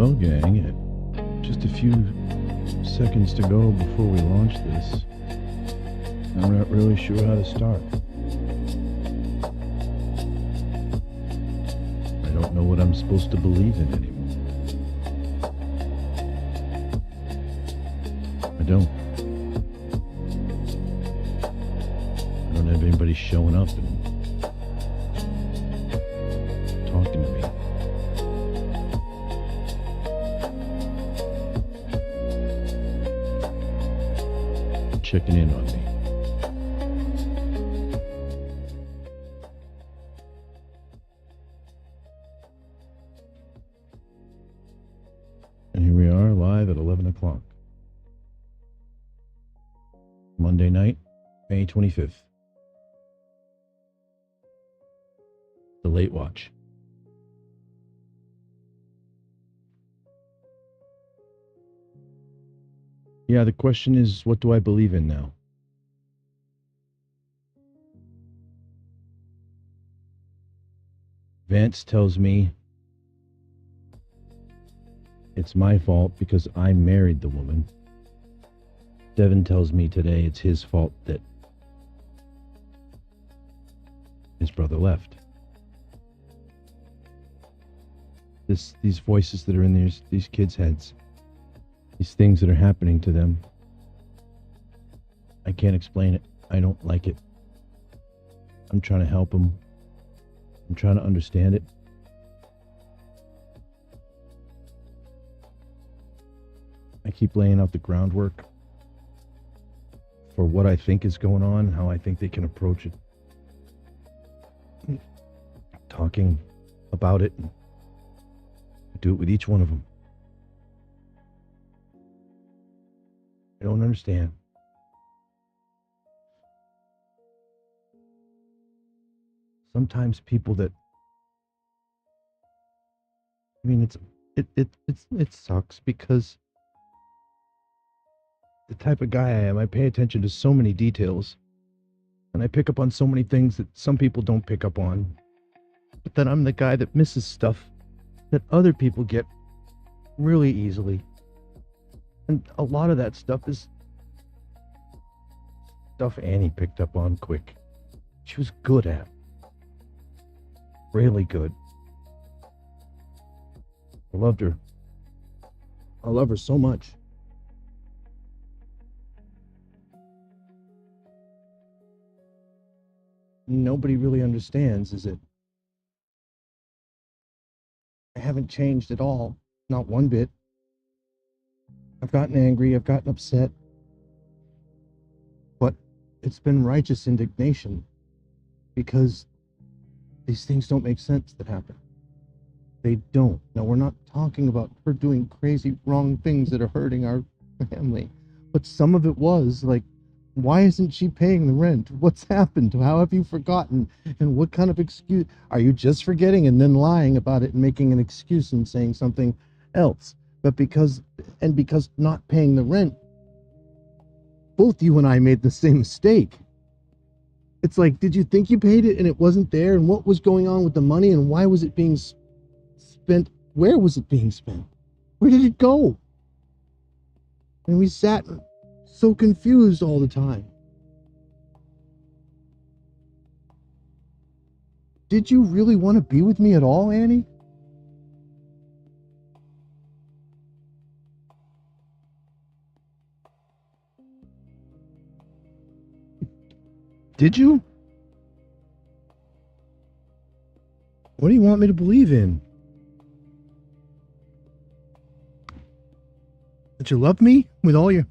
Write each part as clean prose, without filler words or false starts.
Well, gang, just a few seconds to go before we launch this. I'm not really sure how to start. I don't know what I'm supposed to believe in anymore. I don't. I don't have anybody showing up and talking to me. Checking in on me. And here we are, live at 11 o'clock. Monday night, May 25th. The Late Watch. Yeah, the question is, what do I believe in now? Vance tells me it's my fault because I married the woman. Devin tells me today it's his fault that his brother left. These voices that are in these kids' heads, these things that are happening to them, I can't explain it. I don't like it. I'm trying to help them. I'm trying to understand it. I keep laying out the groundwork for what I think is going on, how I think they can approach it. Talking about it. Do it with each one of them. I don't understand. Sometimes people that, I mean, it sucks because the type of guy I am, I pay attention to so many details, and I pick up on so many things that some people don't pick up on. But then I'm the guy that misses stuff that other people get really easily. And a lot of that stuff is stuff Annie picked up on quick. She was good at. Really good. I loved her. I love her so much. Nobody really understands is that I haven't changed at all. Not one bit. I've gotten angry. I've gotten upset. But it's been righteous indignation because these things don't make sense that happen. They don't. Now, we're not talking about her doing crazy, wrong things that are hurting our family. But some of it was like, why isn't she paying the rent? What's happened? How have you forgotten? And what kind of excuse? Are you just forgetting and then lying about it and making an excuse and saying something else? But because not paying the rent, both you and I made the same mistake. It's like, did you think you paid it and it wasn't there? And what was going on with the money? And why was it being spent? Where was it being spent? Where did it go? And we sat so confused all the time. Did you really want to be with me at all, Annie? Did you? What do you want me to believe in? That you love me with all your...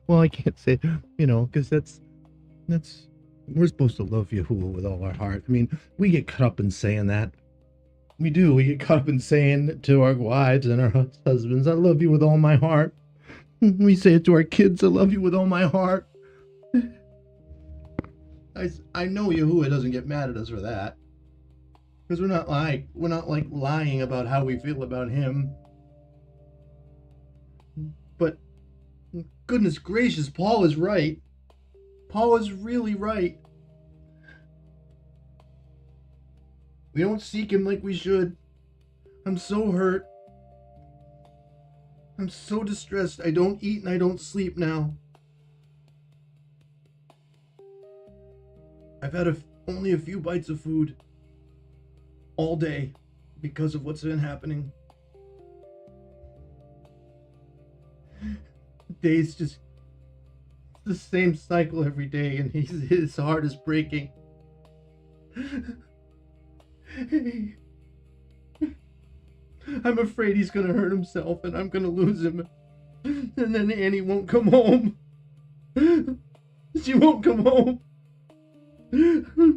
Well, I can't say, because that's, we're supposed to love Yahuwah with all our heart. I mean, we get caught up in saying that. We do. We get caught up in saying to our wives and our husbands, I love you with all my heart. We say it to our kids, I love you with all my heart. I know Yahuwah doesn't get mad at us for that. Because we're not lying about how we feel about him. But goodness gracious, Paul is right. Paul is really right. We don't seek him like we should. I'm so hurt. I'm so distressed. I don't eat and I don't sleep now. I've had only a few bites of food all day because of what's been happening. Days just the same cycle every day, and his heart is breaking. I'm afraid he's gonna hurt himself and I'm gonna lose him. And then Annie won't come home. She won't come home.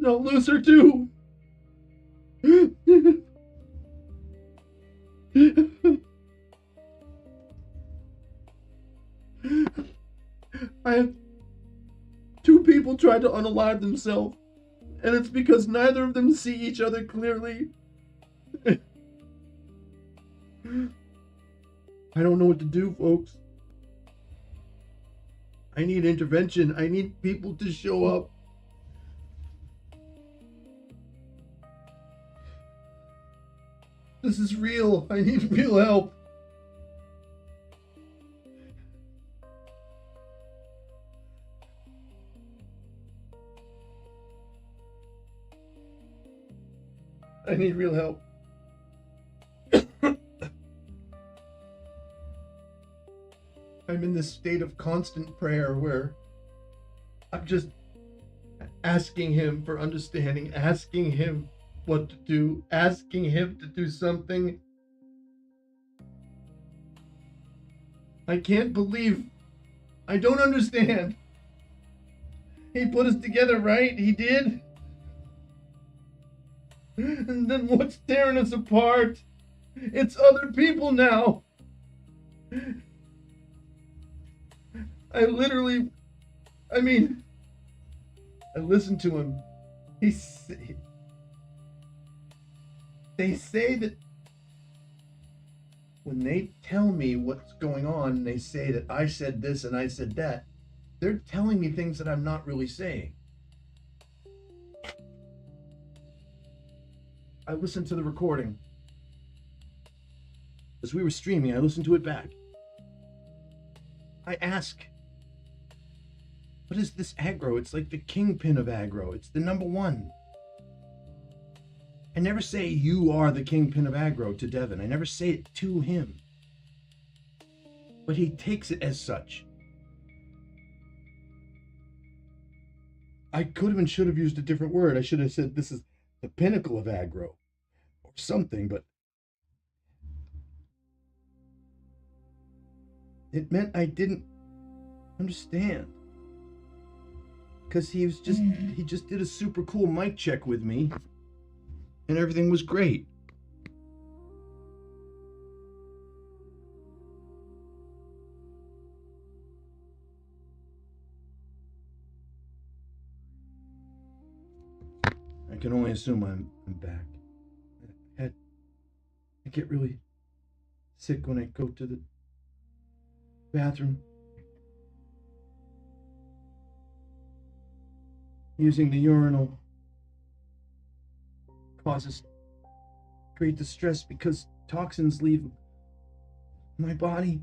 I'll lose her too. I have two people tried to unalive themselves, and it's because neither of them see each other clearly. I don't know what to do, folks. I need intervention. I need people to show up. This is real. I need real help. I need real help. I'm in this state of constant prayer where I'm just asking him for understanding, asking him what to do, asking him to do something. I can't believe, I don't understand. He put us together, right? He did. And then what's tearing us apart? It's other people now. I listened to him. They say that when they tell me what's going on, they say that I said this and I said that, they're telling me things that I'm not really saying. I listened to the recording. As we were streaming, I listened to it back. I ask, what is this aggro? It's like the kingpin of aggro. It's the number one. I never say you are the kingpin of aggro to Devin. I never say it to him. But he takes it as such. I could have and should have used a different word. I should have said this is the pinnacle of aggro or something, but it meant I didn't understand. Because he just did a super cool mic check with me and everything was great. I can only assume I'm back. I get really sick when I go to the bathroom. Using the urinal causes great distress because toxins leave my body.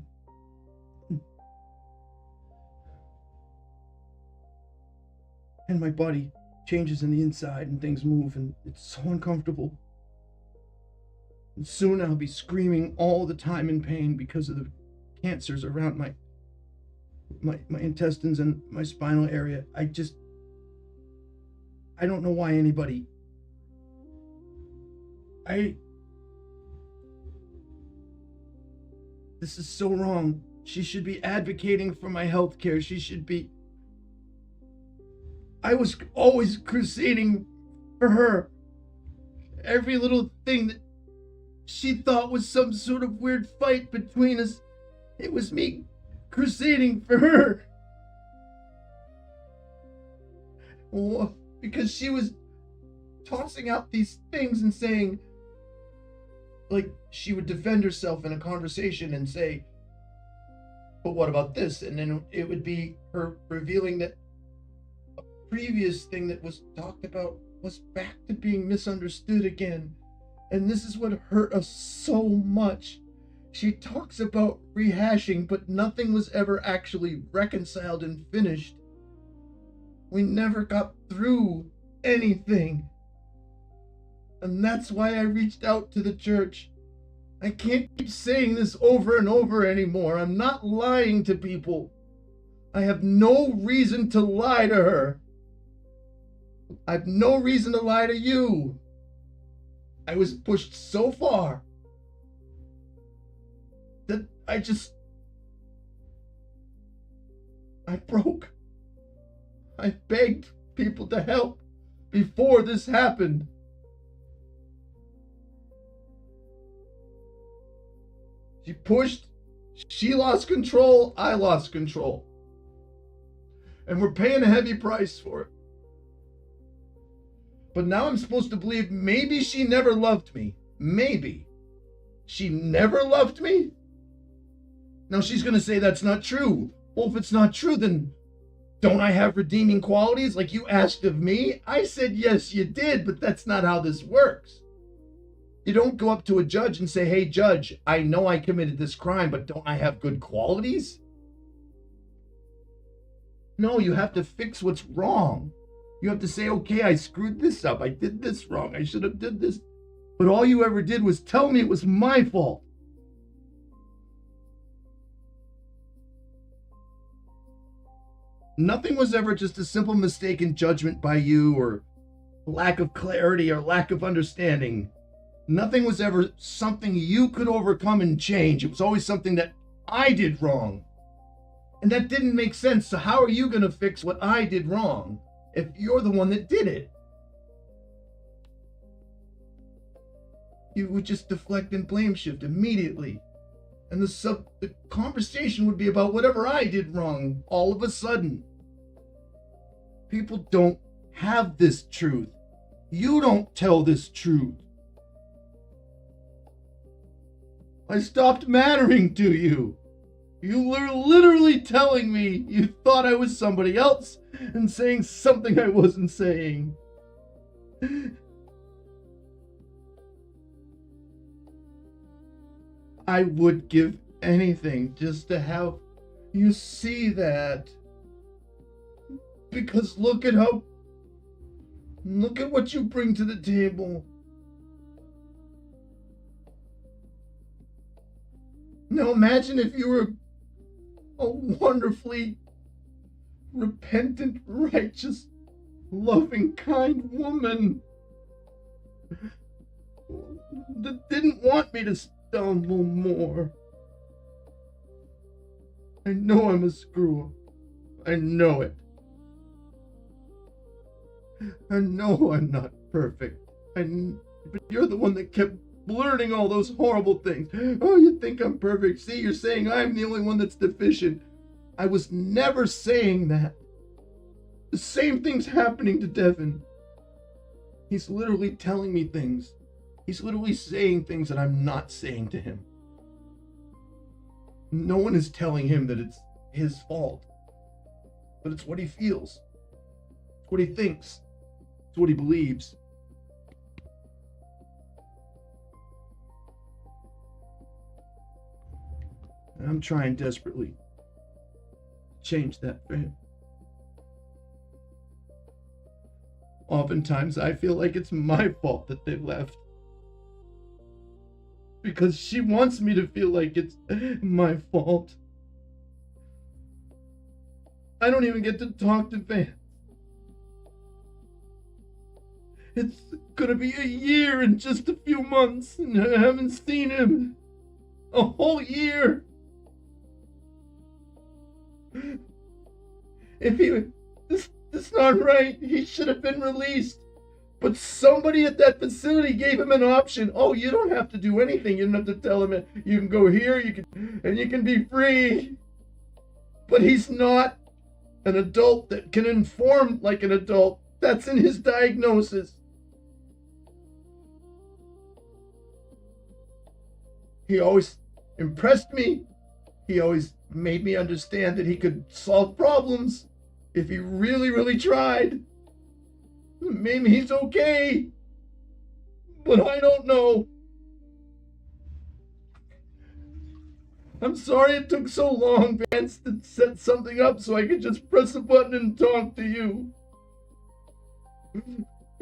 And my body changes in the inside and things move and it's so uncomfortable. And soon I'll be screaming all the time in pain because of the cancers around my intestines and my spinal area. I don't know why anybody. This is so wrong. She should be advocating for my health care. She should be. I was always crusading for her. Every little thing that she thought was some sort of weird fight between us, it was me crusading for her. Because she was tossing out these things and saying, like, she would defend herself in a conversation and say, but what about this? And then it would be her revealing that a previous thing that was talked about was back to being misunderstood again. And this is what hurt us so much, She talks about rehashing, but nothing was ever actually reconciled and finished. We never got through anything. And that's why I reached out to the church. I can't keep saying this over and over anymore. I'm not lying to people. I have no reason to lie to her. I have no reason to lie to you. I was pushed so far that I broke. I begged people to help before this happened. She pushed, she lost control, I lost control. And we're paying a heavy price for it. But now I'm supposed to believe maybe she never loved me. Maybe. She never loved me? Now she's going to say that's not true. Well, if it's not true, then don't I have redeeming qualities like you asked of me? I said, yes, you did, but that's not how this works. You don't go up to a judge and say, hey, judge, I know I committed this crime, but don't I have good qualities? No, you have to fix what's wrong. You have to say, okay, I screwed this up. I did this wrong. I should have did this. But all you ever did was tell me it was my fault. Nothing was ever just a simple mistake in judgment by you, or lack of clarity, or lack of understanding. Nothing was ever something you could overcome and change. It was always something that I did wrong. And that didn't make sense. So how are you going to fix what I did wrong if you're the one that did it? You would just deflect and blame shift immediately. And the conversation would be about whatever I did wrong all of a sudden. People don't have this truth. You don't tell this truth. I stopped mattering to you. You were literally telling me you thought I was somebody else and saying something I wasn't saying. I would give anything just to have you see that. Because look at what you bring to the table. Now imagine if you were a wonderfully repentant, righteous, loving, kind woman that didn't want me to stumble more. I know I'm a screw-up. I know it. I know I'm not perfect. But you're the one that kept learning all those horrible things. Oh, you think I'm perfect. See, you're saying I'm the only one that's deficient. I was never saying that. The same thing's happening to Devin. He's literally telling me things. He's literally saying things that I'm not saying to him. No one is telling him that it's his fault. But it's what he feels. It's what he thinks. It's what he believes. And I'm trying desperately to change that for him. Oftentimes I feel like it's my fault that they left. Because she wants me to feel like it's my fault. I don't even get to talk to Van. It's gonna be a year in just a few months, and I haven't seen him. A whole year. If that's not right. He should have been released. But somebody at that facility gave him an option. Oh, you don't have to do anything. You don't have to tell him you can go here, you can be free. But he's not an adult that can inform like an adult. That's in his diagnosis. He always impressed me. He always made me understand that he could solve problems if he really, really tried. Maybe he's okay, but I don't know. I'm sorry it took so long, Vance, to set something up so I could just press a button and talk to you.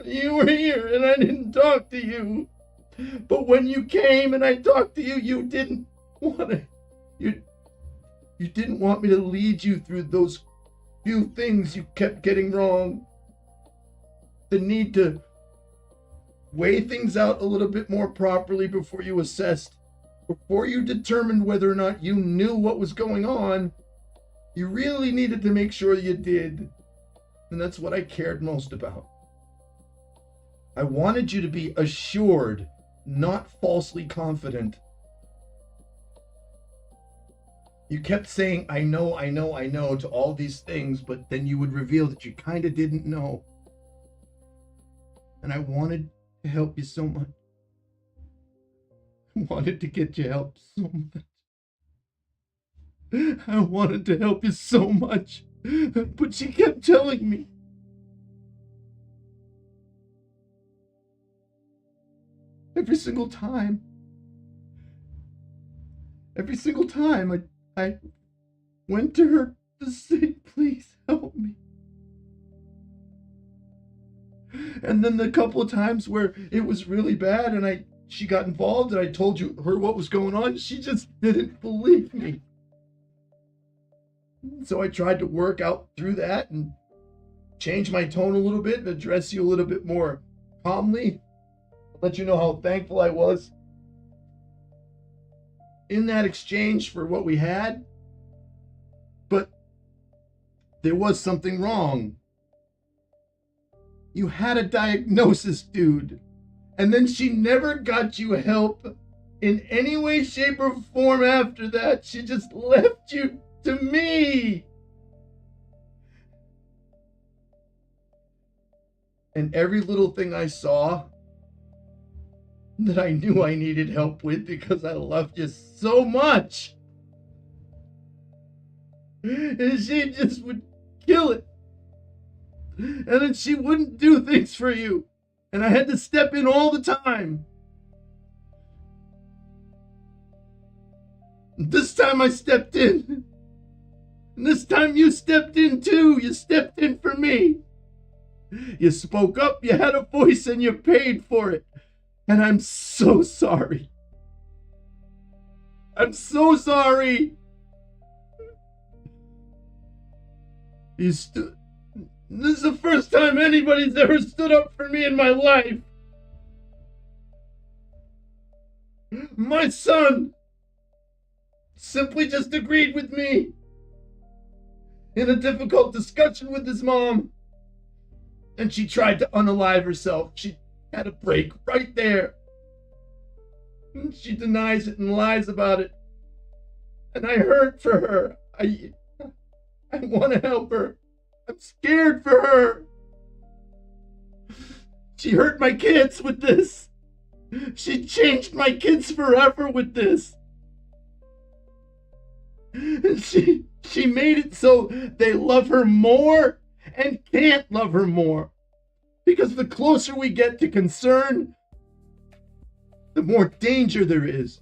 You were here and I didn't talk to you. But when you came and I talked to you, you didn't want to. You didn't want me to lead you through those few things you kept getting wrong. The need to weigh things out a little bit more properly before you assessed, before you determined whether or not you knew what was going on. You really needed to make sure you did. And that's what I cared most about. I wanted you to be assured, not falsely confident. You kept saying, I know, to all these things, but then you would reveal that you kind of didn't know. And I wanted to help you so much. I wanted to get you help so much. I wanted to help you so much, but she kept telling me. Every single time I went to her to say, please help me. And then the couple of times where it was really bad and she got involved and I told her what was going on, she just didn't believe me. So I tried to work out through that and change my tone a little bit and address you a little bit more calmly, let you know how thankful I was in that exchange for what we had. But there was something wrong. You had a diagnosis, dude. And then she never got you help in any way, shape, or form after that. She just left you to me. And every little thing I saw that I knew I needed help with because I loved you so much, and she just would kill it. And then she wouldn't do things for you. And I had to step in all the time. This time I stepped in. And this time you stepped in too. You stepped in for me. You spoke up, you had a voice, and you paid for it. And I'm so sorry. I'm so sorry. This is the first time anybody's ever stood up for me in my life. My son simply just agreed with me in a difficult discussion with his mom. And she tried to unalive herself. She had a break right there. And she denies it and lies about it. And I hurt for her. I want to help her. I'm scared for her. She hurt my kids with this. She changed my kids forever with this. And she made it so they love her more and can't love her more. Because the closer we get to concern, the more danger there is.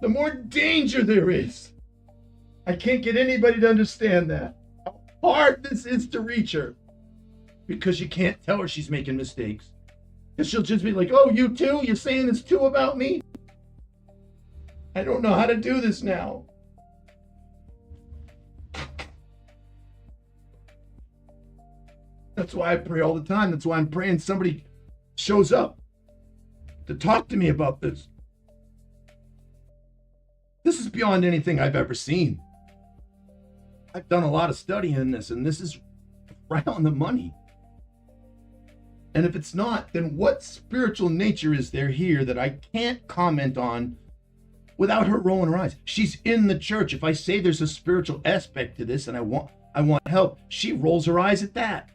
The more danger there is. I can't get anybody to understand that. How hard this is to reach her. Because you can't tell her she's making mistakes. Because she'll just be like, oh, you too? You're saying this too about me? I don't know how to do this now. That's why I pray all the time. That's why I'm praying somebody shows up to talk to me about this. This is beyond anything I've ever seen. I've done a lot of study in this, and this is right on the money. And if it's not, then what spiritual nature is there here that I can't comment on without her rolling her eyes? She's in the church. If I say there's a spiritual aspect to this and I want help, she rolls her eyes at that.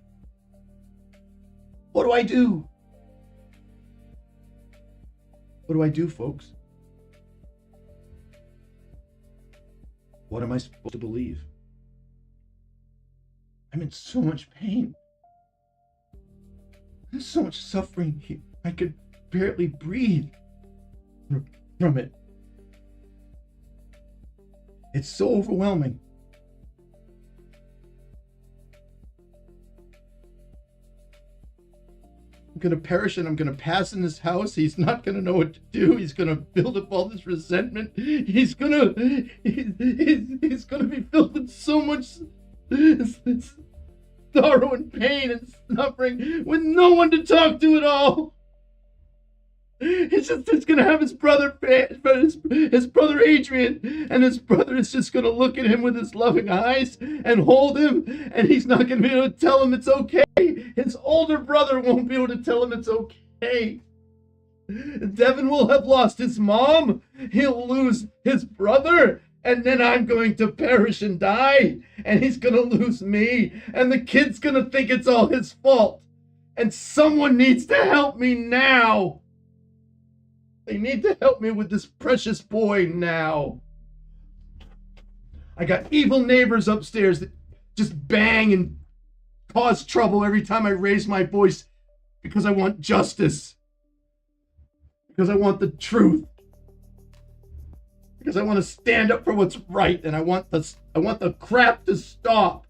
What do I do? What do I do, folks? What am I supposed to believe? I'm in so much pain. There's so much suffering here. I could barely breathe from it. It's so overwhelming. I'm going to perish and I'm going to pass in this house. He's not going to know what to do. He's going to build up all this resentment. He's going to be filled with so much sorrow and pain and suffering with no one to talk to at all. It's going to have his brother Adrian, and his brother is just going to look at him with his loving eyes and hold him, and he's not going to be able to tell him it's okay. His older brother won't be able to tell him it's okay. Devin will have lost his mom. He'll lose his brother, and then I'm going to perish and die, and he's going to lose me, and the kid's going to think it's all his fault. And someone needs to help me now. They need to help me with this precious boy now. I got evil neighbors upstairs that just bang and cause trouble every time I raise my voice because I want justice. Because I want the truth. Because I want to stand up for what's right, and I want the crap to stop.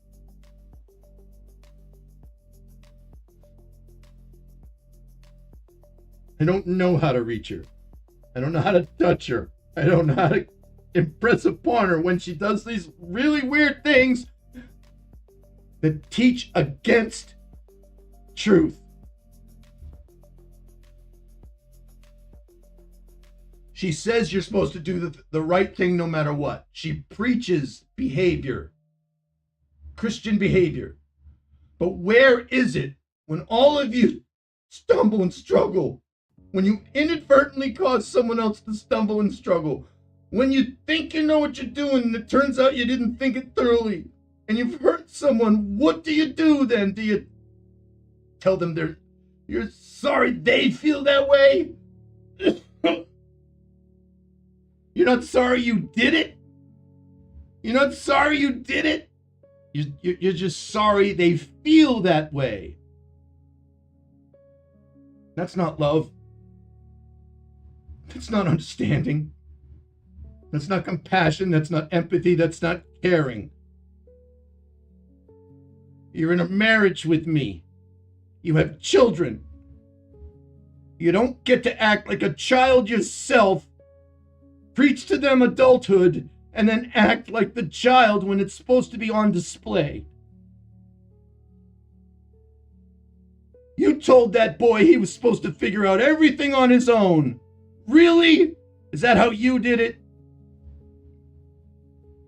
I don't know how to reach her. I don't know how to touch her. I don't know how to impress upon her when she does these really weird things that teach against truth. She says you're supposed to do the right thing no matter what. She preaches behavior, Christian behavior. But where is it when all of you stumble and struggle? When you inadvertently cause someone else to stumble and struggle, when you think you know what you're doing and it turns out you didn't think it thoroughly, and you've hurt someone, what do you do then? Do you tell them you're sorry they feel that way? You're not sorry you did it? You're not sorry you did it? You're just sorry they feel that way. That's not love. That's not understanding. That's not compassion. That's not empathy. That's not caring. You're in a marriage with me. You have children. You don't get to act like a child yourself, preach to them adulthood, and then act like the child when it's supposed to be on display. You told that boy he was supposed to figure out everything on his own. Really? Is that how you did it?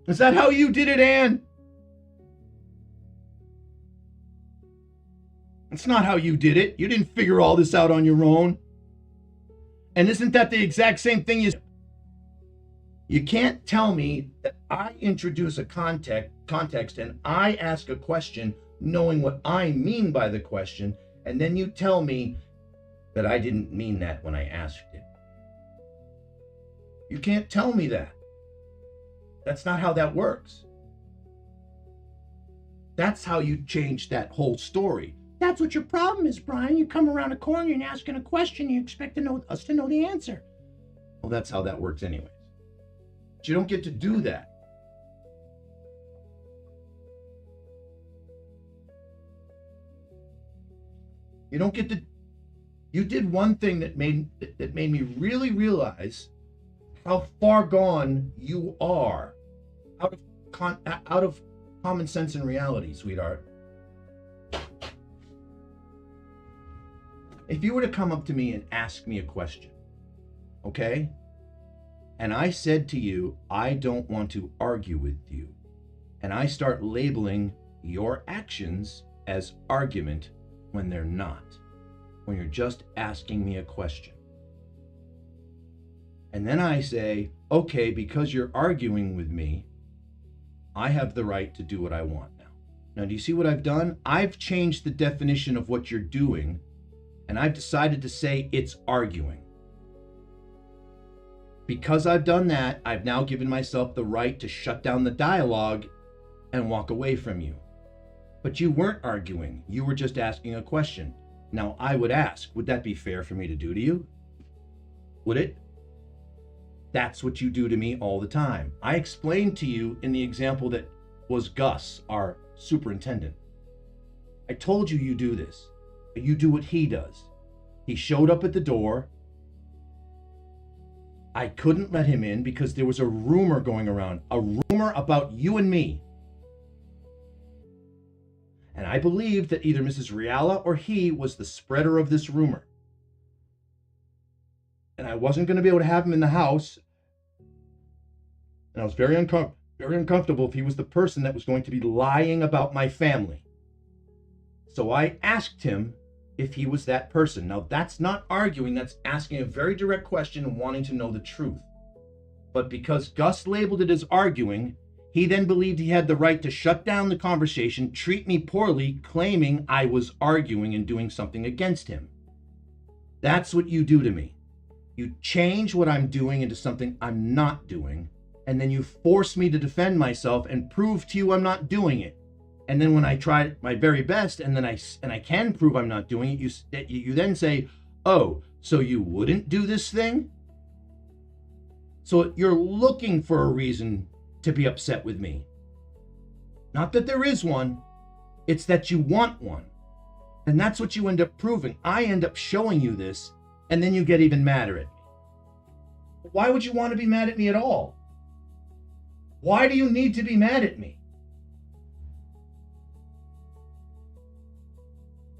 Is that how you did it, Anne? It's not how you did it. You didn't figure all this out on your own. And isn't that the exact same thing you can't tell me that I introduce a context and I ask a question knowing what I mean by the question, and then you tell me that I didn't mean that when I asked it. You can't tell me that. That's not how that works. That's how you change that whole story. That's what your problem is, Brian. You come around a corner and asking a question, you expect us to know the answer. Well, that's how that works anyways. But you don't get to do that. You don't get to. You did one thing that made me really realize how far gone you are out of common sense and reality, sweetheart. If you were to come up to me and ask me a question, okay? And I said to you, I don't want to argue with you. And I start labeling your actions as argument when they're not, when you're just asking me a question. And then I say, okay, because you're arguing with me, I have the right to do what I want now. Now, do you see what I've done? I've changed the definition of what you're doing, and I've decided to say it's arguing. Because I've done that, I've now given myself the right to shut down the dialogue and walk away from you. But you weren't arguing. You were just asking a question. Now, I would ask, would that be fair for me to do to you? Would it? That's what you do to me all the time. I explained to you in the example that was Gus, our superintendent. I told you you do this. You do what he does. He showed up at the door. I couldn't let him in because there was a rumor going around, a rumor about you and me. And I believed that either Mrs. Riala or he was the spreader of this rumor. And I wasn't going to be able to have him in the house. And I was very uncomfortable if he was the person that was going to be lying about my family. So I asked him if he was that person. Now, that's not arguing, that's asking a very direct question and wanting to know the truth. But because Gus labeled it as arguing, he then believed he had the right to shut down the conversation, treat me poorly, claiming I was arguing and doing something against him. That's what you do to me. You change what I'm doing into something I'm not doing, and then you force me to defend myself and prove to you I'm not doing it. And then when I try my very best and I can prove I'm not doing it, you then say, oh, so you wouldn't do this thing? So you're looking for a reason to be upset with me. Not that there is one, it's that you want one. And that's what you end up proving. I end up showing you this, and then you get even madder at me. Why would you want to be mad at me at all? Why do you need to be mad at me?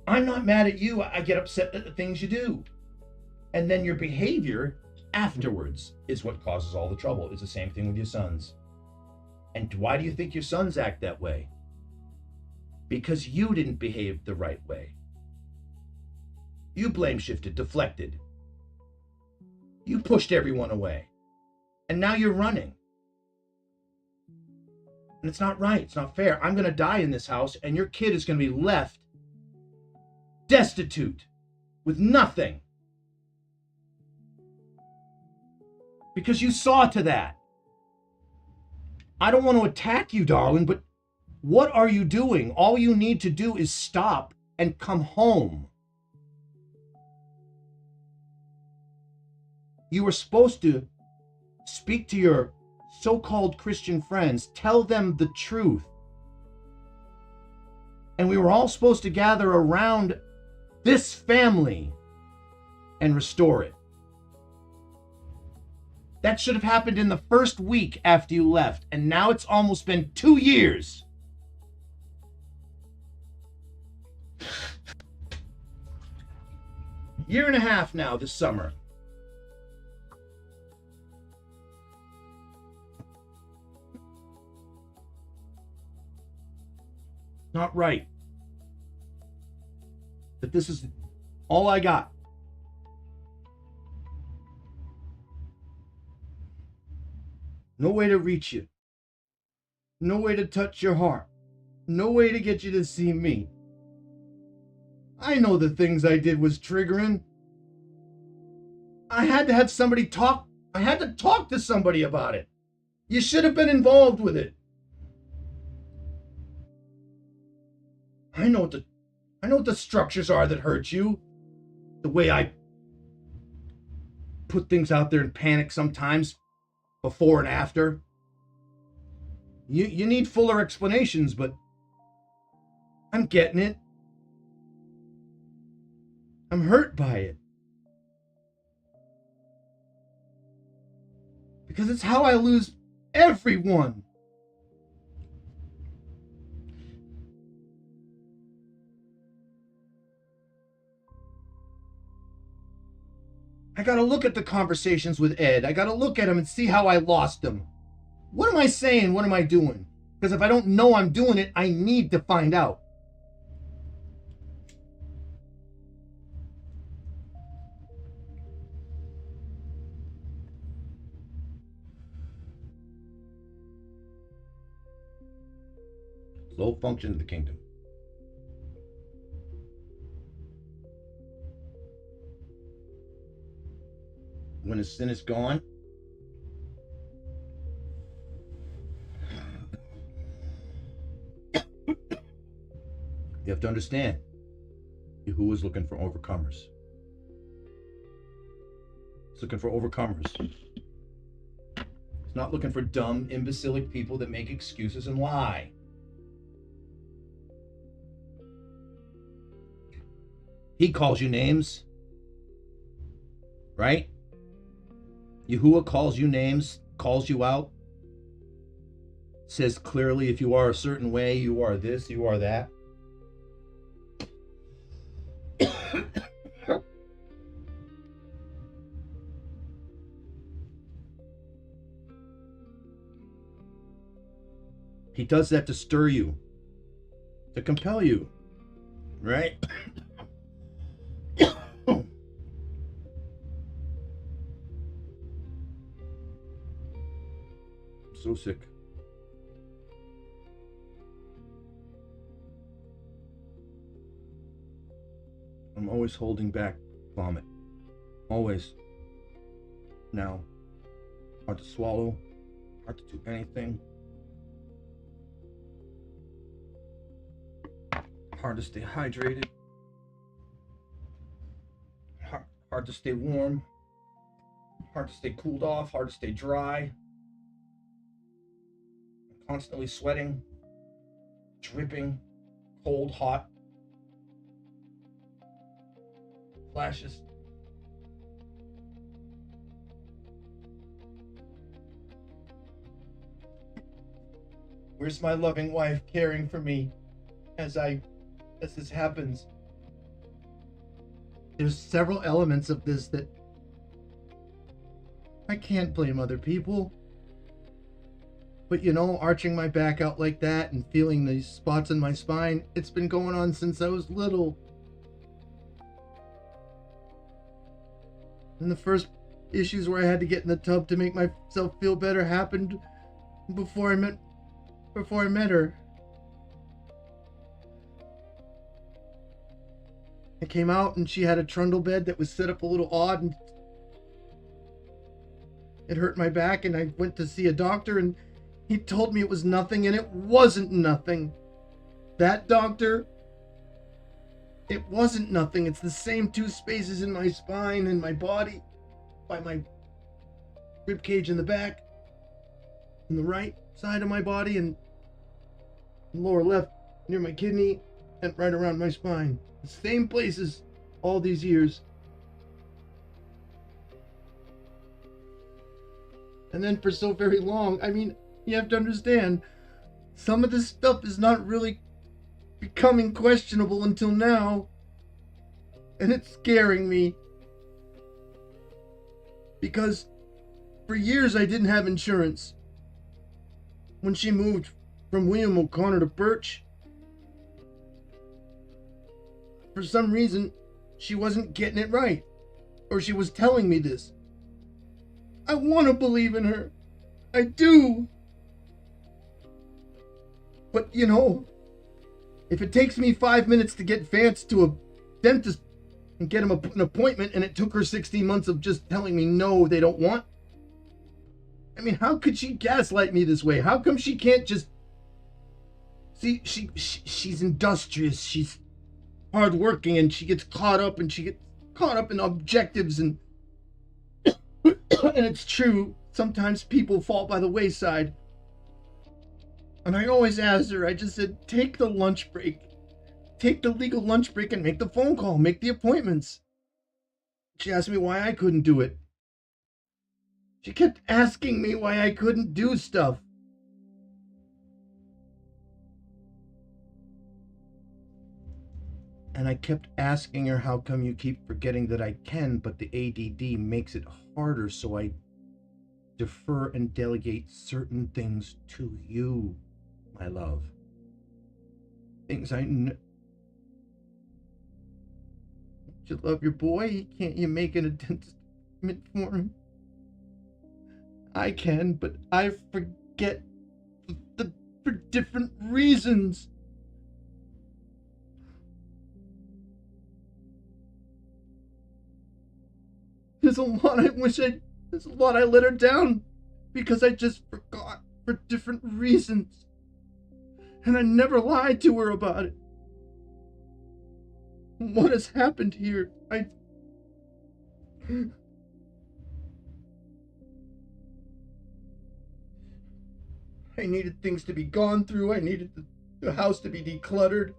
I'm not mad at you. I get upset at the things you do. And then your behavior afterwards is what causes all the trouble. It's the same thing with your sons. And why do you think your sons act that way? Because you didn't behave the right way. You blame shifted, deflected. You pushed everyone away. And now you're running. And it's not right. It's not fair. I'm going to die in this house, and your kid is going to be left destitute with nothing. Because you saw to that. I don't want to attack you, darling, but what are you doing? All you need to do is stop and come home. You were supposed to speak to your so-called Christian friends, tell them the truth. And we were all supposed to gather around this family and restore it. That should have happened in the first week after you left, and now it's almost been 2 years. Year and a half now this summer. Not right. But this is all I got. No way to reach you. No way to touch your heart. No way to get you to see me. I know the things I did was triggering. I had to have somebody talk. I had to talk to somebody about it. You should have been involved with it. I know what the structures are that hurt you. The way I put things out there and panic sometimes, before and after. You need fuller explanations, but I'm getting it. I'm hurt by it. Because it's how I lose everyone. I gotta look at the conversations with Ed. I gotta look at him and see how I lost him. What am I saying? What am I doing? Because if I don't know I'm doing it, I need to find out. Low function of the kingdom. When his sin is gone, you have to understand, Yahuwah is looking for overcomers. He's looking for overcomers. He's not looking for dumb, imbecilic people that make excuses and lie. He calls you names, right? Yahuwah calls you names, calls you out, says clearly if you are a certain way, you are this, you are that. He does that to stir you, to compel you, right? So sick. I'm always holding back vomit. Always. Now, hard to swallow, hard to do anything. Hard to stay hydrated. Hard to stay warm. Hard to stay cooled off, hard to stay dry. Constantly sweating, dripping, cold, hot, flashes. Where's my loving wife caring for me as this happens? There's several elements of this that I can't blame other people. But you know, arching my back out like that and feeling these spots in my spine, it's been going on since I was little. And the first issues where I had to get in the tub to make myself feel better happened before I met her. I came out and she had a trundle bed that was set up a little odd and it hurt my back, and I went to see a doctor and he told me it was nothing, and it wasn't nothing. That doctor, it wasn't nothing. It's the same two spaces in my spine and my body, by my rib cage in the back, on the right side of my body, and lower left near my kidney, and right around my spine. The same places all these years. And then for so very long, I mean, you have to understand, some of this stuff is not really becoming questionable until now. And it's scaring me. Because for years I didn't have insurance. When she moved from William O'Connor to Birch, for some reason, she wasn't getting it right. Or she was telling me this. I want to believe in her. I do. But, you know, if it takes me 5 minutes to get Vance to a dentist and get him an appointment, and it took her 16 months of just telling me no, they don't want. I mean, how could she gaslight me this way? How come she can't just... See, she's industrious, she's hardworking, and she gets caught up in objectives, and and it's true, sometimes people fall by the wayside. And I always asked her, I just said, take the lunch break. Take the legal lunch break and make the phone call, make the appointments. She asked me why I couldn't do it. She kept asking me why I couldn't do stuff. And I kept asking her, how come you keep forgetting that I can, but the ADD makes it harder, so I defer and delegate certain things to you, my love. Things I know. Don't you love your boy? Can't you make an dentist appointment for him? I can, but I forget for different reasons. There's a lot I let her down because I just forgot for different reasons. And I never lied to her about it. What has happened here? I needed things to be gone through. I needed the house to be decluttered.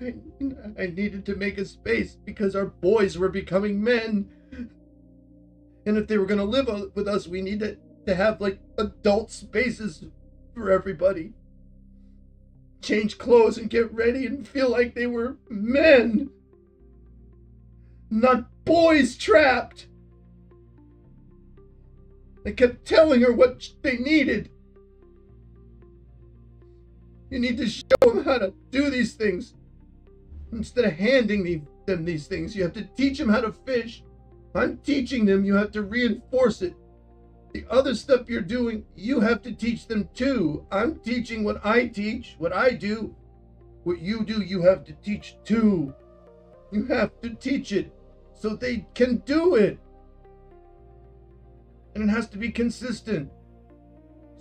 I needed to make a space because our boys were becoming men. And if they were going to live with us, we needed to have like adult spaces for everybody. Change clothes and get ready and feel like they were men, not boys trapped. I kept telling her what they needed. You need to show them how to do these things. Instead of handing them these things, you have to teach them how to fish. I'm teaching them, you have to reinforce it. The other stuff you're doing, you have to teach them too. I'm teaching what I teach, what I do. What you do, you have to teach too. You have to teach it so they can do it. And it has to be consistent.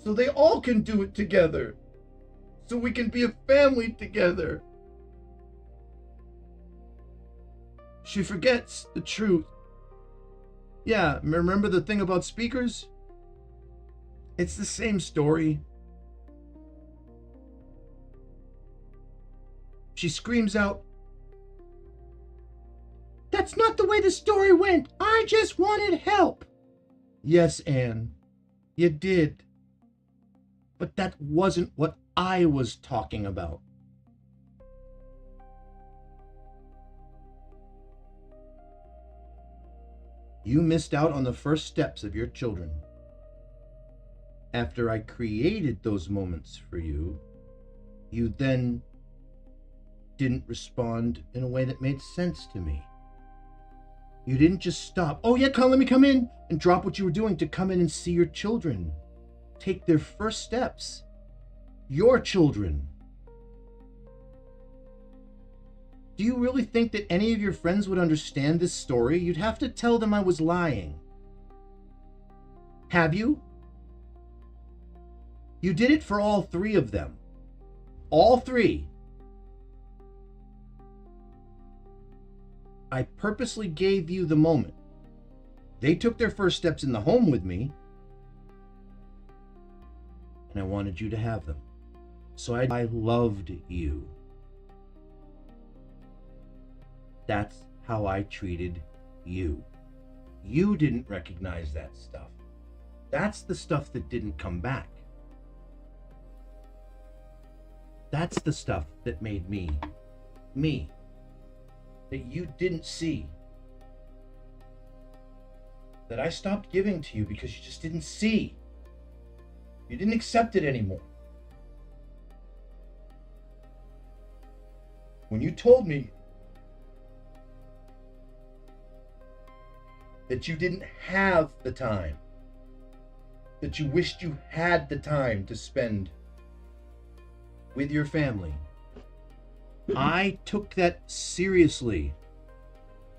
So they all can do it together. So we can be a family together. She forgets the truth. Yeah, remember the thing about speakers? It's the same story. She screams out, That's not the way the story went. I just wanted help. Yes, Anne, you did. But that wasn't what I was talking about. You missed out on the first steps of your children. After I created those moments for you, you then didn't respond in a way that made sense to me. You didn't just stop, oh yeah, let me come in, and drop what you were doing to come in and see your children take their first steps. Your children. Do you really think that any of your friends would understand this story? You'd have to tell them I was lying. Have you? You did it for all three of them. All three. I purposely gave you the moment. They took their first steps in the home with me, and I wanted you to have them. So I loved you. That's how I treated you. You didn't recognize that stuff. That's the stuff that didn't come back. That's the stuff that made me, me. That you didn't see. That I stopped giving to you because you just didn't see. You didn't accept it anymore. When you told me that you didn't have the time, that you wished you had the time to spend with your family, I took that seriously.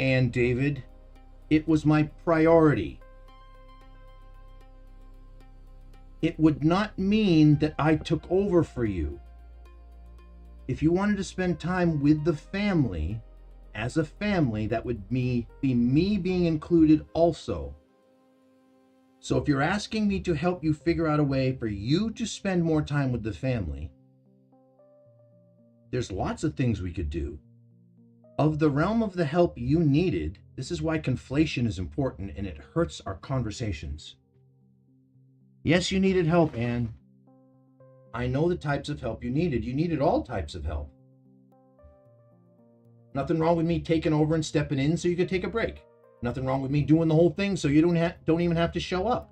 And David, it was my priority. It would not mean that I took over for you. If you wanted to spend time with the family, as a family, that would be me being included also. So if you're asking me to help you figure out a way for you to spend more time with the family, there's lots of things we could do. Of the realm of the help you needed, this is why conflation is important and it hurts our conversations. Yes, you needed help, Anne. I know the types of help you needed. You needed all types of help. Nothing wrong with me taking over and stepping in so you could take a break. Nothing wrong with me doing the whole thing so you don't even have to show up.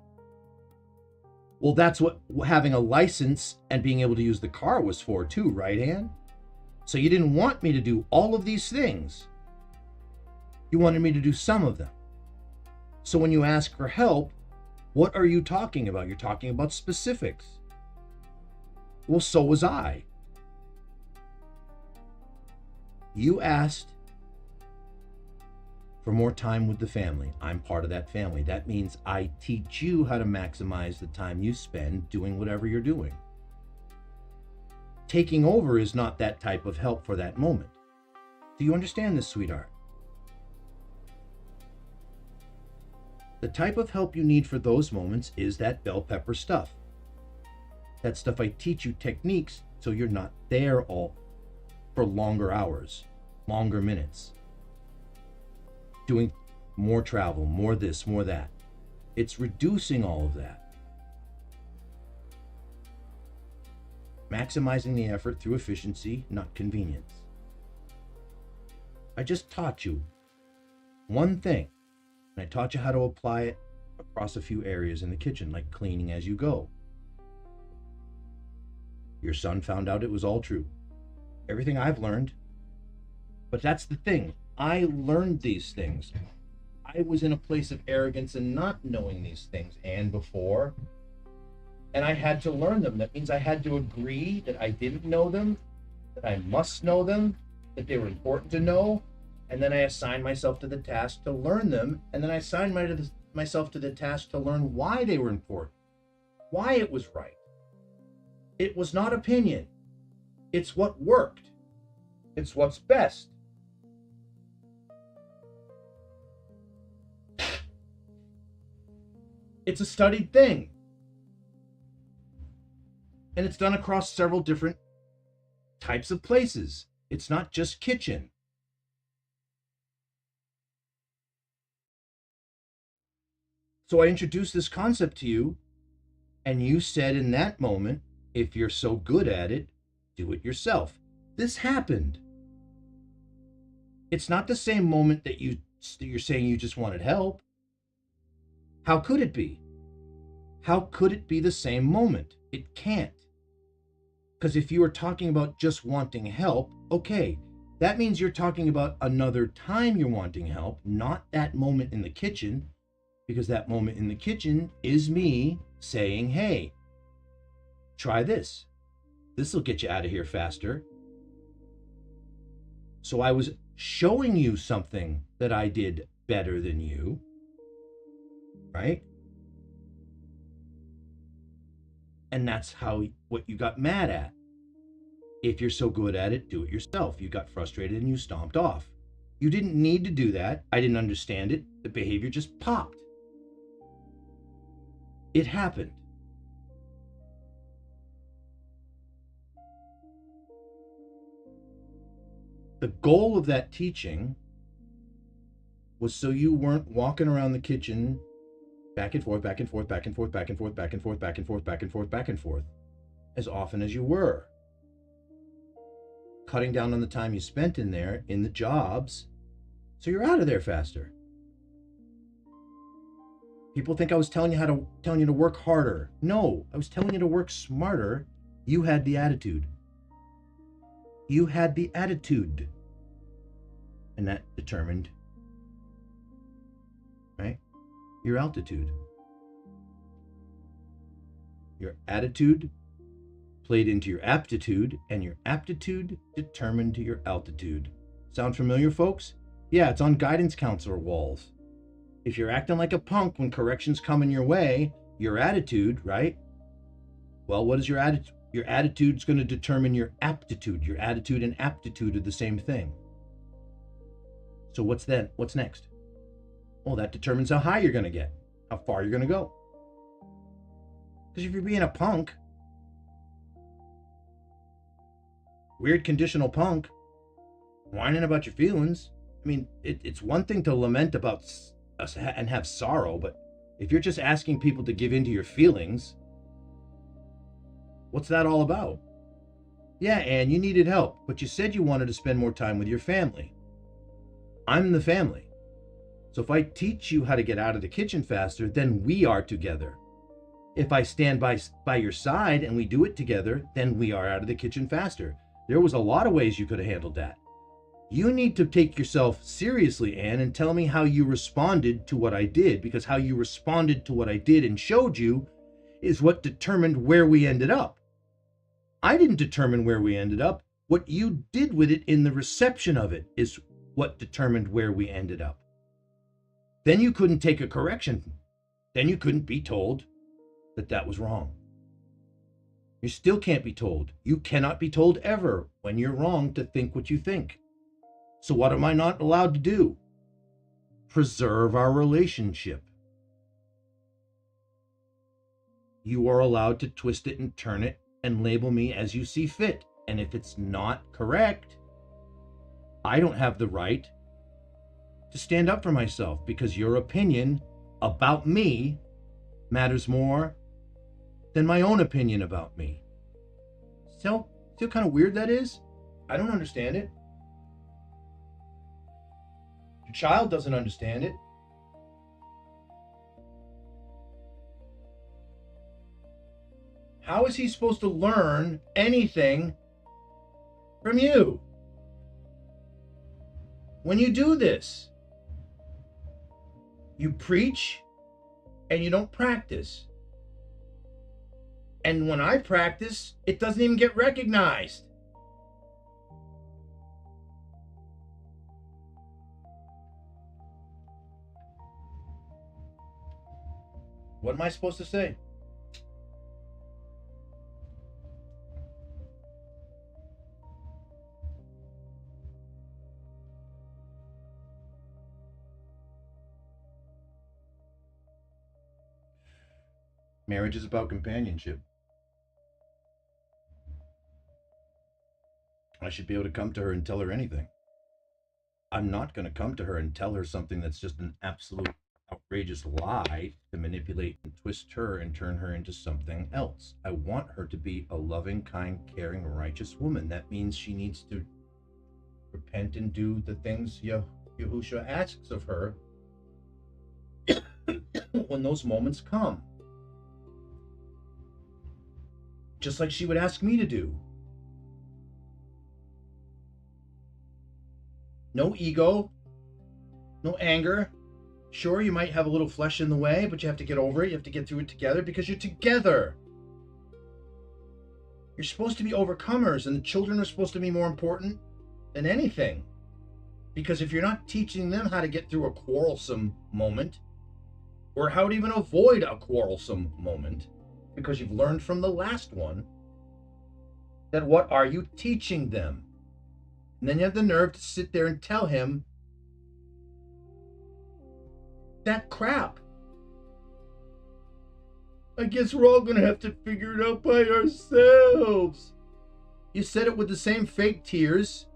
Well, that's what having a license and being able to use the car was for too, right, Anne? So you didn't want me to do all of these things. You wanted me to do some of them. So when you ask for help, what are you talking about? You're talking about specifics. Well, so was I. You asked for more time with the family. I'm part of that family. That means I teach you how to maximize the time you spend doing whatever you're doing. Taking over is not that type of help for that moment. Do you understand this, sweetheart? The type of help you need for those moments is that bell pepper stuff. That stuff I teach you techniques so you're not there all for longer hours, longer minutes, doing more travel, more this, more that. It's reducing all of that. Maximizing the effort through efficiency, not convenience. I just taught you one thing, and I taught you how to apply it across a few areas in the kitchen, like cleaning as you go. Your son found out it was all true. Everything I've learned. But that's the thing. I learned these things. I was in a place of arrogance and not knowing these things and before. And I had to learn them. That means I had to agree that I didn't know them, that I must know them, that they were important to know. And then I assigned myself to the task to learn them. And then I assigned myself to the task to learn why they were important, why it was right. It was not opinion. It's what worked. It's what's best. It's a studied thing. And it's done across several different types of places. It's not just kitchen. So I introduced this concept to you, and you said in that moment, if you're so good at it, do it yourself. This happened. It's not the same moment that you're saying you just wanted help. How could it be? How could it be the same moment? It can't. Because if you were talking about just wanting help, okay, that means you're talking about another time you're wanting help, not that moment in the kitchen, because that moment in the kitchen is me saying, hey, try this. This will get you out of here faster. So I was showing you something that I did better than you, right? And that's what you got mad at. If you're so good at it, do it yourself. You got frustrated and you stomped off. You didn't need to do that. I didn't understand it. The behavior just popped. It happened. The goal of that teaching was so you weren't walking around the kitchen back and forth, back and forth, back and forth, back and forth, back and forth, back and forth, back and forth, back and forth, as often as you were. Cutting down on the time you spent in there, in the jobs, so you're out of there faster. People think I was telling you to work harder. No, I was telling you to work smarter. You had the attitude. You had the attitude. And that determined, right, your altitude. Your attitude played into your aptitude, and your aptitude determined your altitude. Sound familiar, folks? Yeah, it's on guidance counselor walls. If you're acting like a punk when corrections come in your way, your attitude, right? Well, what is your attitude? Your attitude's going to determine your aptitude. Your attitude and aptitude are the same thing. So what's then? What's next? Well, that determines how high you're going to get, how far you're going to go. Because if you're being a punk, weird conditional punk, whining about your feelings, I mean, it's one thing to lament about us and have sorrow, but if you're just asking people to give in to your feelings, what's that all about? Yeah, Anne, you needed help, but you said you wanted to spend more time with your family. I'm the family. So if I teach you how to get out of the kitchen faster, then we are together. If I stand by your side and we do it together, then we are out of the kitchen faster. There was a lot of ways you could have handled that. You need to take yourself seriously, Anne, and tell me how you responded to what I did, because how you responded to what I did and showed you is what determined where we ended up. I didn't determine where we ended up. What you did with it in the reception of it is what determined where we ended up. Then you couldn't take a correction. Then you couldn't be told that that was wrong. You still can't be told. You cannot be told ever when you're wrong to think what you think. So what am I not allowed to do? Preserve our relationship. you are allowed to twist it and turn it and label me as you see fit. And if it's not correct, I don't have the right to stand up for myself, because your opinion about me matters more than my own opinion about me. See how kind of weird that is? I don't understand it. Your child doesn't understand it. How is he supposed to learn anything from you when you do this? You preach and you don't practice. And when I practice, it doesn't even get recognized. What am I supposed to say? Marriage is about companionship. I should be able to come to her and tell her anything. I'm not going to come to her and tell her something that's just an absolute outrageous lie to manipulate and twist her and turn her into something else. I want her to be a loving, kind, caring, righteous woman. That means she needs to repent and do the things Yahushua asks of her when those moments come. Just like she would ask me to do. No ego, no anger. Sure, you might have a little flesh in the way, but you have to get over it. You have to get through it together, because you're together. You're supposed to be overcomers, and the children are supposed to be more important than anything. Because if you're not teaching them how to get through a quarrelsome moment, or how to even avoid a quarrelsome moment, because you've learned from the last one, then what are you teaching them? And then you have the nerve to sit there and tell him that crap. I guess we're all going to have to figure it out by ourselves. You said it with the same fake tears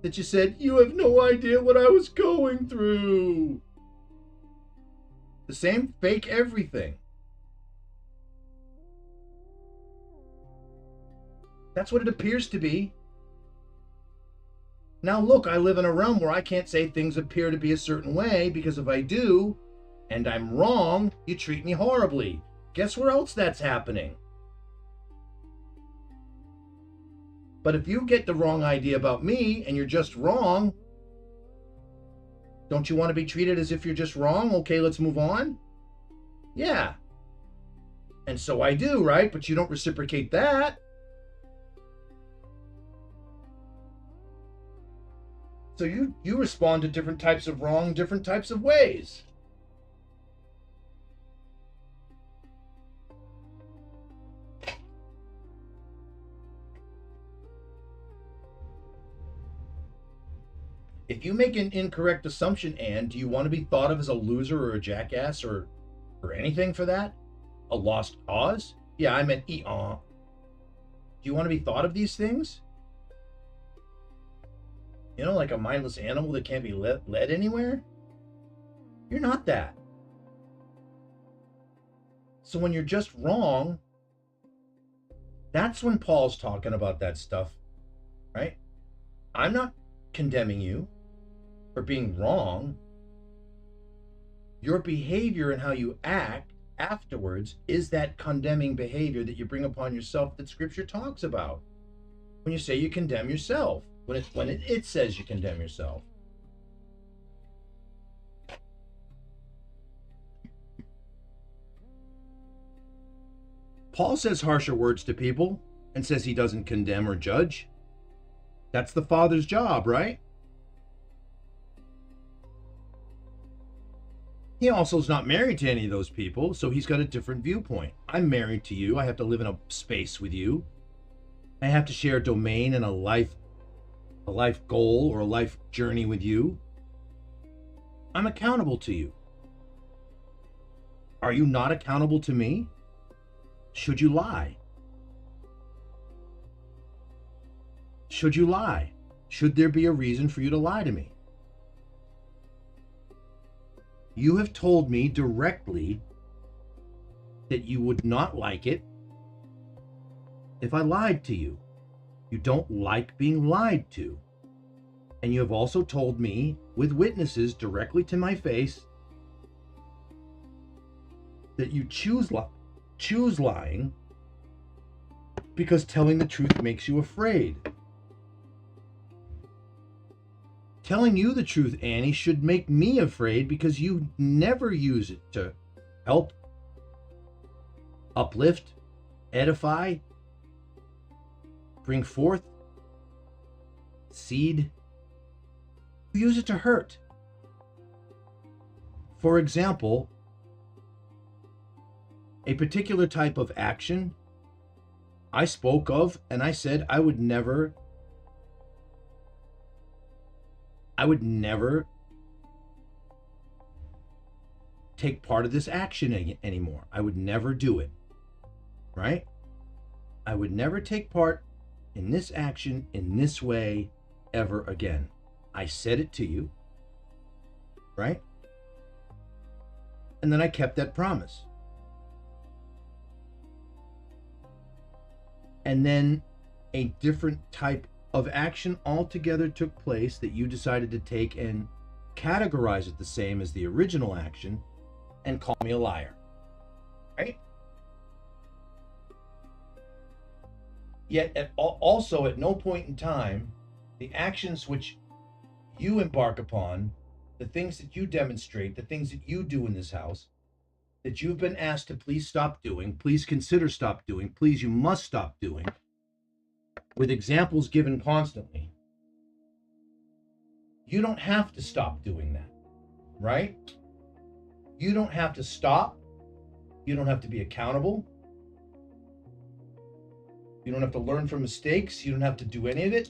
that you said, you have no idea what I was going through. The same fake everything. That's what it appears to be. Now look, I live in a realm where I can't say things appear to be a certain way, because if I do, and I'm wrong, you treat me horribly. Guess where else that's happening? But if you get the wrong idea about me and you're just wrong, don't you want to be treated as if you're just wrong? Okay, let's move on. Yeah. And so I do, right? But you don't reciprocate that. So you respond to different types of wrong, different types of ways. If you make an incorrect assumption, Anne, do you want to be thought of as a loser or a jackass or anything for that? A lost cause? Yeah, I meant eon. Do you want to be thought of these things? You know, like a mindless animal that can't be led anywhere? You're not that. So when you're just wrong, that's when Paul's talking about that stuff, right? I'm not condemning you for being wrong. Your behavior and how you act afterwards is that condemning behavior that you bring upon yourself that Scripture talks about. When you say you condemn yourself, when it says you condemn yourself. Paul says harsher words to people and says he doesn't condemn or judge. That's the Father's job, right? He also is not married to any of those people, so he's got a different viewpoint. I'm married to you. I have to live in a space with you. I have to share a domain and a life goal or a life journey with you. I'm accountable to you. Are you not accountable to me? Should you lie? Should you lie? Should there be a reason for you to lie to me? You have told me directly that you would not like it if I lied to you. You don't like being lied to. And you have also told me with witnesses directly to my face that you choose lying because telling the truth makes you afraid. Telling you the truth, Annie, should make me afraid because you never use it to help, uplift, edify, bring forth, seed. You use it to hurt. For example, a particular type of action I spoke of, and I said I would never take part of this action anymore. I would never do it, right? I would never take part in this action in this way ever again. I said it to you, right? And then I kept that promise. And then a different type of action altogether took place that you decided to take and categorize it the same as the original action and call me a liar, right? Yet also at no point in time, the actions which you embark upon, the things that you demonstrate, the things that you do in this house, that you've been asked to please stop doing, please consider stop doing, please you must stop doing, with examples given constantly. You don't have to stop doing that, right? You don't have to stop. You don't have to be accountable. You don't have to learn from mistakes. You don't have to do any of it.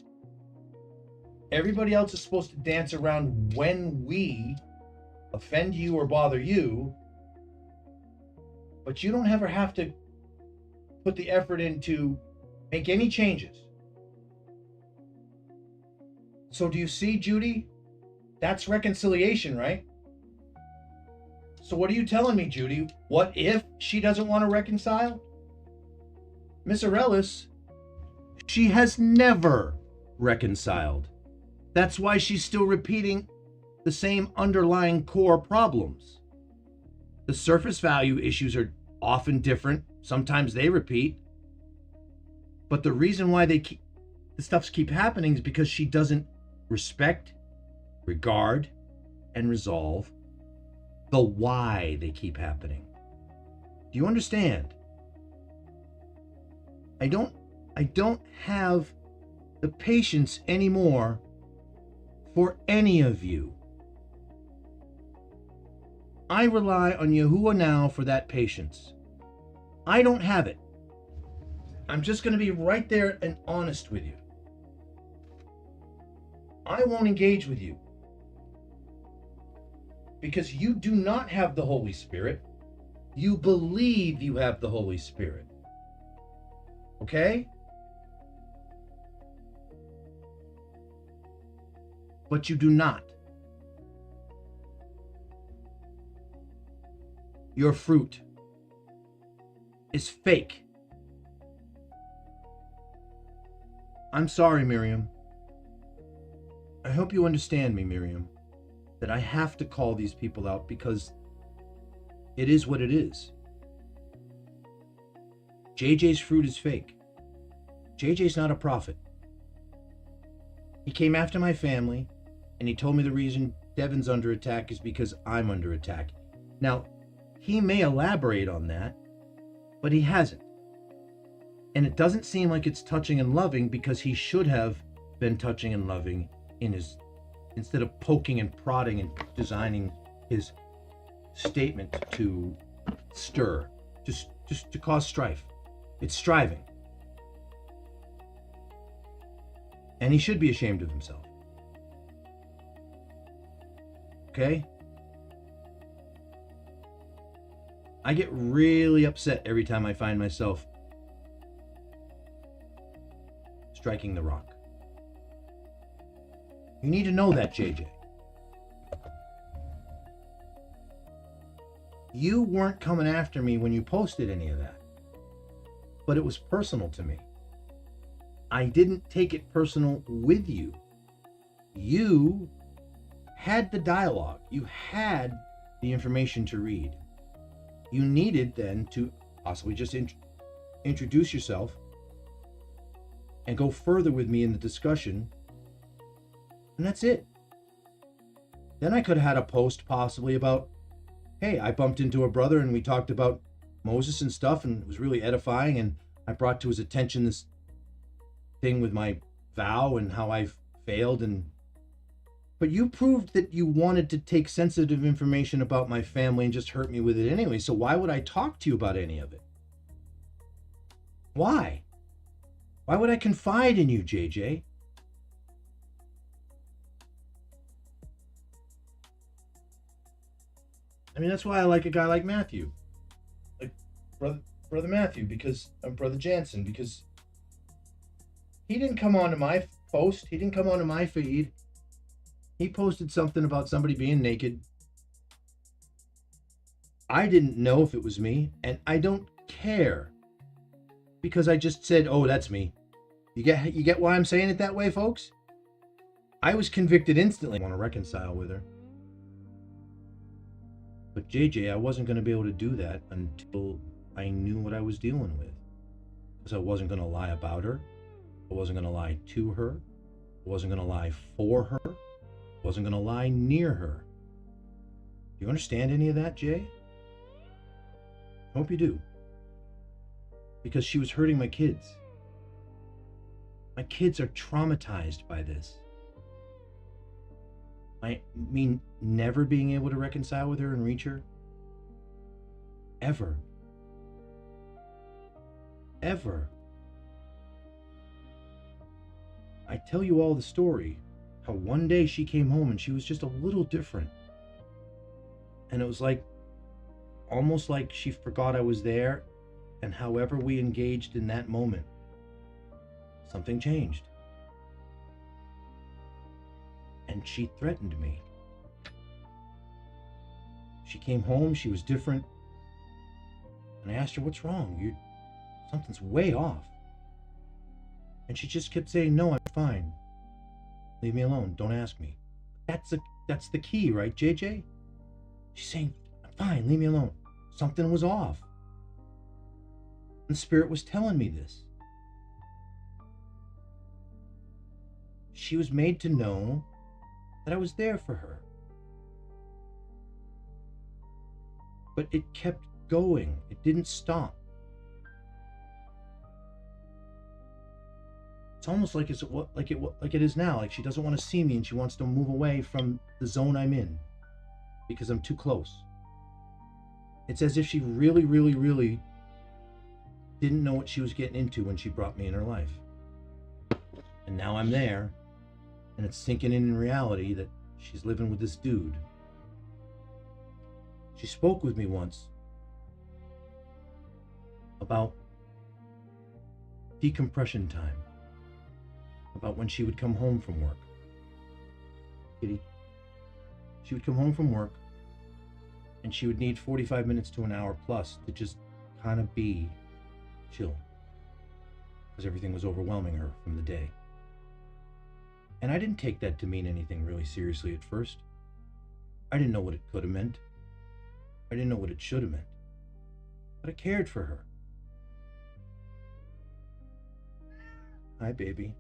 Everybody else is supposed to dance around when we offend you or bother you, but you don't ever have to put the effort in to make any changes. So do you see, Judy? That's reconciliation, right? So what are you telling me, Judy? What if she doesn't want to reconcile? Miss Arelis, she has never reconciled. That's why she's still repeating the same underlying core problems. The surface value issues are often different. Sometimes they repeat. But the reason why the stuffs keep happening is because she doesn't respect, regard, and resolve the why they keep happening. Do you understand? I don't have the patience anymore for any of you. I rely on Yahuwah now for that patience. I don't have it. I'm just going to be right there and honest with you. I won't engage with you because you do not have the Holy Spirit. You believe you have the Holy Spirit. Okay? But you do not. Your fruit is fake. I'm sorry, Miriam. I hope you understand me, Miriam, that I have to call these people out because it is what it is. JJ's fruit is fake. JJ's not a prophet. He came after my family, and he told me the reason Devin's under attack is because I'm under attack. Now, he may elaborate on that, but he hasn't. And it doesn't seem like it's touching and loving because he should have been touching and loving in his, instead of poking and prodding and designing his statement to stir, just to cause strife. It's striving. And he should be ashamed of himself. Okay? I get really upset every time I find myself striking the rock. You need to know that, JJ. You weren't coming after me when you posted any of that, but it was personal to me. I didn't take it personal with you. You had the dialogue. You had the information to read. You needed then to possibly just introduce yourself and go further with me in the discussion, and that's it. Then I could have had a post possibly about, hey, I bumped into a brother and we talked about Moses and stuff, and it was really edifying, and I brought to his attention this thing with my vow and how I've failed, but you proved that you wanted to take sensitive information about my family and just hurt me with it anyway, so why would I talk to you about any of it? Why? Why would I confide in you, JJ? I mean, that's why I like a guy like Matthew. Like Brother Matthew, because Brother Jansen, because he didn't come onto my post, he didn't come onto my feed. He posted something about somebody being naked. I didn't know if it was me, and I don't care, because I just said, oh, that's me. You get why I'm saying it that way, folks? I was convicted instantly. I want to reconcile with her. But JJ, I wasn't going to be able to do that until I knew what I was dealing with. Because I wasn't going to lie about her. I wasn't going to lie to her. I wasn't going to lie for her. I wasn't going to lie near her. Do you understand any of that, Jay? I hope you do. Because she was hurting my kids. My kids are traumatized by this. I mean, never being able to reconcile with her and reach her. Ever. Ever. I tell you all the story, how one day she came home and she was just a little different. And it was like, almost like she forgot I was there, and however we engaged in that moment, something changed. And she threatened me. She came home, she was different. And I asked her, what's wrong? Something's way off. And she just kept saying, no, I'm fine. Leave me alone, don't ask me. That's the key, right, JJ? She's saying, I'm fine, leave me alone. Something was off. And the Spirit was telling me this. She was made to know that I was there for her. But it kept going. It didn't stop. It's almost like it is now. Like she doesn't want to see me and she wants to move away from the zone I'm in because I'm too close. It's as if she really, really, really didn't know what she was getting into when she brought me in her life. And now I'm there. And it's sinking in reality that she's living with this dude. She spoke with me once about decompression time. About when she would come home from work. Kitty. She would come home from work and she would need 45 minutes to an hour plus to just kind of be chill. Because everything was overwhelming her from the day. And I didn't take that to mean anything really seriously at first. I didn't know what it could have meant. I didn't know what it should have meant. But I cared for her. Hi, baby.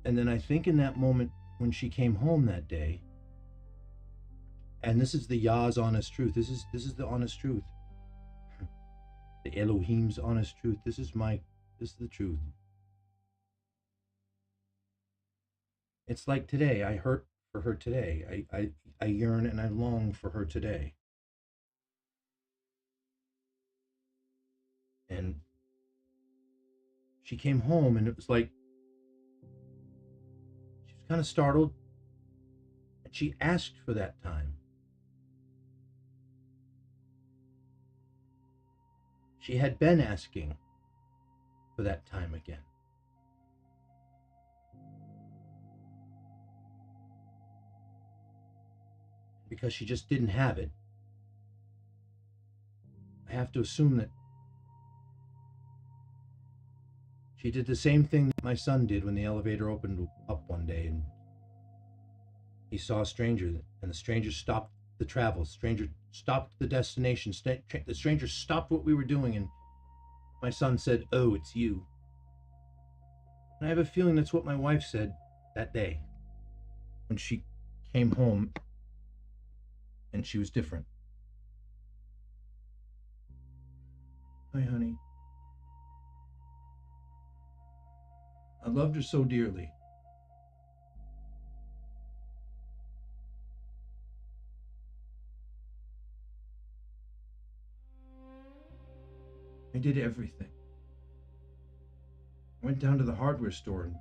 And then I think in that moment when she came home that day, and this is the Yah's honest truth. This is the honest truth. The Elohim's honest truth. This is the truth. It's like today, I hurt for her today. I yearn and I long for her today. And she came home and it was like, she was kind of startled. And she asked for that time. she had been asking for that time again. Because she just didn't have it, I have to assume that she did the same thing that my son did when the elevator opened up one day and he saw a stranger, and the stranger stopped the travel. The stranger stopped the destination. The stranger stopped what we were doing, and my son said, "Oh, it's you." And I have a feeling that's what my wife said that day when she came home and she was different. Hi, honey. I loved her so dearly. I did everything. I went down to the hardware store and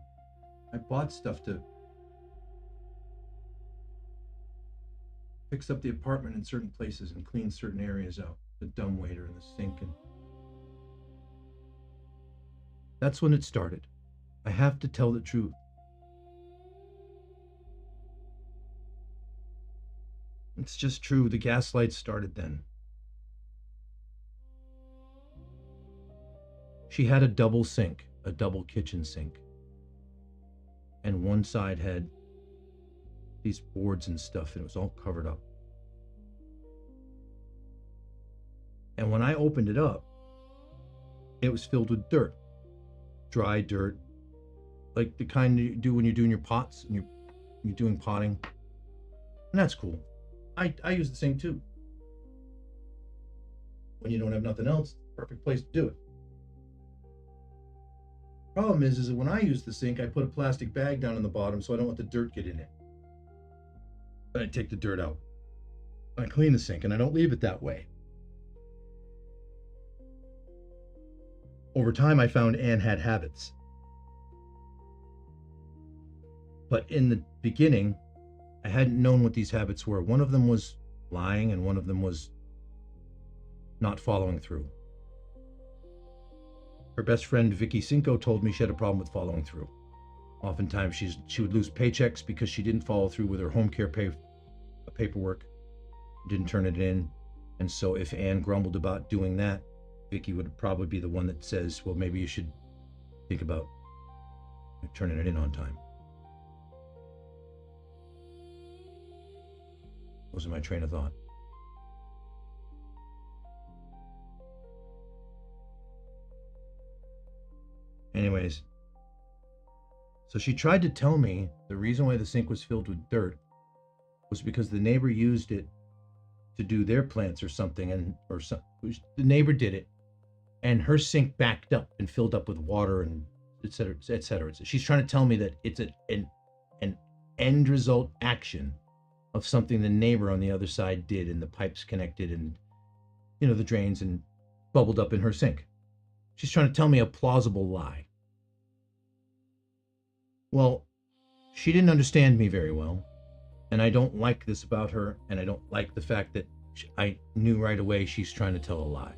I bought stuff to fix up the apartment in certain places and clean certain areas out. The dumbwaiter and the sink. And that's when it started. I have to tell the truth. It's just true. The gaslight started then. She had a double sink, a double kitchen sink. And one side had these boards and stuff, and it was all covered up. And when I opened it up, it was filled with dirt, dry dirt, like the kind you do when you're doing your pots and you're doing potting. And that's cool. I use the sink too. When you don't have nothing else, perfect place to do it. Problem is that when I use the sink, I put a plastic bag down on the bottom so I don't let the dirt get in it. Then I take the dirt out. I clean the sink and I don't leave it that way. Over time, I found Anne had habits. But in the beginning, I hadn't known what these habits were. One of them was lying and one of them was not following through. Her best friend, Vicky Cinco, told me she had a problem with following through. Oftentimes, she would lose paychecks because she didn't follow through with her home care paperwork, didn't turn it in. And so if Anne grumbled about doing that, Vicky would probably be the one that says, well, maybe you should think about turning it in on time. Those are my train of thought. Anyways, so she tried to tell me the reason why the sink was filled with dirt was because the neighbor used it to do their plants or something, the neighbor did it, and her sink backed up and filled up with water and et cetera, et cetera. She's trying to tell me that it's an end result action of something the neighbor on the other side did, and the pipes connected and, the drains and bubbled up in her sink. She's trying to tell me a plausible lie. Well, she didn't understand me very well, and I don't like this about her, and I don't like the fact that I knew right away she's trying to tell a lie.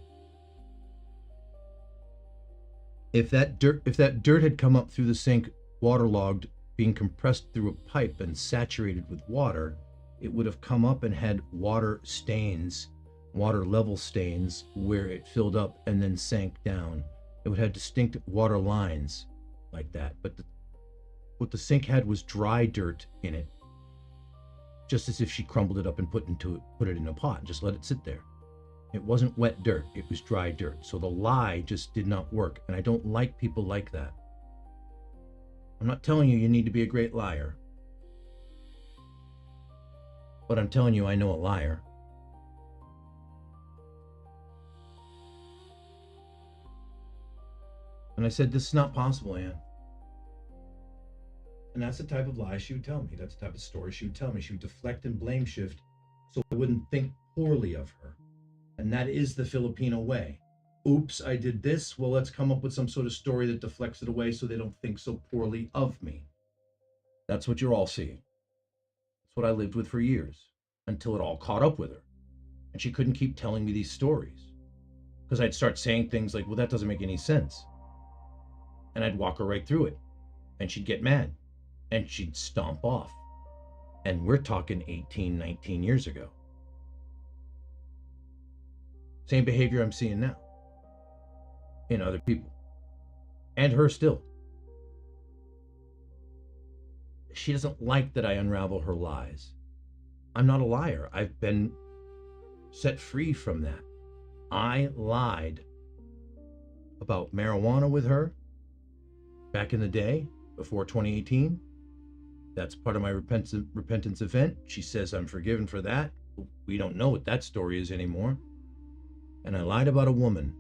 If that dirt had come up through the sink, waterlogged, being compressed through a pipe and saturated with water, it would have come up and had water level stains where it filled up and then sank down. It would have distinct water lines like that. But what the sink had was dry dirt in it, just as if she crumbled it up and put it in a pot and just let it sit there. It wasn't wet dirt, it was dry dirt. So the lie just did not work, and I don't like people like that. I'm not telling you need to be a great liar, but I'm telling you I know a liar. And I said, this is not possible, Anne. And that's the type of lie she would tell me. That's the type of story she would tell me. She would deflect and blame shift so I wouldn't think poorly of her. And that is the Filipino way. Oops, I did this. Well, let's come up with some sort of story that deflects it away so they don't think so poorly of me. That's what you're all seeing. That's what I lived with for years, until it all caught up with her. And she couldn't keep telling me these stories. because I'd start saying things like, well, that doesn't make any sense. And I'd walk her right through it. And she'd get mad. And she'd stomp off. And we're talking 18, 19 years ago. Same behavior I'm seeing now in other people. And her still. She doesn't like that I unravel her lies. I'm not a liar. I've been set free from that. I lied about marijuana with her back in the day, before 2018. That's part of my repentance event. She says I'm forgiven for that. We don't know what that story is anymore. And I lied about a woman.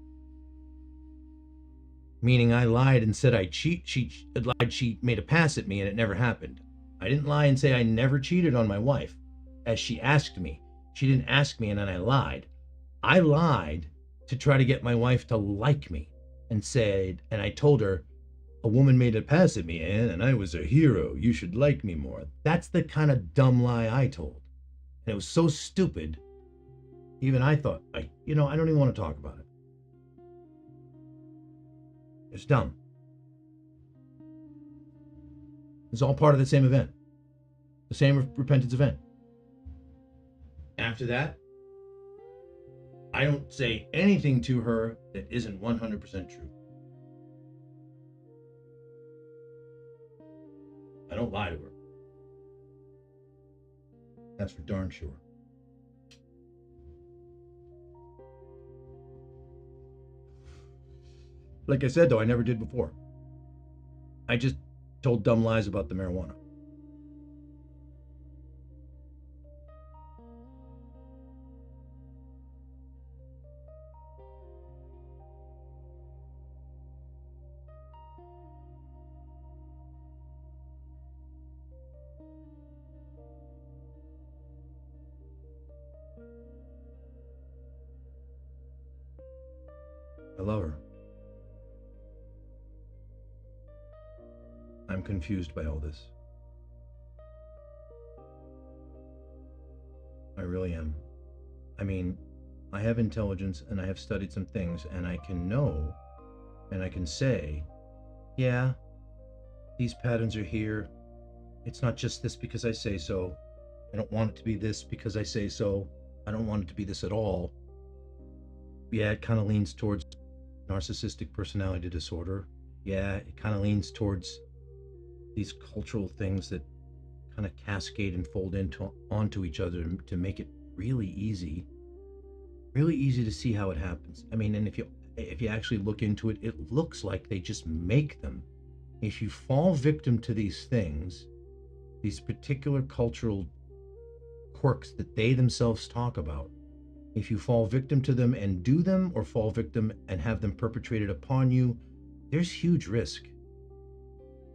Meaning I lied and said I cheat. She lied she made a pass at me and it never happened. I didn't lie and say I never cheated on my wife, as she asked me. She didn't ask me and then I lied. I lied to try to get my wife to like me and I told her, a woman made a pass at me, Anne, and I was a hero. You should like me more. That's the kind of dumb lie I told. And it was so stupid. Even I thought, I don't even want to talk about it. It's dumb. It's all part of the same event. The same repentance event. After that, I don't say anything to her that isn't 100% true. I don't lie to her. That's for darn sure. Like I said, though, I never did before. I just told dumb lies about the marijuana. I love her. I'm confused by all this. I really am. I mean, I have intelligence and I have studied some things and I can know and I can say, yeah, these patterns are here. It's not just this because I say so. I don't want it to be this because I say so. I don't want it to be this at all. Yeah, it kind of leans towards narcissistic personality disorder. Yeah, it kind of leans towards these cultural things that kind of cascade and fold onto each other to make it really easy to see how it happens. I mean, and if you actually look into it, it looks like they just make them. If you fall victim to these things, these particular cultural quirks that they themselves talk about, if you fall victim to them and do them, or fall victim and have them perpetrated upon you, there's huge risk.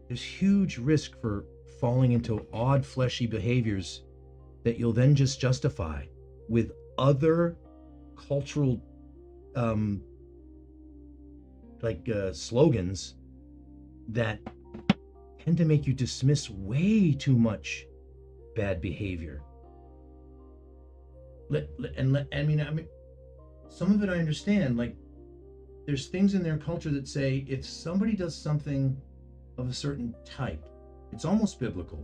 There's huge risk for falling into odd fleshy behaviors that you'll then just justify with other cultural slogans that tend to make you dismiss way too much bad behavior. I mean, some of it I understand. Like, there's things in their culture that say if somebody does something of a certain type, it's almost biblical,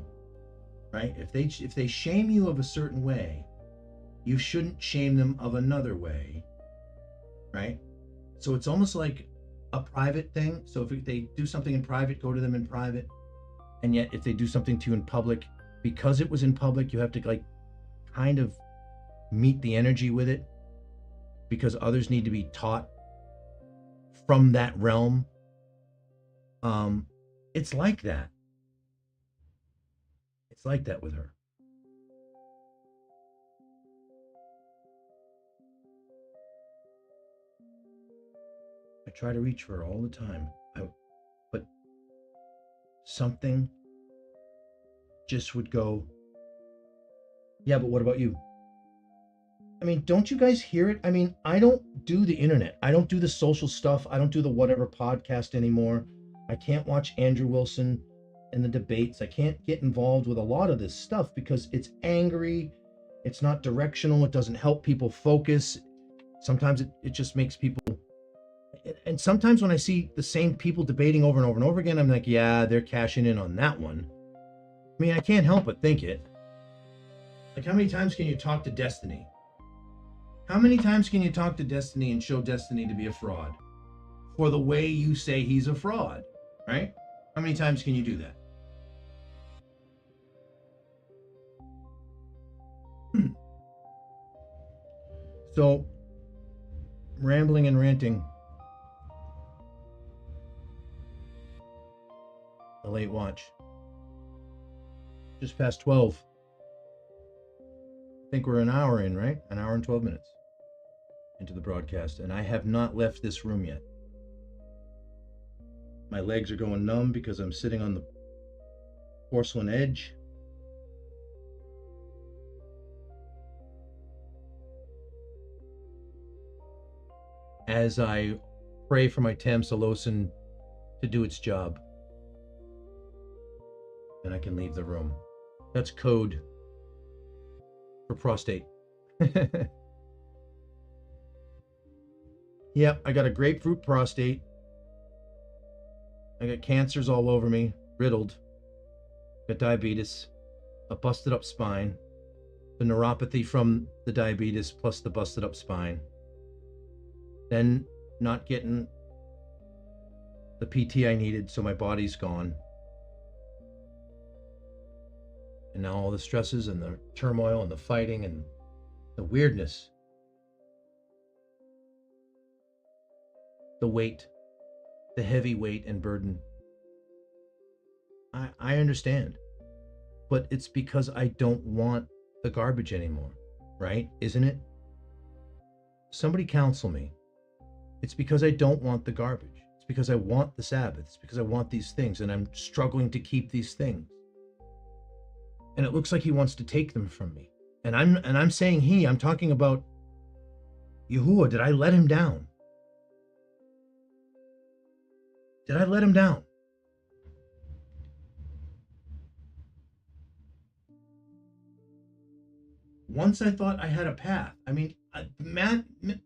right? If they shame you of a certain way, you shouldn't shame them of another way, right? So it's almost like a private thing. So if they do something in private, go to them in private. And yet if they do something to you in public, because it was in public, you have to kind of meet the energy with it, because others need to be taught from that realm. It's like that. It's like that with her. I try to reach for her all the time, but something just would go, yeah, but what about you? I mean, don't you guys hear it? I mean, I don't do the internet. I don't do the social stuff. I don't do the whatever podcast anymore. I can't watch Andrew Wilson and the debates. I can't get involved with a lot of this stuff because it's angry. It's not directional. It doesn't help people focus. Sometimes it just makes people and sometimes when I see the same people debating over and over and over again, I'm like, yeah, they're cashing in on that one. I mean, I can't help but think it. Like, how many times can you talk to Destiny? How many times can you talk to Destiny and show Destiny to be a fraud for the way you say he's a fraud, right? How many times can you do that? So, rambling and ranting. The late watch. Just past 12. I think we're an hour in, right? An hour and 12 minutes into the broadcast, and I have not left this room yet. My legs are going numb because I'm sitting on the porcelain edge. As I pray for my Tamsulosin to do its job. And I can leave the room. That's code for prostate. Yep, I got a grapefruit prostate. I got cancers all over me, riddled. Got diabetes, a busted up spine, the neuropathy from the diabetes plus the busted up spine. Then not getting the PT I needed, so my body's gone. And now all the stresses and the turmoil and the fighting and the weirdness. The weight, the heavy weight and burden. I understand. But it's because I don't want the garbage anymore, right? Isn't it? Somebody counsel me. It's because I don't want the garbage. It's because I want the Sabbath. It's because I want these things, and I'm struggling to keep these things. And it looks like he wants to take them from me. And I'm saying I'm talking about Yahuwah. Did I let him down? Did I let him down? Once I thought I had a path. I mean,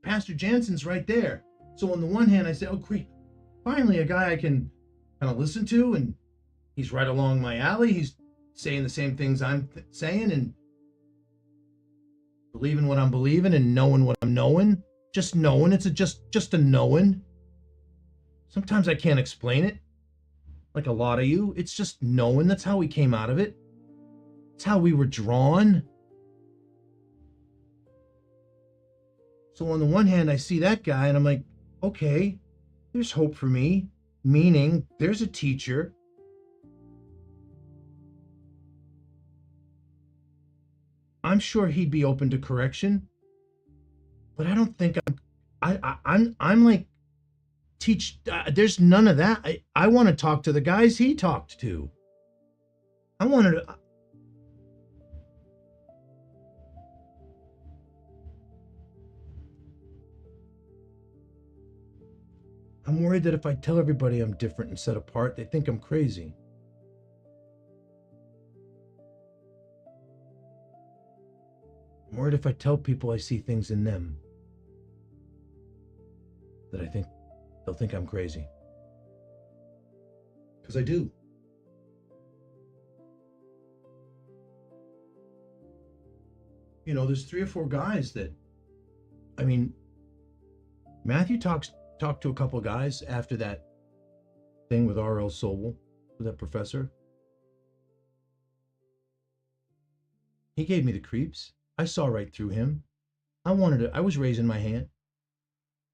Pastor Jansen's right there. So on the one hand, I say, oh, great. Finally, a guy I can kind of listen to, and he's right along my alley. He's saying the same things I'm saying and believing what I'm believing and knowing what I'm knowing. Just knowing. It's just a knowing. Sometimes I can't explain it, like a lot of you. It's just knowing. That's how we came out of it. It's how we were drawn. So on the one hand, I see that guy and I'm like, okay, there's hope for me, meaning there's a teacher. I'm sure he'd be open to correction, but I don't think I'm like, there's none of that. I want to talk to the guys he talked to. I'm worried that if I tell everybody I'm different and set apart, they think I'm crazy. I'm worried if I tell people I see things in them that they'll think I'm crazy. Because I do. You know, there's 3 or 4 guys that, I mean, Matthew talked to a couple of guys after that thing with R.L. Sobel, with that professor. He gave me the creeps. I saw right through him. I was raising my hand.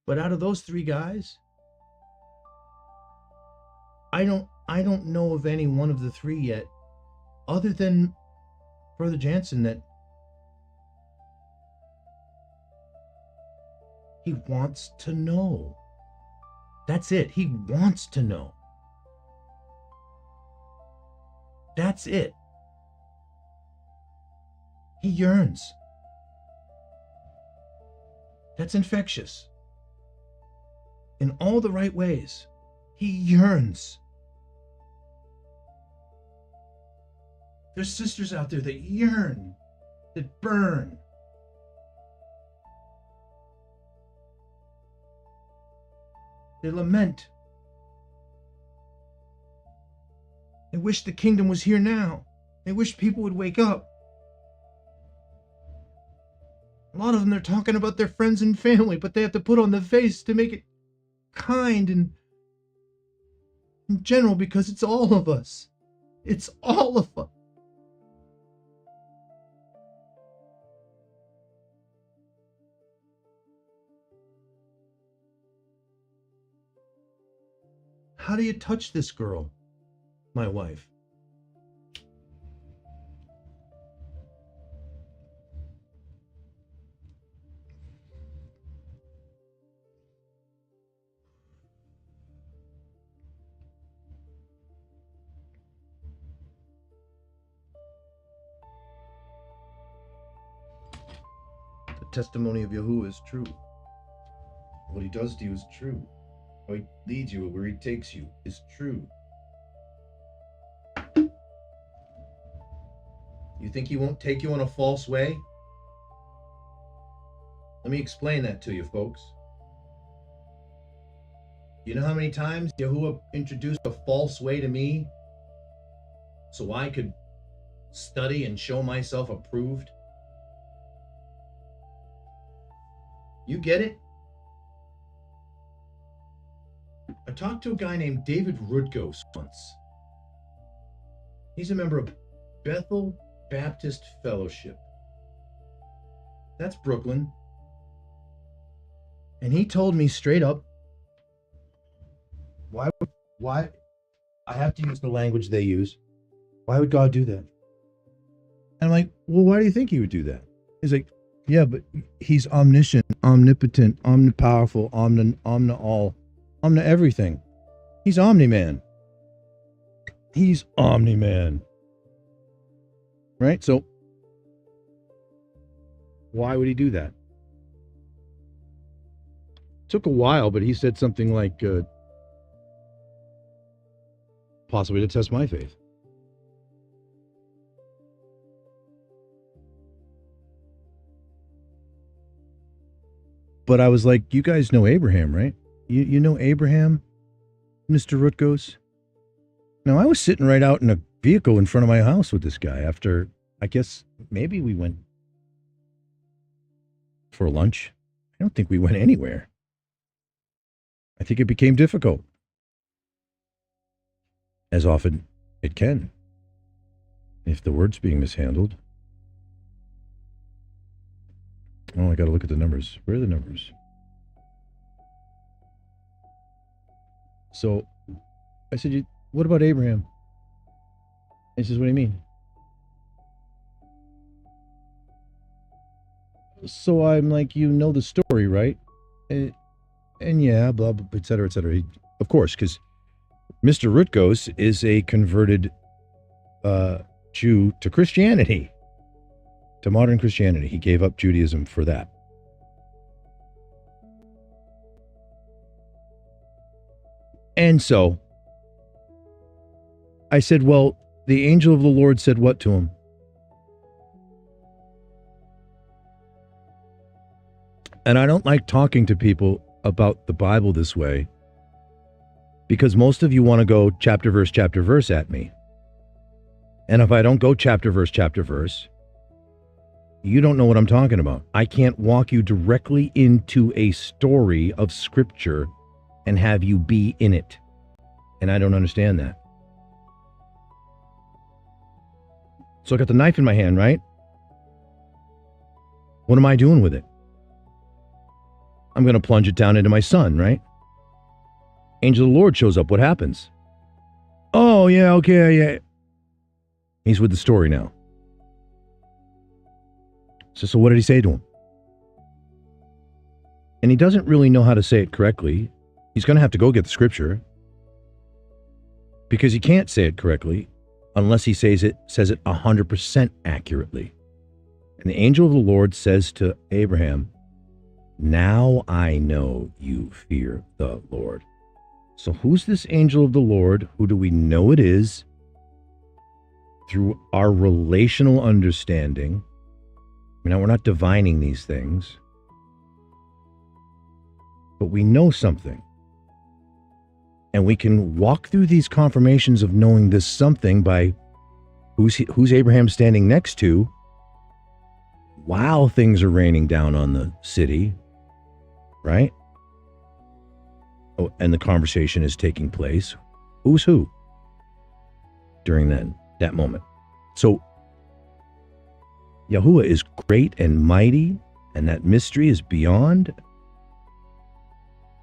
But out of those 3 guys, I don't know of any one of the 3 yet, other than Brother Jansen, that he wants to know. That's it. He wants to know. That's it. He yearns. That's infectious. In all the right ways. He yearns. There's sisters out there that yearn, that burn. They lament. They wish the kingdom was here now. They wish people would wake up. A lot of them, they're talking about their friends and family, but they have to put on the face to make it kind and in general, because it's all of us. It's all of us. How do you touch this girl, my wife? The testimony of Yahuwah is true. What he does to you is true. How he leads you, where he takes you, is true. You think he won't take you on a false way? Let me explain that to you, folks. You know how many times Yahuwah introduced a false way to me so I could study and show myself approved? You get it? I talked to a guy named David Rudgos once. He's a member of Bethel Baptist Fellowship. That's Brooklyn. And he told me straight up, why I have to use the language they use. Why would God do that? And I'm like, well, why do you think he would do that? He's like, yeah, but he's omniscient, omnipotent, omnipowerful, omni-all. Omni everything. He's Omni-Man. He's Omni-Man. Right? So, why would he do that? Took a while, but he said something like, possibly to test my faith. But I was like, you guys know Abraham, right? You know Abraham, Mr. Rutgos? Now, I was sitting right out in a vehicle in front of my house with this guy after, I guess, maybe we went for lunch. I don't think we went anywhere. I think it became difficult. As often it can, if the word's being mishandled. Oh, I got to look at the numbers. Where are the numbers? So I said, what about Abraham? He says, what do you mean? So I'm like, you know the story, right? And yeah, blah, blah, et cetera, et cetera. Of course, because Mr. Rutgos is a converted Jew to Christianity, to modern Christianity. He gave up Judaism for that. And so I said, well, the angel of the Lord said what to him? And I don't like talking to people about the Bible this way because most of you want to go chapter, verse at me. And if I don't go chapter, verse, you don't know what I'm talking about. I can't walk you directly into a story of scripture and have you be in it. And I don't understand that. So I got the knife in my hand, right? What am I doing with it? I'm going to plunge it down into my son, right? Angel of the Lord shows up. What happens? Oh, yeah, okay, yeah. He's with the story now. So what did he say to him? And he doesn't really know how to say it correctly. He's going to have to go get the scripture because he can't say it correctly unless he says it 100% accurately. And the angel of the Lord says to Abraham, now I know you fear the Lord. So who's this angel of the Lord? Who do we know it is? Through our relational understanding. Now, we're not divining these things, but we know something. And we can walk through these confirmations of knowing this something by who's Abraham standing next to while things are raining down on the city, right? Oh, and the conversation is taking place. Who's who during that moment? So Yahuwah is great and mighty, and that mystery is beyond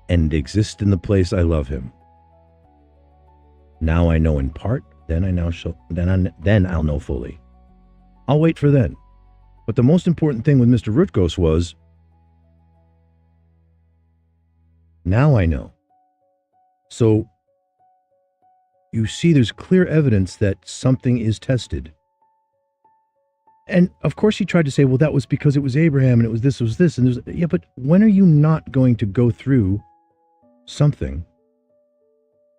and exists in the place I love him. Now I know in part, then I'll know fully. I'll wait for then. But the most important thing with Mr. Rutkos was, now I know. So you see there's clear evidence that something is tested. And of course he tried to say, well, that was because it was Abraham and it was this. And yeah, but when are you not going to go through something?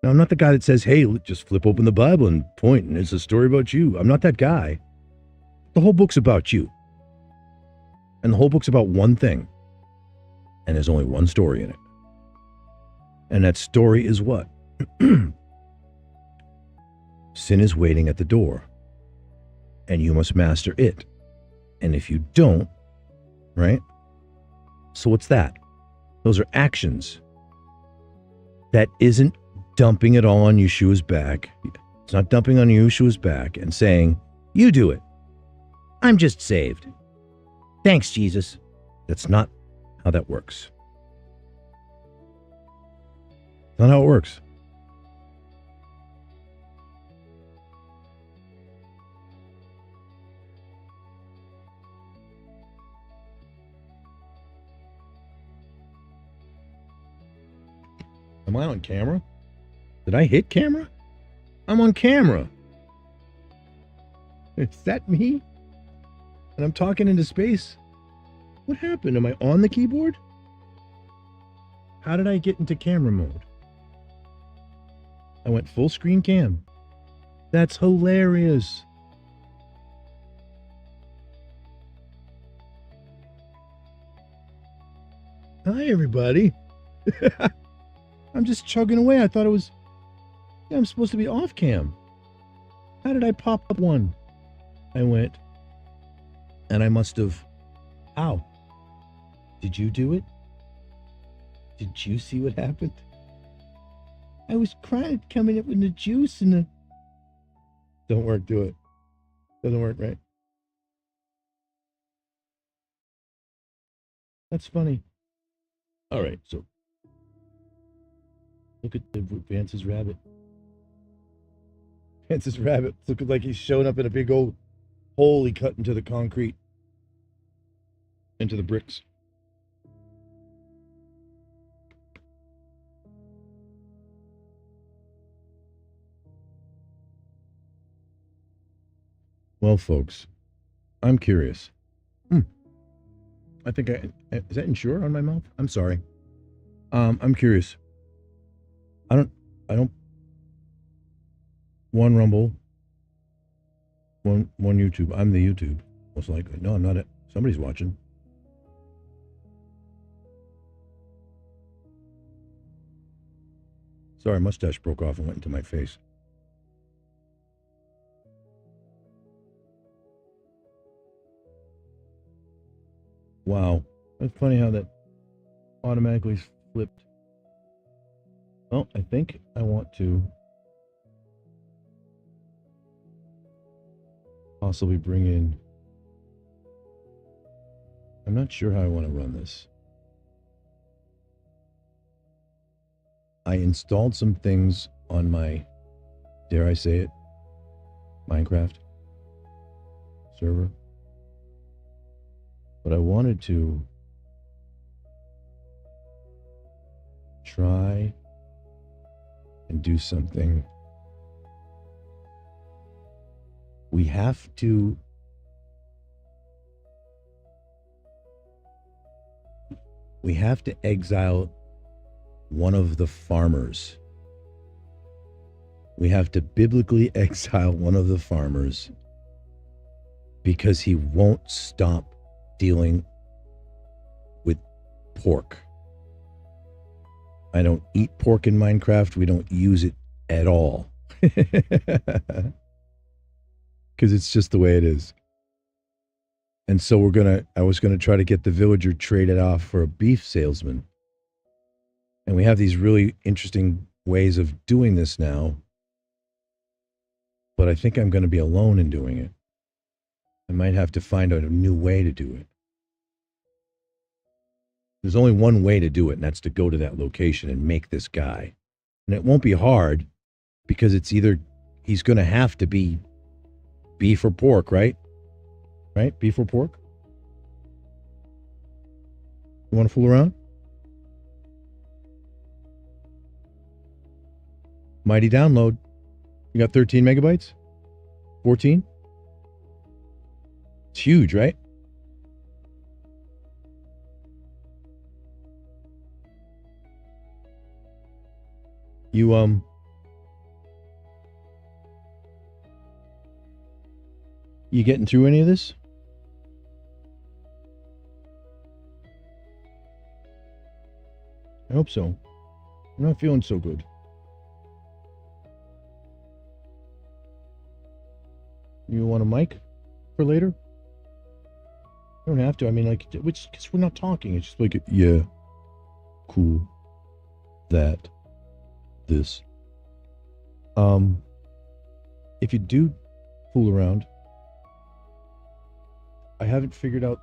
Now, I'm not the guy that says, hey, just flip open the Bible and point, and it's a story about you. I'm not that guy. The whole book's about you. And the whole book's about one thing. And there's only one story in it. And that story is what? Sin is waiting at the door. And you must master it. And if you don't, right? So what's that? Those are actions. That isn't dumping it all on Yeshua's back. It's not dumping on Yeshua's back and saying, you do it. I'm just saved. Thanks, Jesus. That's not how that works. Not how it works. Am I on camera? Did I hit camera? I'm on camera. Is that me? And I'm talking into space? What happened? Am I on the keyboard? How did I get into camera mode? I went full screen cam. That's hilarious. Hi, everybody. I'm just chugging away. I thought it was... Yeah, I'm supposed to be off cam. How did I pop up one? I went... And I must have... How? Did you do it? Did you see what happened? I was crying, coming up with the juice and the... Don't work, do it. Doesn't work, right? That's funny. All right, so... Look at Vance's rabbit. Vance's rabbit looks like he's showing up in a big old hole he cut into the concrete. Into the bricks. Well, folks, I'm curious. I think is that insure on my mouth? I'm sorry. I'm curious. I don't. One Rumble. One YouTube. I'm the YouTube, most likely. No, I'm not. Somebody's watching. Sorry, mustache broke off and went into my face. Wow, that's funny how that automatically flipped. Well, I think I want to possibly bring in... I'm not sure how I want to run this. I installed some things on my, dare I say it, Minecraft server. But I wanted to try and do something. We have to exile one of the farmers. We have to biblically exile one of the farmers because he won't stop dealing with pork. I don't eat pork in Minecraft. We don't use it at all. Because it's just the way it is. And so I was gonna try to get the villager traded off for a beef salesman. And we have these really interesting ways of doing this now. But I think I'm going to be alone in doing it. I might have to find out a new way to do it. There's only one way to do it, and that's to go to that location and make this guy. And it won't be hard because it's either he's going to have to be beef or pork, right? Right? Beef or pork? You want to fool around? Mighty download. You got 13 megabytes? 14? It's huge, right? You getting through any of this? I hope so. I'm not feeling so good. You want a mic for later? You don't have to. I mean, like, because we're not talking. It's just like, yeah, cool, that, this. If you do fool around, I haven't figured out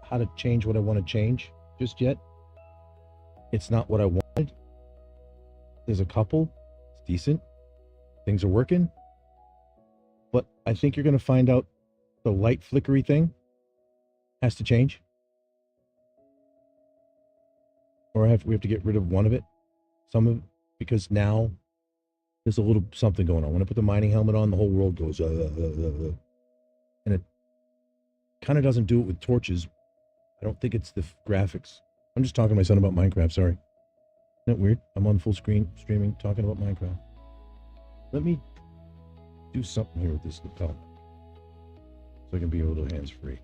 how to change what I want to change just yet. It's not what I wanted. There's a couple. It's decent. Things are working. But I think you're going to find out the light flickery thing has to change. Or we have to get rid of one of it. Some of it, because now there's a little something going on. When I put the mining helmet on, the whole world goes, and it kind of doesn't do it with torches. I don't think it's the graphics. I'm just talking to my son about Minecraft, sorry. Isn't that weird? I'm on full screen streaming, talking about Minecraft. Let me do something here with this lapel so I can be a little hands-free.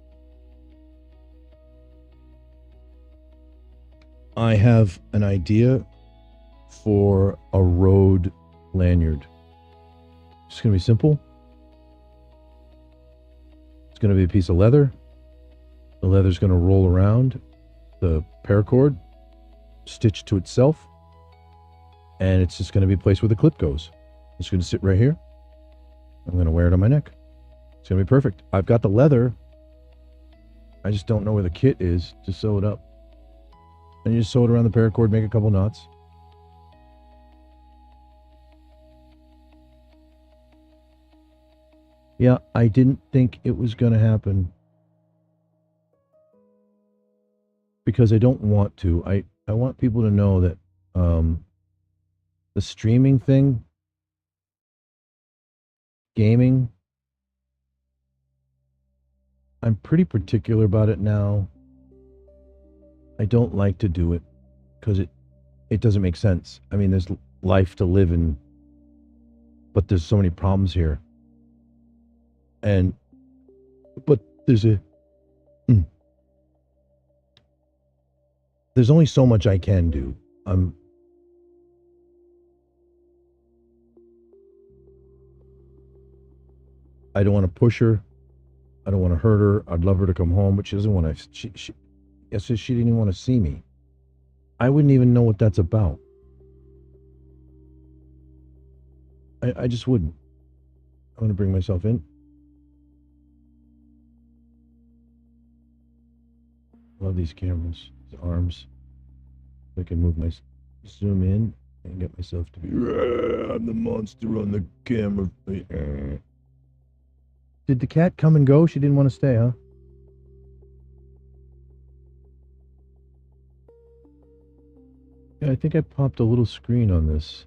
I have an idea for a road lanyard. It's going to be simple. It's going to be a piece of leather. The leather's going to roll around the paracord, stitched to itself, and it's just going to be a place where the clip goes. It's going to sit right here. I'm going to wear it on my neck. It's going to be perfect. I've got the leather. I just don't know where the kit is to sew it up. And you just sew it around the paracord, make a couple knots. Yeah, I didn't think it was going to happen. Because I don't want to. I want people to know that the streaming thing, gaming, I'm pretty particular about it now. I don't like to do it because it doesn't make sense. I mean, there's life to live in, but there's so many problems here. But there's only so much I can do. I don't want to push her. I don't want to hurt her. I'd love her to come home, but she doesn't want to. She says she didn't even want to see me. I wouldn't even know what that's about. I just wouldn't. I'm going to bring myself in. Love these cameras, these arms. I can move my zoom in and get myself to be. I'm the monster on the camera. Did the cat come and go? She didn't want to stay, huh? Yeah, I think I popped a little screen on this.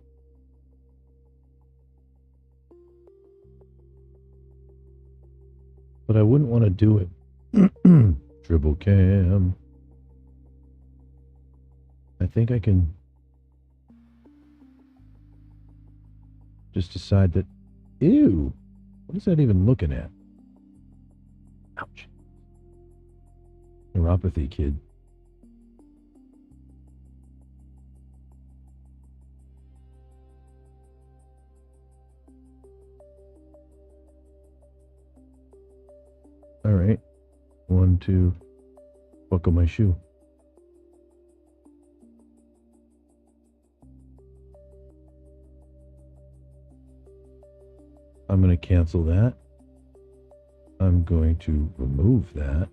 But I wouldn't want to do it. Dribble cam. I think I can just decide that. Ew. What is that even looking at? Ouch. Neuropathy, kid. 1, 2. Buckle my shoe. I'm going to cancel that. I'm going to remove that.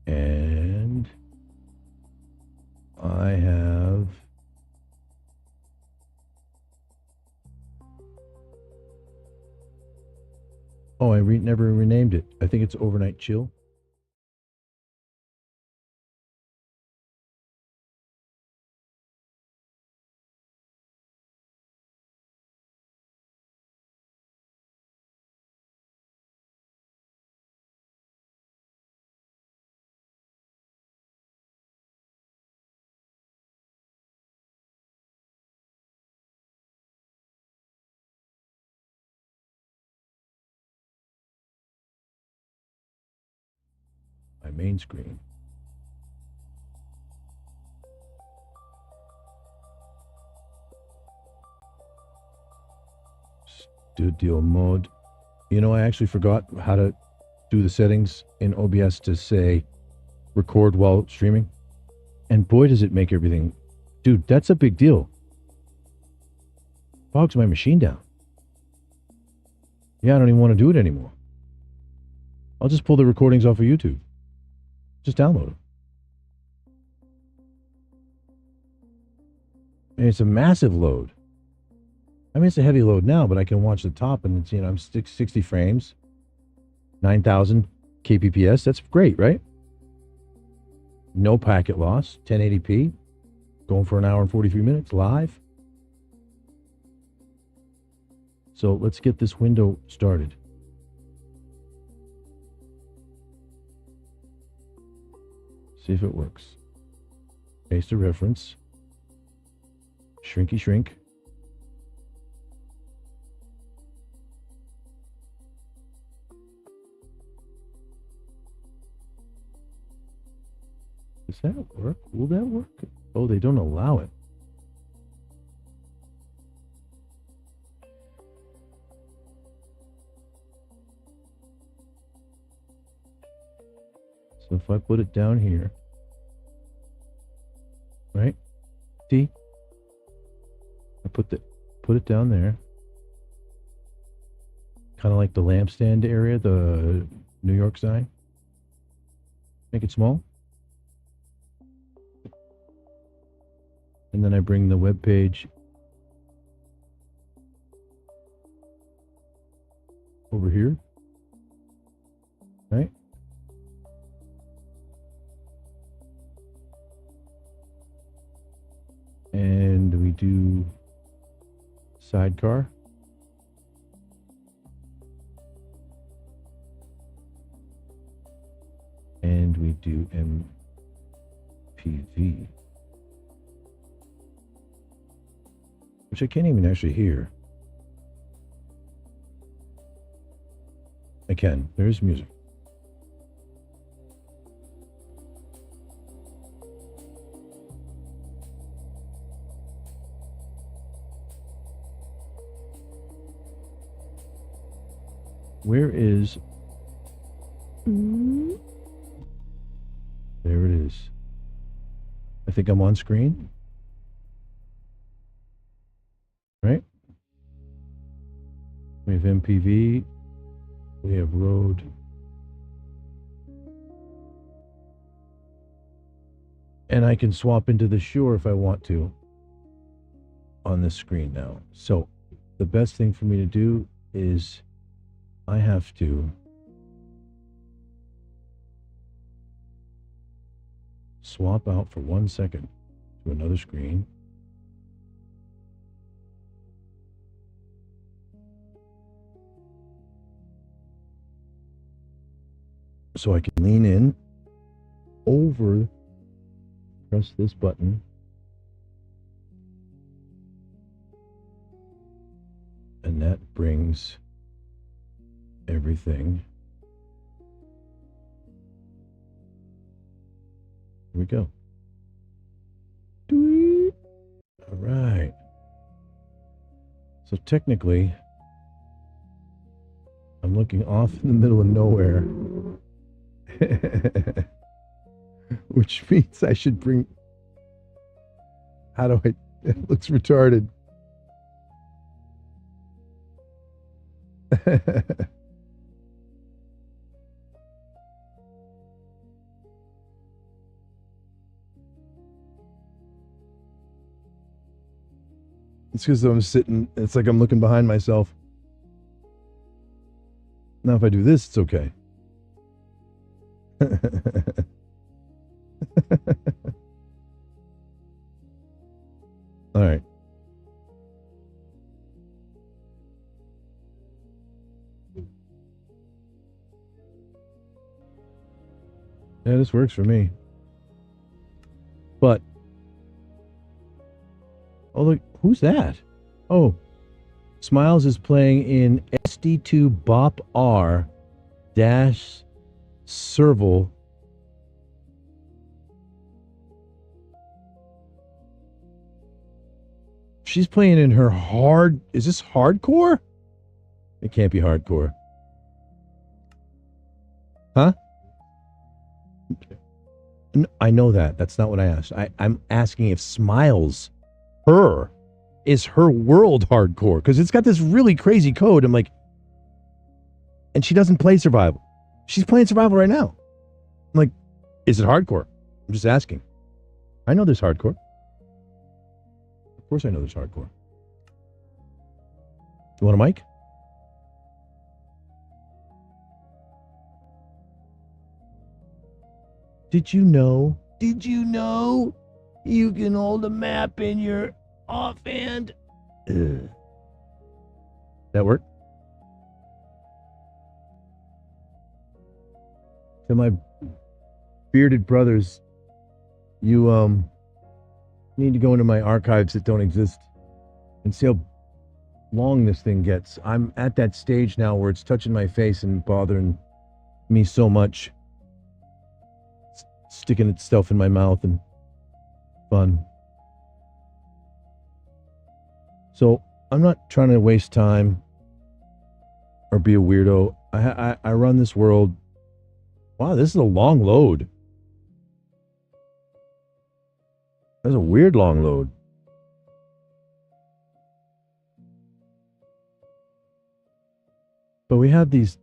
And I have I never renamed it. I think it's Overnight Chill. My main screen. Studio mode. You know, I actually forgot how to do the settings in OBS to say record while streaming. And boy, does it make everything. Dude, that's a big deal. Bogs my machine down. Yeah, I don't even want to do it anymore. I'll just pull the recordings off of YouTube. Just download them. And it's a massive load. I mean, it's a heavy load now, but I can watch the top and it's, I'm 60 frames, 9,000 kbps. That's great, right? No packet loss, 1080p, going for an hour and 43 minutes live. So let's get this window started. See if it works. Paste a reference. Shrinky shrink. Does that work? Will that work? Oh, they don't allow it. So if I put it down here, right? See? I put it down there. Kind of like the Lampstand area, the New York sign. Make it small. And then I bring the web page over here, right? And we do sidecar. And we do MPV. Which I can't even actually hear. I can. There's music. Where is... There it is. I think I'm on screen. Right? We have MPV. We have road. And I can swap into the shore if I want to on this screen now. So the best thing for me to do is I have to swap out for 1 second to another screen. So I can lean in over, press this button, and that brings everything. Here we go. All right. So technically, I'm looking off in the middle of nowhere. Which means I should bring... How do I... It looks retarded. It's because I'm sitting... It's like I'm looking behind myself. Now if I do this, it's okay. All right. Yeah, this works for me. But oh, look, who's that? Oh, Smiles is playing in SD2 Bop R dash Serval. She's playing in her hard... Is this hardcore? It can't be hardcore. Huh? No, I know that. That's not what I asked. I'm asking if Smiles, is her world hardcore? Because it's got this really crazy code. I'm like... And she doesn't play survival. She's playing survival right now. I'm like, is it hardcore? I'm just asking. I know there's hardcore. Of course I know there's hardcore. You want a mic? Did you know? Did you know you can hold a map in your offhand? That work? To my bearded brothers, you need to go into my archives that don't exist and see how long this thing gets. I'm at that stage now where it's touching my face and bothering me so much. Sticking itself in my mouth and fun. So I'm not trying to waste time or be a weirdo. I run this world. Wow, this is a long load. That's a weird long load. But we have these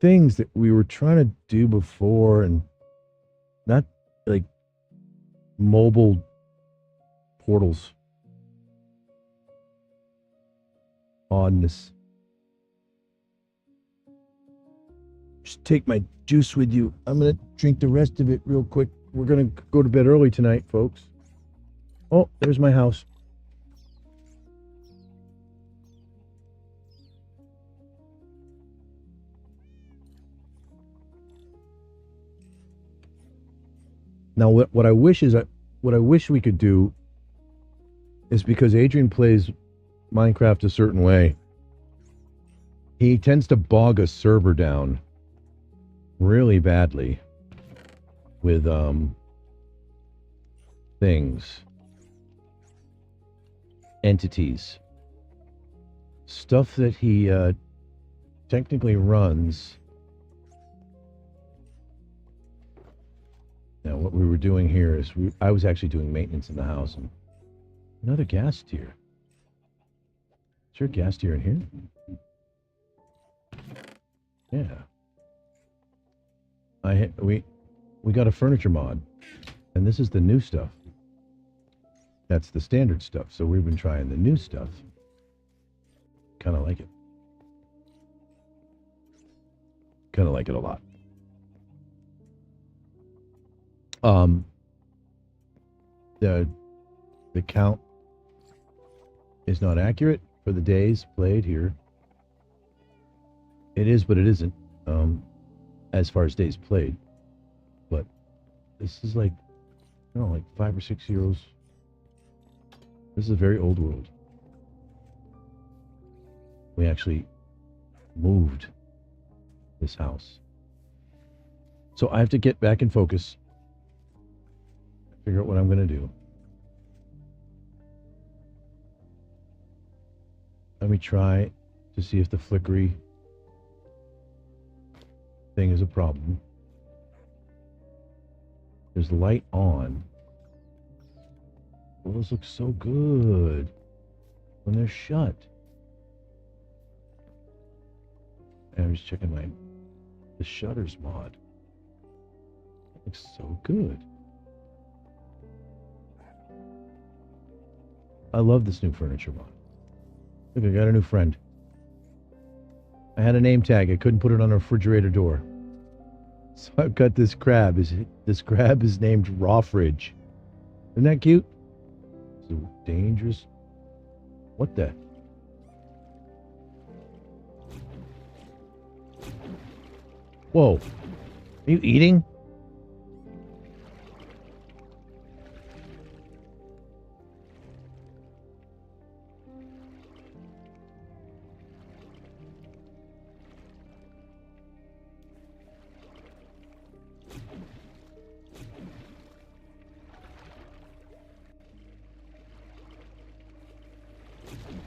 things that we were trying to do before, and not like mobile portals. Oddness. Just take my juice with you. I'm going to drink the rest of it real quick. We're going to go to bed early tonight, folks. Oh, there's my house. Now, what I wish we could do is, because Adrian plays Minecraft a certain way, he tends to bog a server down really badly with things, entities, stuff that he technically runs. Now, what we were doing here is I was actually doing maintenance in the house. And another gas tier. Is there a gas tier in here? Yeah. We got a furniture mod, and this is the new stuff. That's the standard stuff. So we've been trying the new stuff. Kind of like it. Kind of like it a lot. The count is not accurate for the days played here. It is, but it isn't, as far as days played. But this is like, I don't know, like 5 or 6 years. This is a very old world. We actually moved this house. So I have to get back in focus. Figure out what I'm going to do. Let me try to see if the flickery thing is a problem. There's light on. Those look so good when they're shut. And I'm just checking the shutters mod. It looks so good. I love this new furniture mod. Look, I got a new friend. I had a name tag. I couldn't put it on a refrigerator door. So I've got this crab. This crab is named Raw Fridge. Isn't that cute? So dangerous. What the? Whoa. Are you eating?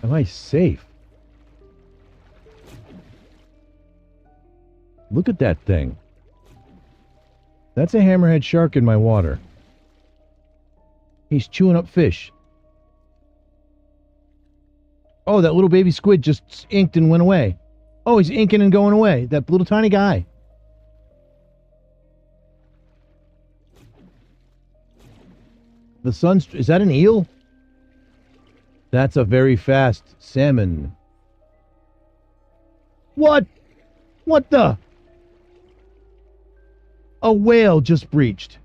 Am I safe? Look at that thing. That's a hammerhead shark in my water. He's chewing up fish. Oh, that little baby squid just inked and went away. Oh, he's inking and going away. That little tiny guy. The sun's... Is that an eel? That's a very fast salmon. What? What the? A whale just breached.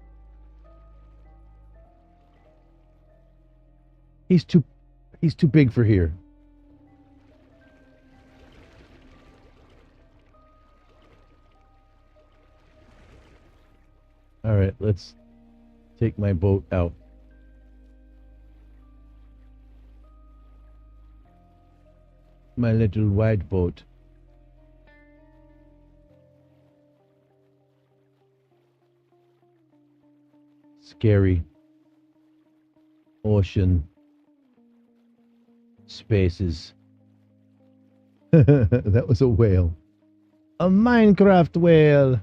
He's too big for here. All right, let's take my boat out. My little white boat. Scary. Ocean. Spaces. That was a whale. A Minecraft whale.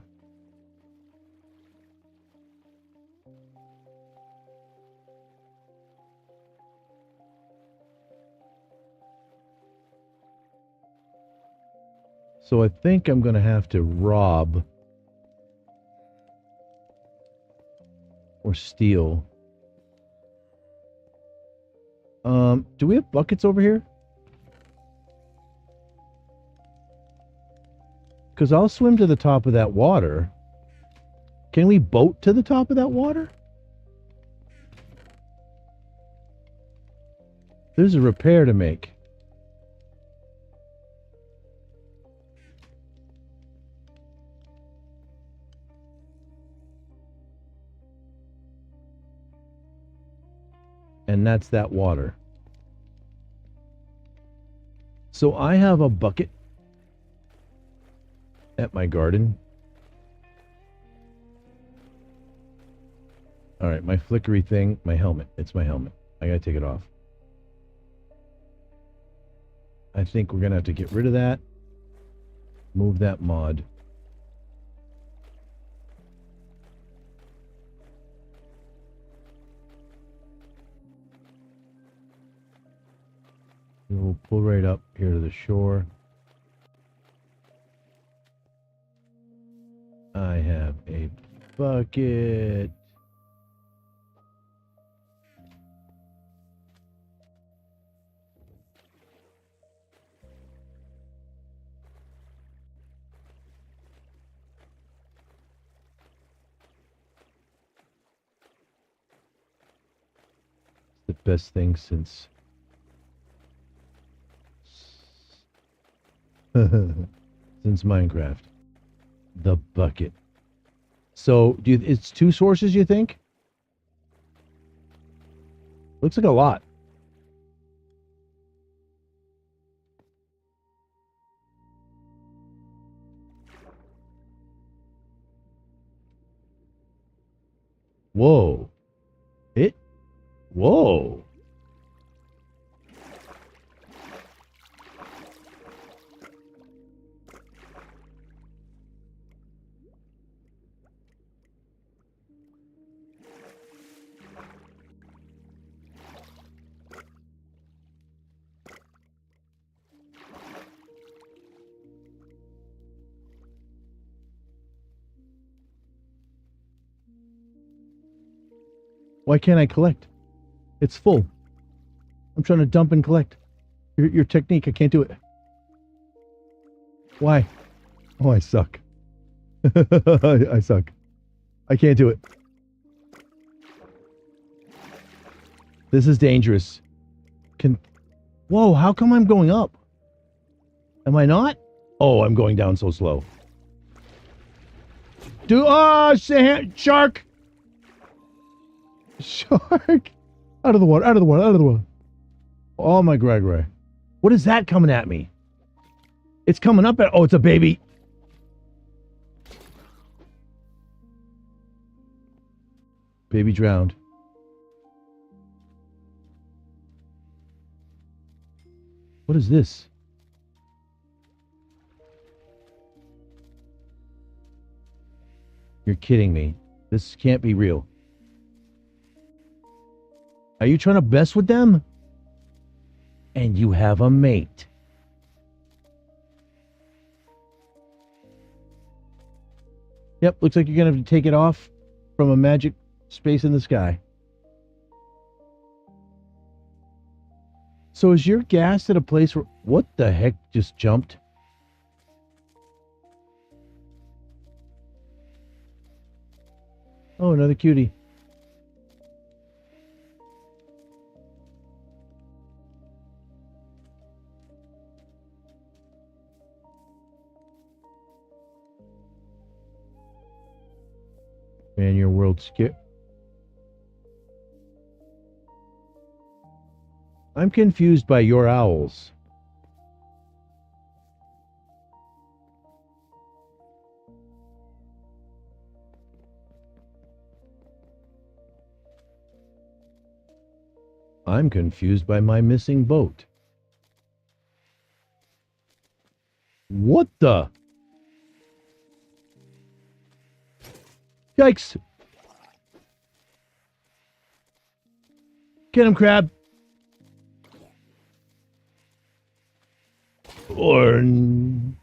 So I think I'm going to have to rob or steal. Do we have buckets over here? Because I'll swim to the top of that water. Can we boat to the top of that water? There's a repair to make. And that's that water. So I have a bucket at my garden. All right, my flickery thing, my helmet. It's my helmet. I gotta take it off. I think we're gonna have to get rid of that. Move that mod. We'll pull right up here to the shore. I have a bucket. It's the best thing since Minecraft. The bucket. So, it's two sources, you think? Looks like a lot. Whoa. Whoa. Why can't I collect? It's full. I'm trying to dump and collect. Your technique, I can't do it. Why? Oh, I suck. I suck. I can't do it. This is dangerous. Whoa, how come I'm going up? Am I not? Oh, I'm going down so slow. Shark! Shark! Out of the water, out of the water, out of the water. Oh my Gregory. What is that coming at me? It's coming up at... Oh, it's a baby. Baby drowned. What is this? You're kidding me. This can't be real. Are you trying to mess with them? And you have a mate. Yep, looks like you're going to have to take it off from a magic space in the sky. So is your gas at a place where... What the heck just jumped? Oh, another cutie. Man, your world's scary. I'm confused by your owls. I'm confused by my missing boat. What the? Yikes! Get him, crab! I'm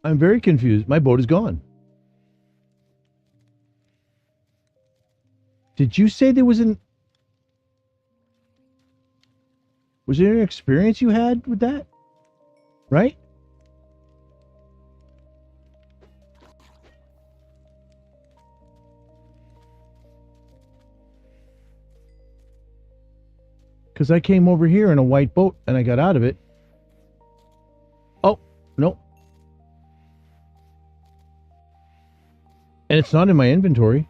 very confused. My boat is gone. Did you say there was an... Was there an experience you had with that? Right? Because I came over here in a white boat and I got out of it. Oh, no. And it's not in my inventory.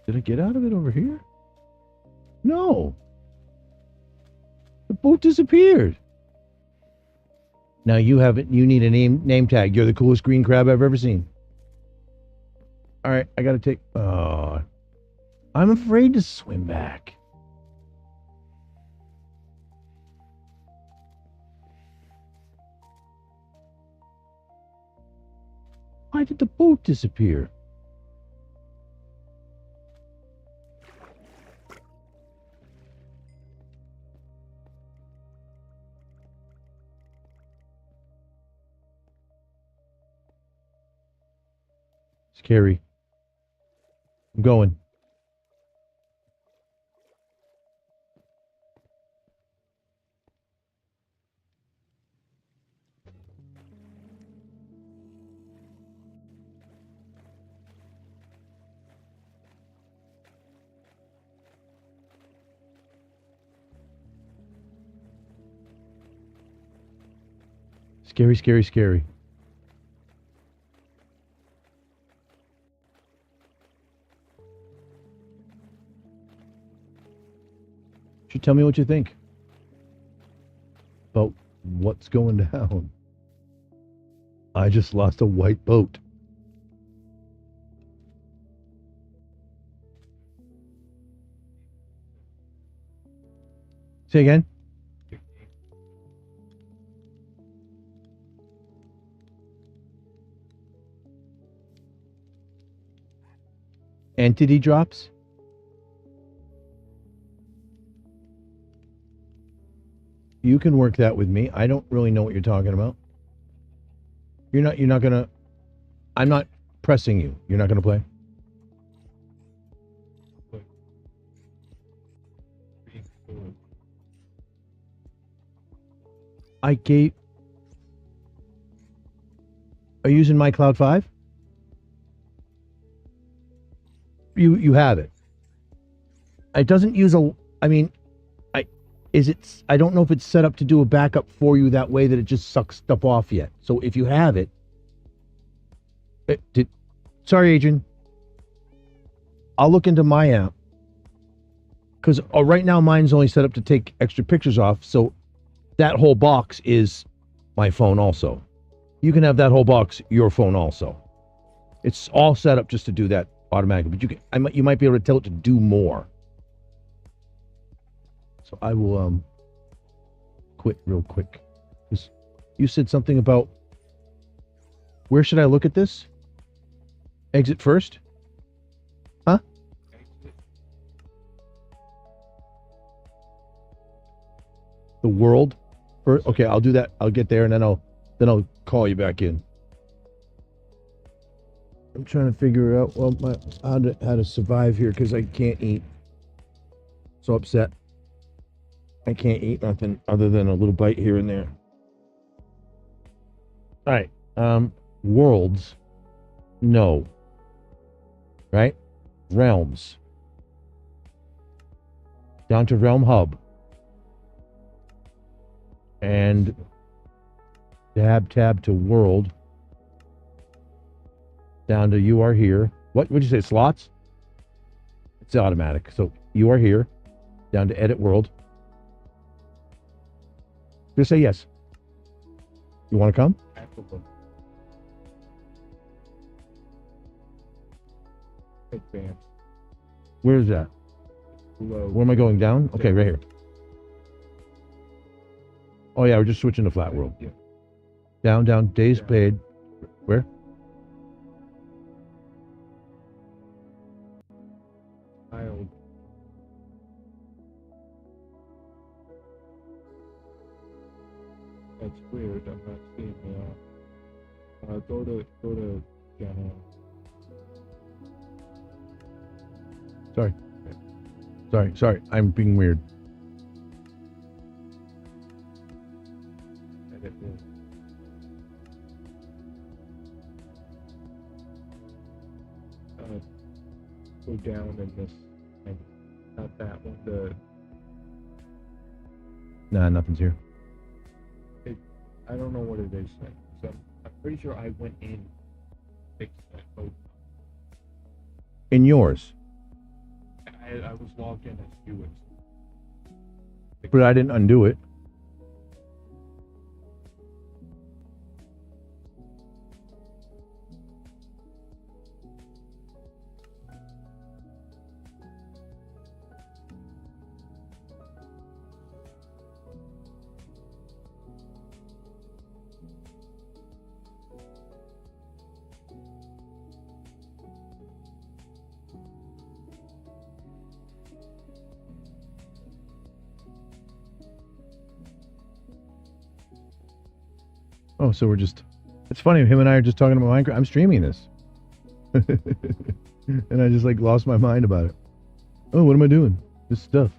Did I get out of it over here? No. The boat disappeared. Now you have it. You need a name tag. You're the coolest green crab I've ever seen. All right, I gotta take... I'm afraid to swim back. Why did the boat disappear? Scary. I'm going. Scary, scary, scary. You tell me what you think about what's going down. I just lost a white boat. Say again? Entity drops? You can work that with me. I don't really know what you're talking about. You're not gonna. I'm not pressing you. You're not gonna play. I gave. Are you using my Cloud 5? You have it. It doesn't use a. I mean, I don't know if it's set up to do a backup for you that way that it just sucks stuff off yet. So if you have it, sorry, Adrian. I'll look into my app because right now mine's only set up to take extra pictures off. So that whole box is my phone also. You can have that whole box your phone also. It's all set up just to do that automatically. But you might be able to tell it to do more. So I will quit real quick. Because you said something about where should I look at this? Exit first? Huh? The world? Okay, I'll do that. I'll get there and then I'll call you back in. I'm trying to figure out how to survive here because I can't eat. So upset. I can't eat nothing other than a little bite here and there. All right. Worlds. No. Right? Realms. Down to Realm Hub. And tab to World. Down to You Are Here. What would you say? Slots? It's automatic. So You Are Here. Down to Edit World. Just say yes. You want to come? Where is that? Where am I going? Down? Okay, right here. Oh yeah, we're just switching to flat world. Down, days paid. Where? That's weird. I'm not seeing go to Sorry. I'm being weird. Go down in this, and not that one. Nah, nothing's here. I don't know what it is. So I'm pretty sure I went in, fixed that code. In yours? I was logged in as you. But I didn't undo it. Oh, so we're just... It's funny, him and I are just talking about Minecraft. I'm streaming this. And I just lost my mind about it. Oh, what am I doing? This stuff.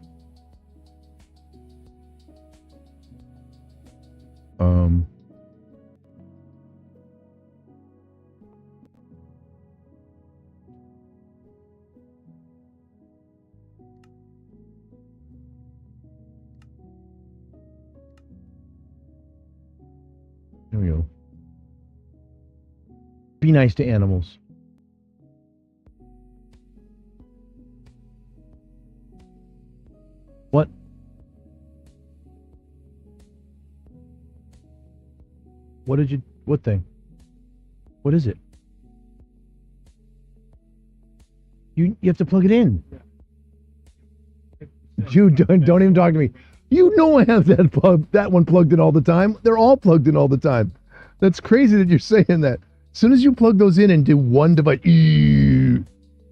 There we go. Be nice to animals. What? What thing? What is it? You have to plug it in. You don't even talk to me. You know I have that one plugged in all the time. They're all plugged in all the time. That's crazy that you're saying that. As soon as you plug those in and do one device, you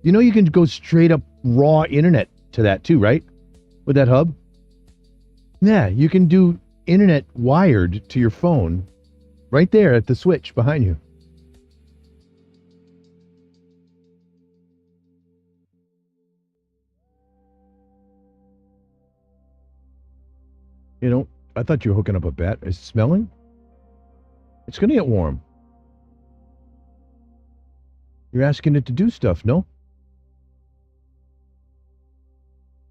know you can go straight up raw internet to that too, right? With that hub. Yeah, you can do internet wired to your phone, Right there at the switch behind you. You know, I thought you were hooking up a bat. Is it smelling? It's going to get warm. You're asking it to do stuff, no?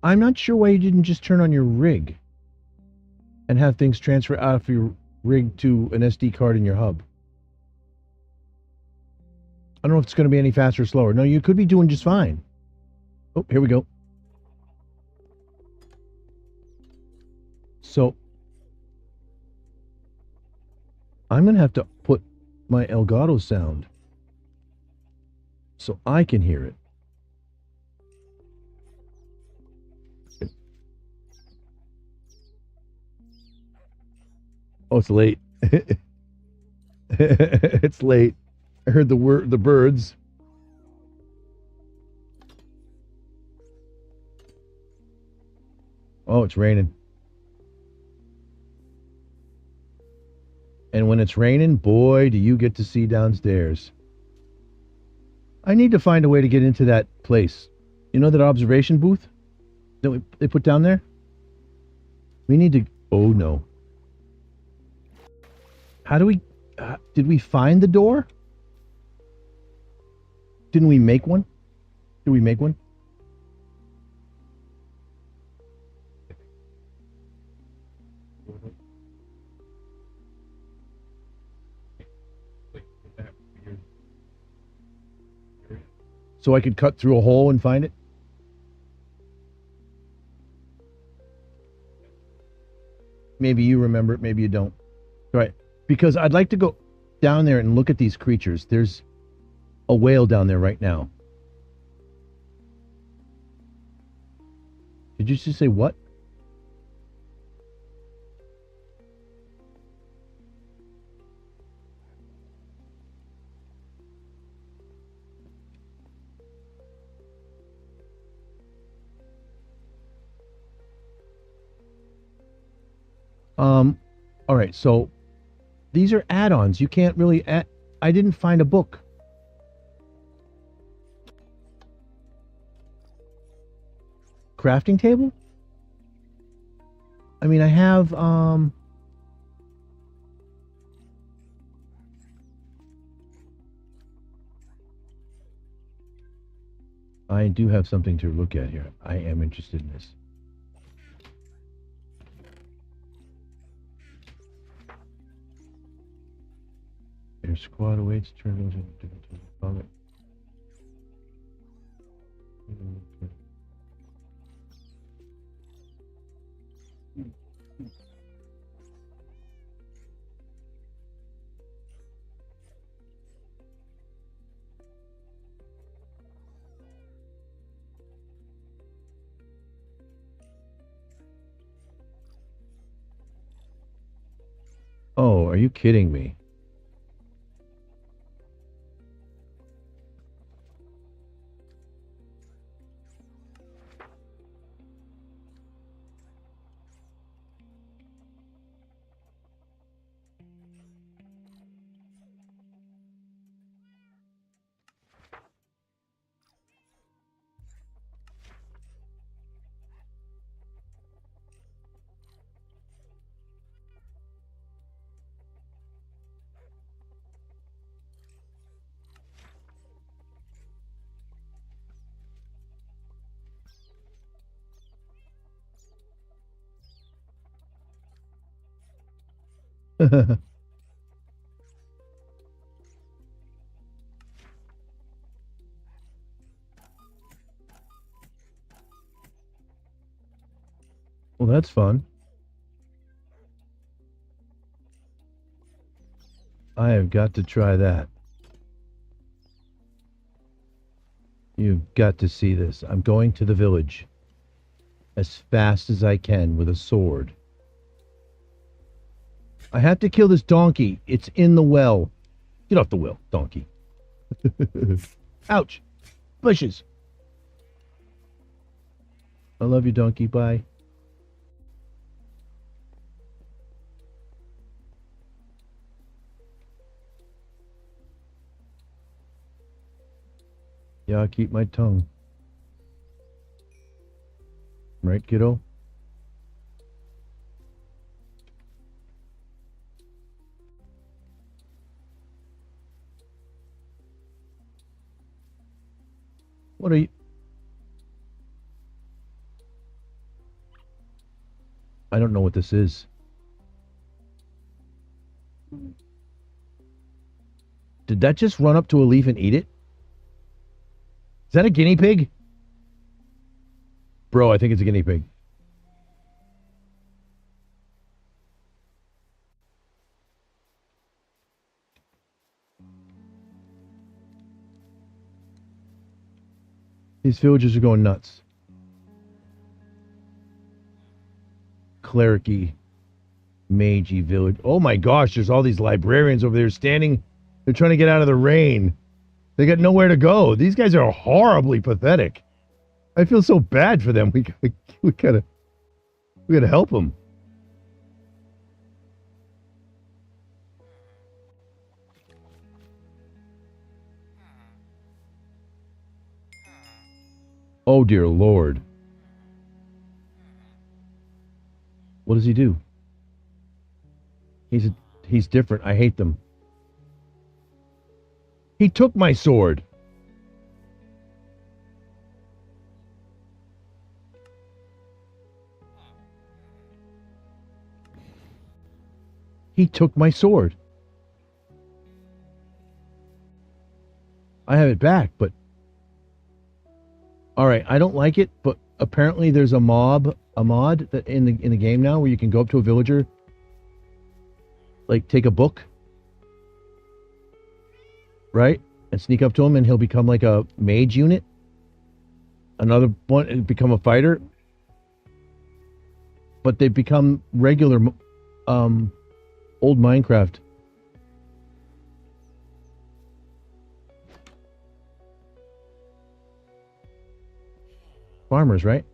I'm not sure why you didn't just turn on your rig and have things transfer out of your rig to an SD card in your hub. I don't know if it's going to be any faster or slower. No, you could be doing just fine. Oh, here we go. So, I'm going to have to put my Elgato sound so I can hear it. Oh, it's late. It's late. I heard the birds. Oh, it's raining. And when it's raining, boy, do you get to see downstairs. I need to find a way to get into that place. You know that observation booth that they put down there? We need to... Oh, no. How do we... did we find the door? Didn't we make one? Did we make one? So I could cut through a hole and find it? Maybe you remember it, maybe you don't. All right. Because I'd like to go down there and look at these creatures. There's a whale down there right now. Did you just say what? All right, so these are add-ons. You can't really I didn't find a book. Crafting table? I mean, I have I do have something to look at here. I am interested in this. Your squad awaits turn into Oh, are you kidding me? Well, that's fun. I have got to try that. You've got to see this. I'm going to the village as fast as I can with a sword. I have to kill this donkey. It's in the well. Get off the well, donkey. Ouch. Bushes. I love you, donkey. Bye. Yeah, I'll keep my tongue. Right, kiddo? What are you? I don't know what this is. Did that just run up to a leaf and eat it? Is that a guinea pig? Bro, I think it's a guinea pig. These villagers are going nuts. Clericy, magey village. Oh my gosh, there's all these librarians over there standing. They're trying to get out of the rain. They got nowhere to go. These guys are horribly pathetic. I feel so bad for them. We gotta help them. Oh dear Lord. What does he do? He's different. I hate them. He took my sword. He took my sword. I have it back, but all right, I don't like it, but apparently there's a mod that in the game now where you can go up to a villager, like take a book, right, and sneak up to him, and he'll become like a mage unit. Another one and become a fighter, but they become regular old Minecraft. Farmers, right?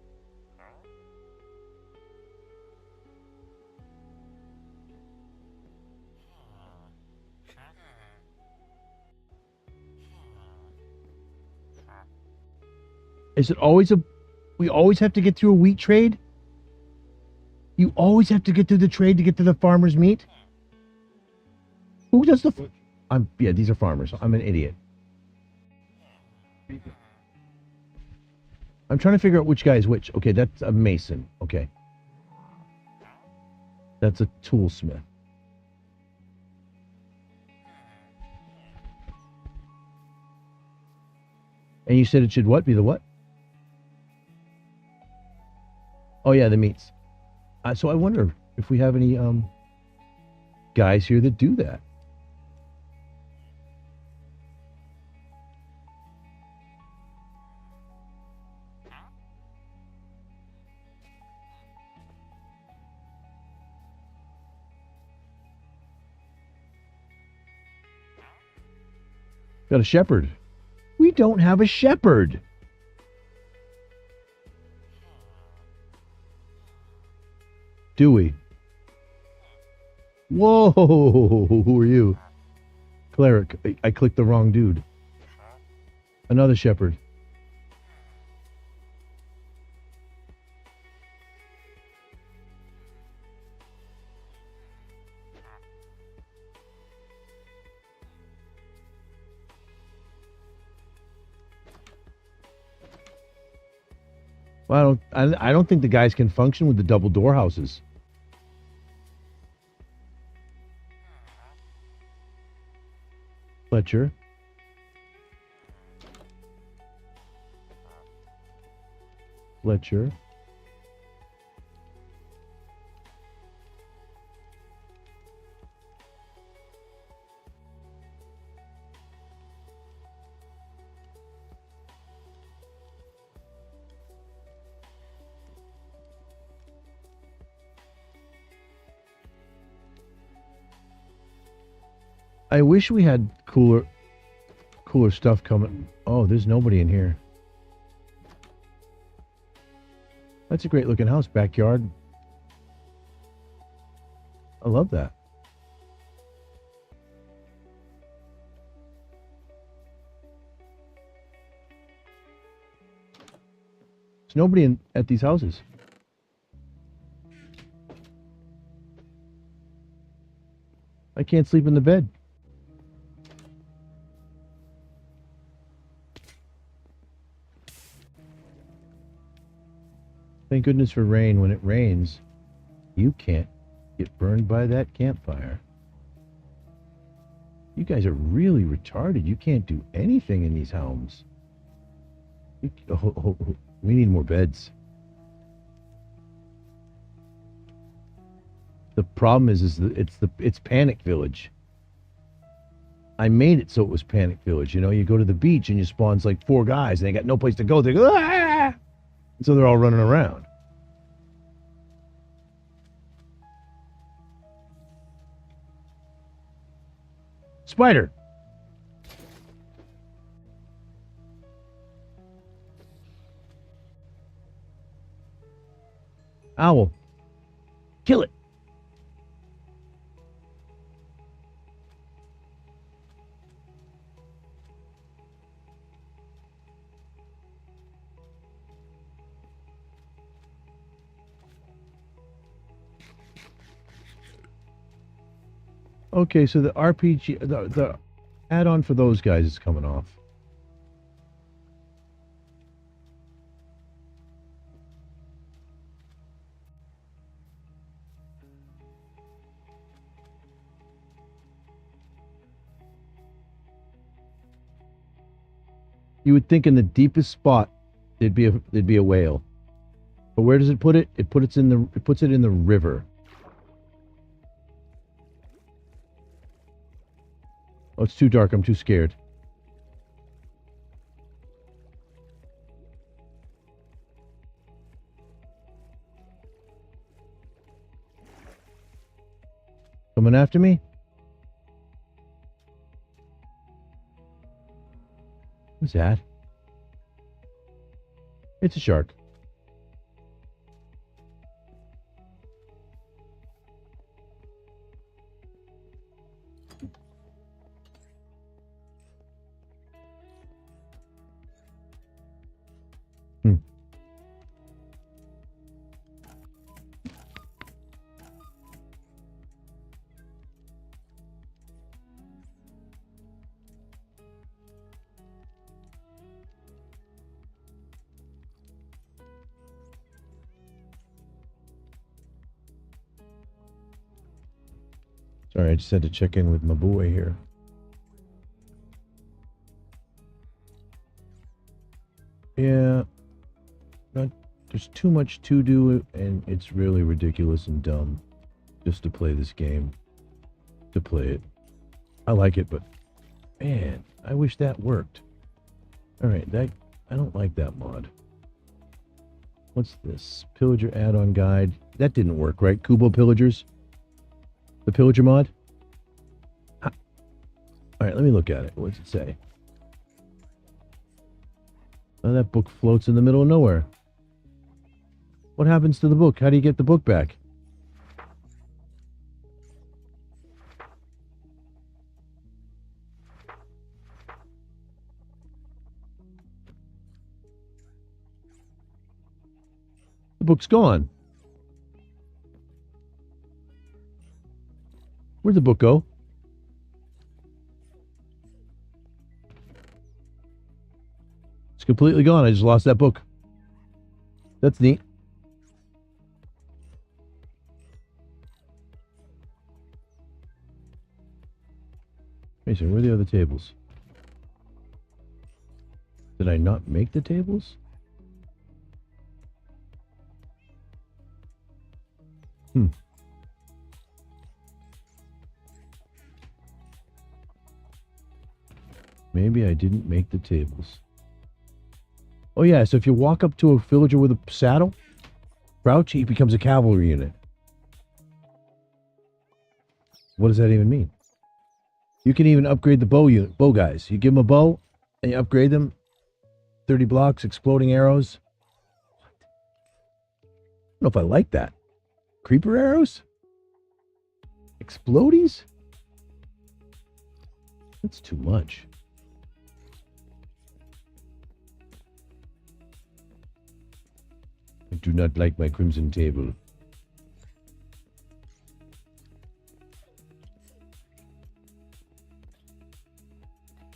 Is it always we always have to get through a wheat trade? You always have to get through the trade to get to the farmer's meat? Who does the... yeah, these are farmers. I'm an idiot. I'm trying to figure out which guy is which. Okay, that's a mason. Okay. That's a toolsmith. And you said it should what? Be the what? Oh yeah, the meats. So I wonder if we have any guys here that do that. Got a shepherd. We don't have a shepherd. Do we? Whoa, who are you? Cleric. I clicked the wrong dude. Another shepherd. Well, I don't think the guys can function with the double door houses. Fletcher. Fletcher. I wish we had cooler stuff coming. Oh, there's nobody in here. That's a great looking house, backyard. I love that. nobody at these houses. I can't sleep in the bed. Thank goodness for rain. When it rains, you can't get burned by that campfire. You guys are really retarded. You can't do anything in these homes. We need more beds. The problem is it's Panic Village. I made it so it was Panic Village. You know, you go to the beach and you spawns like 4 guys and they got no place to go. They go, ah! And so they're all running around. Spider. Owl. Kill it. Okay, so the RPG, the add-on for those guys is coming off. You would think in the deepest spot there'd be a whale, but where does it put it? It puts it in the river. Oh, it's too dark. I'm too scared. Coming after me? What's that? It's a shark. Sorry, I just had to check in with my boy here. Yeah, there's too much to do, and it's really ridiculous and dumb just to play this game. To play it. I like it, but man, I wish that worked. Alright, I don't like that mod. What's this? Pillager add-on guide. That didn't work, right? Kubo Pillagers? The Pillager mod? Alright, let me look at it. What does it say? Oh, that book floats in the middle of nowhere. What happens to the book? How do you get the book back? The book's gone. Where'd the book go? It's completely gone. I just lost that book. That's neat. Mason, where are the other tables? Did I not make the tables? Maybe I didn't make the tables. Oh yeah, so if you walk up to a villager with a saddle, crouch, he becomes a cavalry unit. What does that even mean? You can even upgrade the bow guys. You give them a bow, and you upgrade them. 30 blocks, exploding arrows. I don't know if I like that. Creeper arrows? Explodies? That's too much. I do not like my crimson table.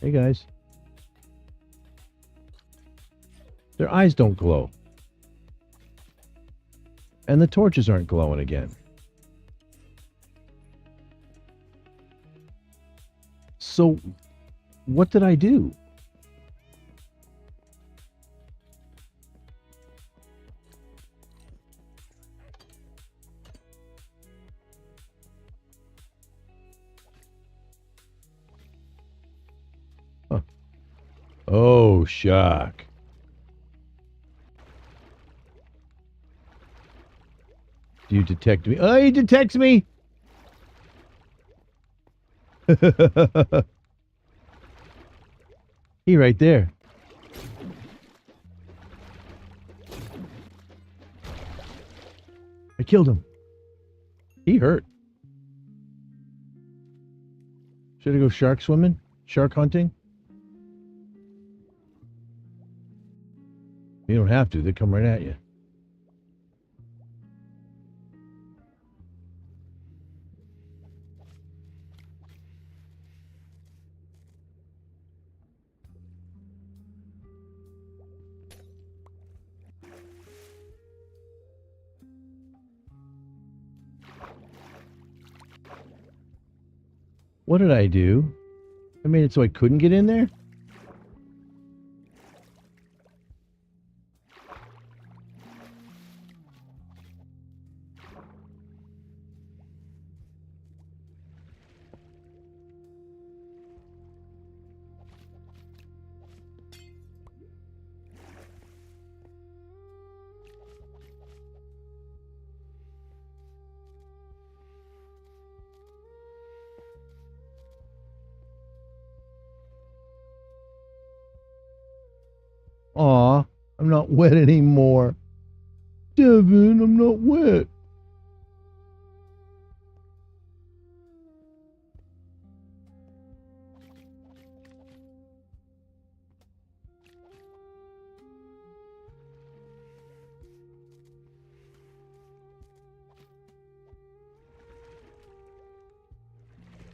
Hey guys. Their eyes don't glow. And the torches aren't glowing again. So, what did I do? Huh. Oh, shock. Do you detect me? Oh, he detects me! He right there. I killed him. He hurt. Should I go shark swimming? Shark hunting? You don't have to. They come right at you. What did I do? I made it so I couldn't get in there? Aw, I'm not wet anymore. Devin, I'm not wet.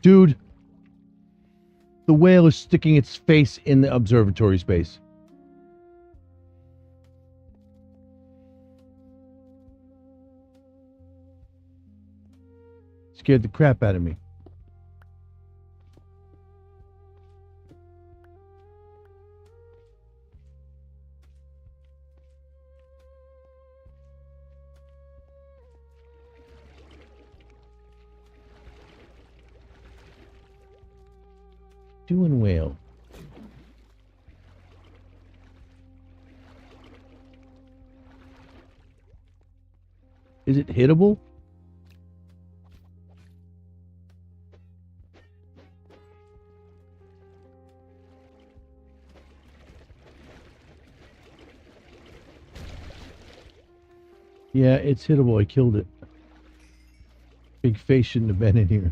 Dude, the whale is sticking its face in the observatory space. Scared the crap out of me. Doing whale. Is it hittable? Yeah, it's hittable. I killed it. Big face shouldn't have been in here.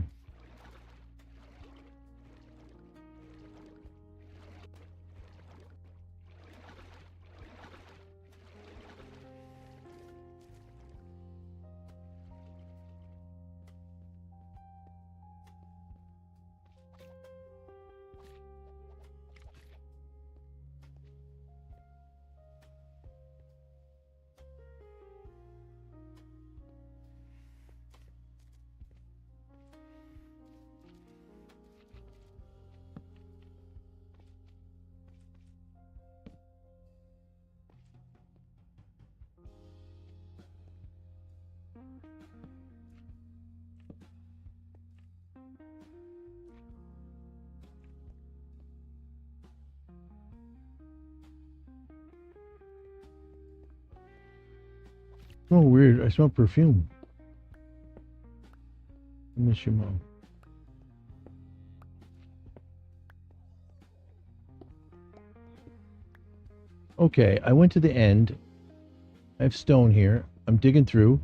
Oh, weird. I smell perfume. I miss your mom. Okay, I went to the end. I have stone here. I'm digging through.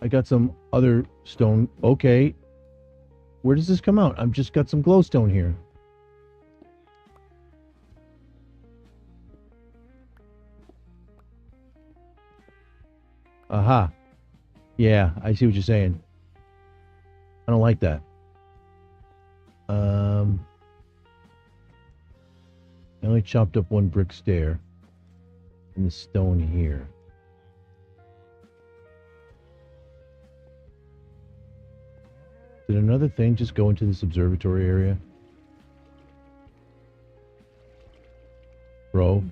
I got some other stone. Okay. Where does this come out? I've just got some glowstone here. Aha. Yeah, I see what you're saying. I don't like that. I only chopped up one brick stair. And the stone here. Did another thing just go into this observatory area? Bro.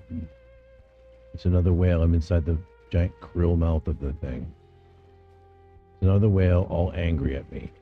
It's another whale. I'm inside the giant krill mouth of the thing. It's another whale all angry at me.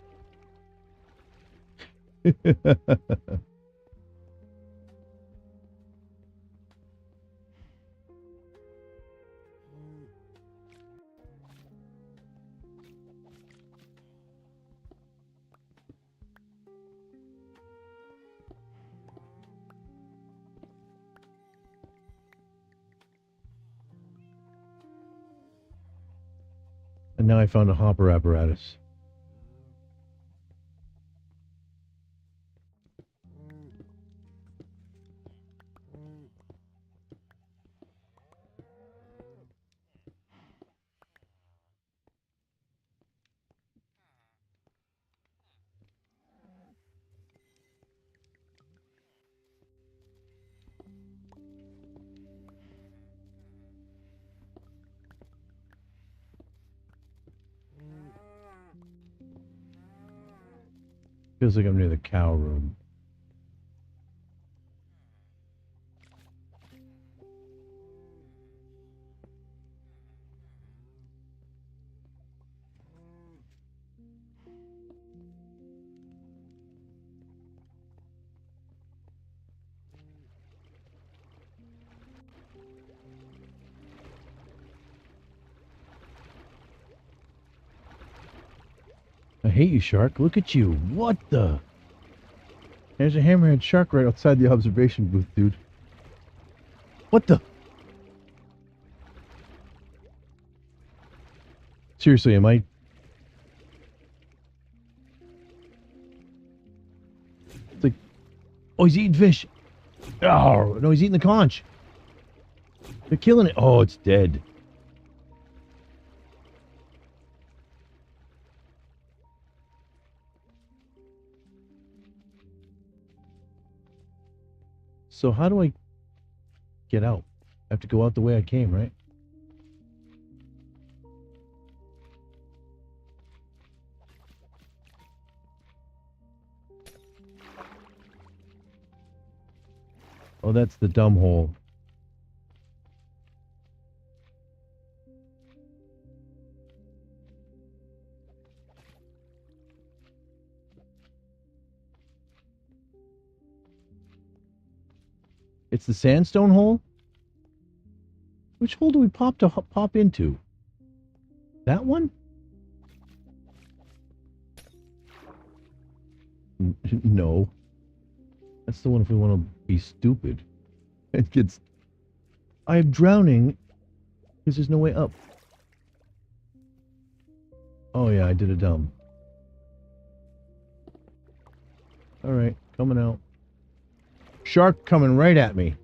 And now I found a hopper apparatus. Feels like I'm near the cow room. I hate you, shark. Look at you. What the? There's a hammerhead shark right outside the observation booth, dude. What the? Seriously, am I? It's like, oh, he's eating fish. Oh, no, he's eating the conch. They're killing it. Oh, it's dead. So how do I get out? I have to go out the way I came, right? Oh, that's the dumb hole. It's the sandstone hole? Which hole do we pop into? That one? No. That's the one if we want to be stupid. It gets... I am drowning because there's no way up. Oh yeah, I did a dumb. Alright, coming out. Shark coming right at me.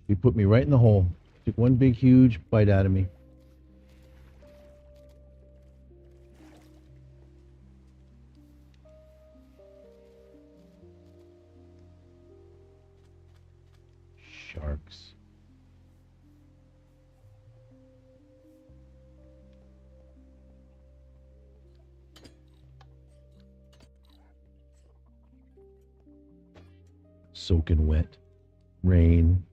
He put me right in the hole. Took one big, huge bite out of me. Sharks. Soaking wet. Rain.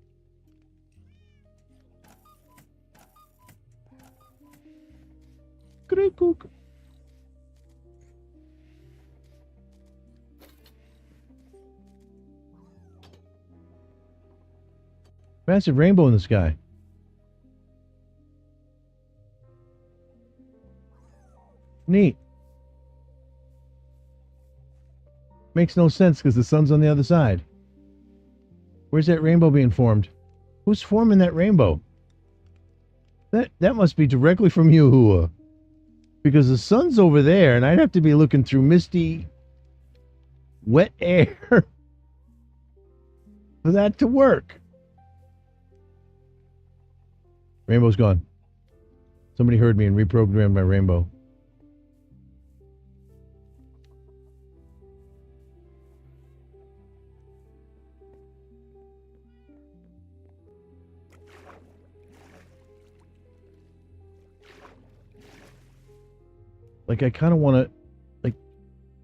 Massive rainbow in the sky. Neat. Makes no sense because the sun's on the other side. Where's that rainbow being formed? Who's forming that rainbow? That must be directly from you, because the sun's over there, and I'd have to be looking through misty, wet air for that to work. Rainbow's gone. Somebody heard me and reprogrammed my rainbow. Like, I kind of want to, like,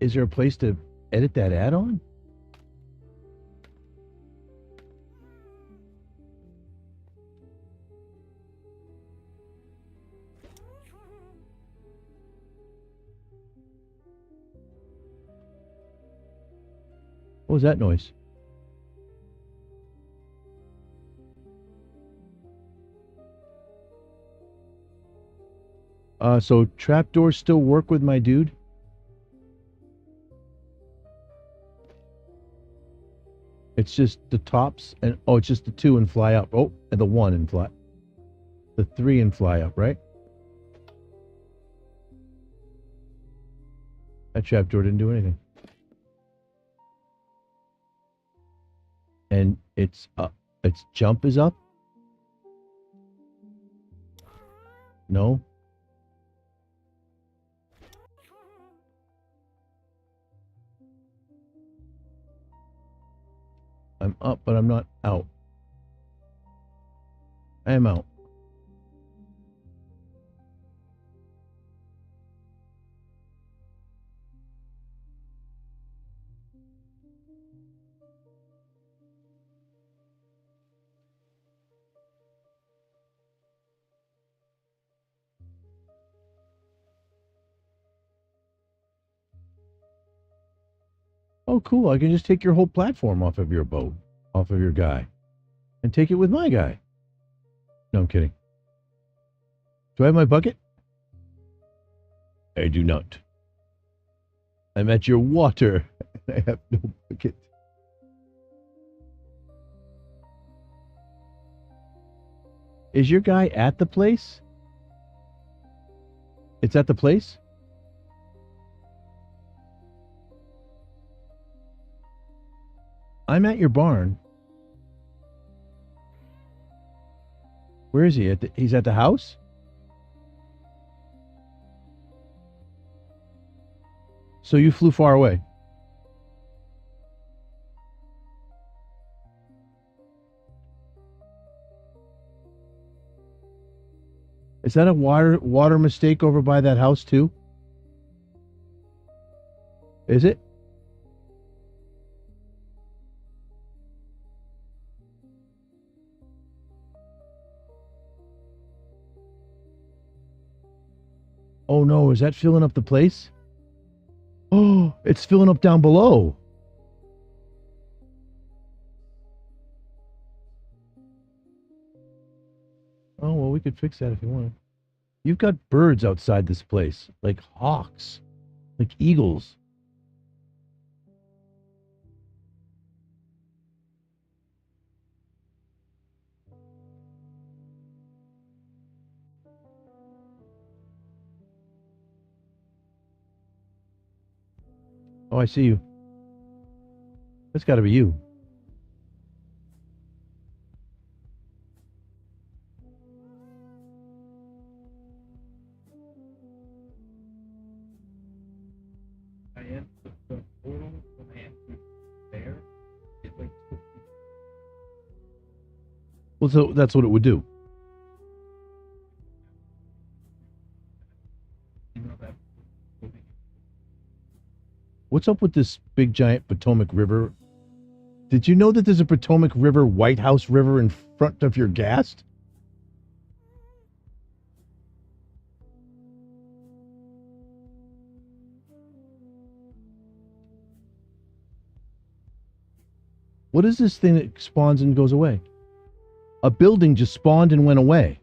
is there a place to edit that add-on? What was that noise? So trapdoors still work with my dude? It's just the tops and oh, it's just the 2 and fly up. Oh, and the 1 and fly. The 3 and fly up, right? That trapdoor didn't do anything. And its jump is up? No. I'm up, but I'm not out. I am out. Oh, cool. I can just take your whole platform off of your boat, off of your guy, and take it with my guy. No, I'm kidding. Do I have my bucket? I do not. I'm at your water. I have no bucket. Is your guy at the place? It's at the place? I'm at your barn. Where is he? He's at the house? So you flew far away. Is that a water mistake over by that house too? Is it? Oh no, is that filling up the place? Oh, it's filling up down below. Oh, well, we could fix that if you want. You've got birds outside this place, like hawks, like eagles. Oh, I see you. That's got to be you. I am the portal when I entered there. It like took me. Well, so that's what it would do. You know that. What's up with this big giant Potomac River? Did you know that there's a Potomac River, White House River in front of your ghast? What is this thing that spawns and goes away? A building just spawned and went away.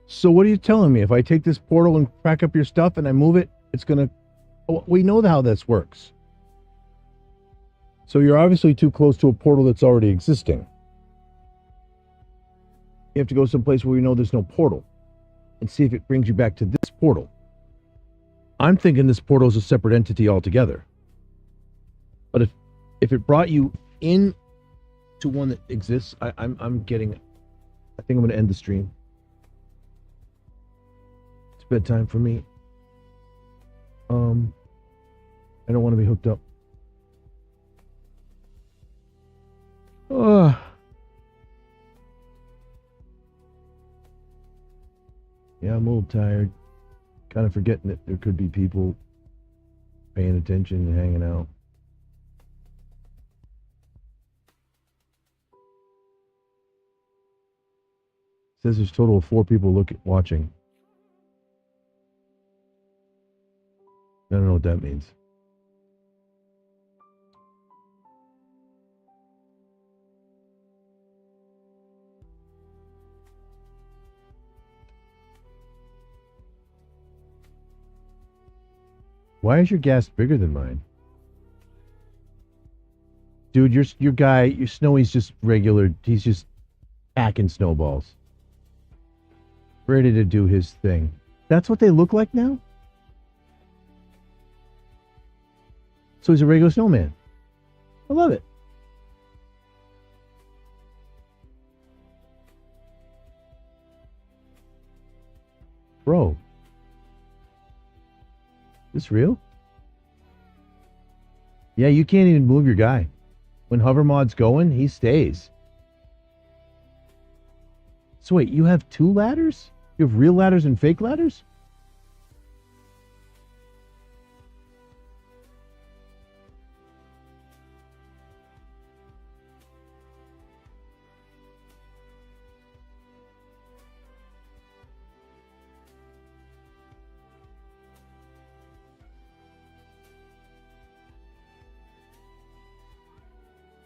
So what are you telling me? If I take this portal and crack up your stuff and I move it, it's gonna... Oh, we know how this works. So you're obviously too close to a portal that's already existing. You have to go someplace where you know there's no portal and see if it brings you back to this portal. I'm thinking this portal is a separate entity altogether. But if it brought you in to one that exists, I'm getting it. I think I'm going to end the stream. It's bedtime for me. I don't want to be hooked up. Yeah, I'm a little tired. Kind of forgetting that there could be people paying attention and hanging out. It says there's a total of 4 people watching. I don't know what that means. Why is your gas bigger than mine? Dude, your Snowy's just regular. He's just packing snowballs. Ready to do his thing. That's what they look like now? So he's a regular snowman. I love it. Bro. Is this real? Yeah, you can't even move your guy. When hover mod's going, he stays. So wait, you have 2 ladders? You have real ladders and fake ladders?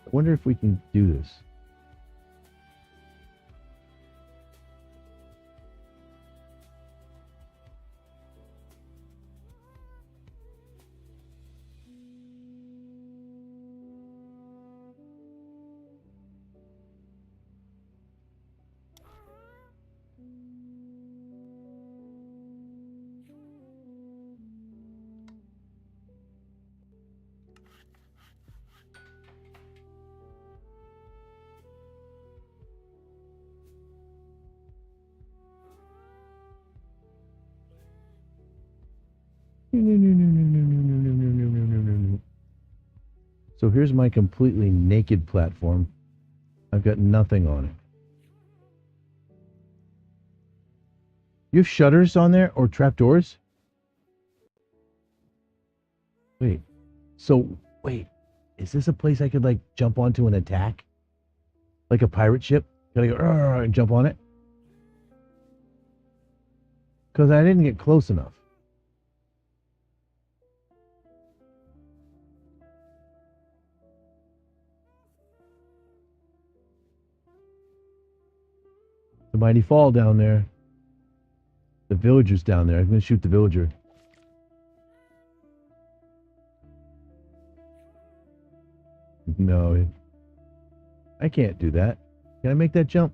I wonder if we can do this. So here's my completely naked platform. I've got nothing on it. You have shutters on there or trapdoors? Wait. So, wait. Is this a place I could, like, jump onto and attack? Like a pirate ship? Gotta go and jump on it? Because I didn't get close enough. The mighty fall down there. The villager's down there. I'm going to shoot the villager. No. I can't do that. Can I make that jump?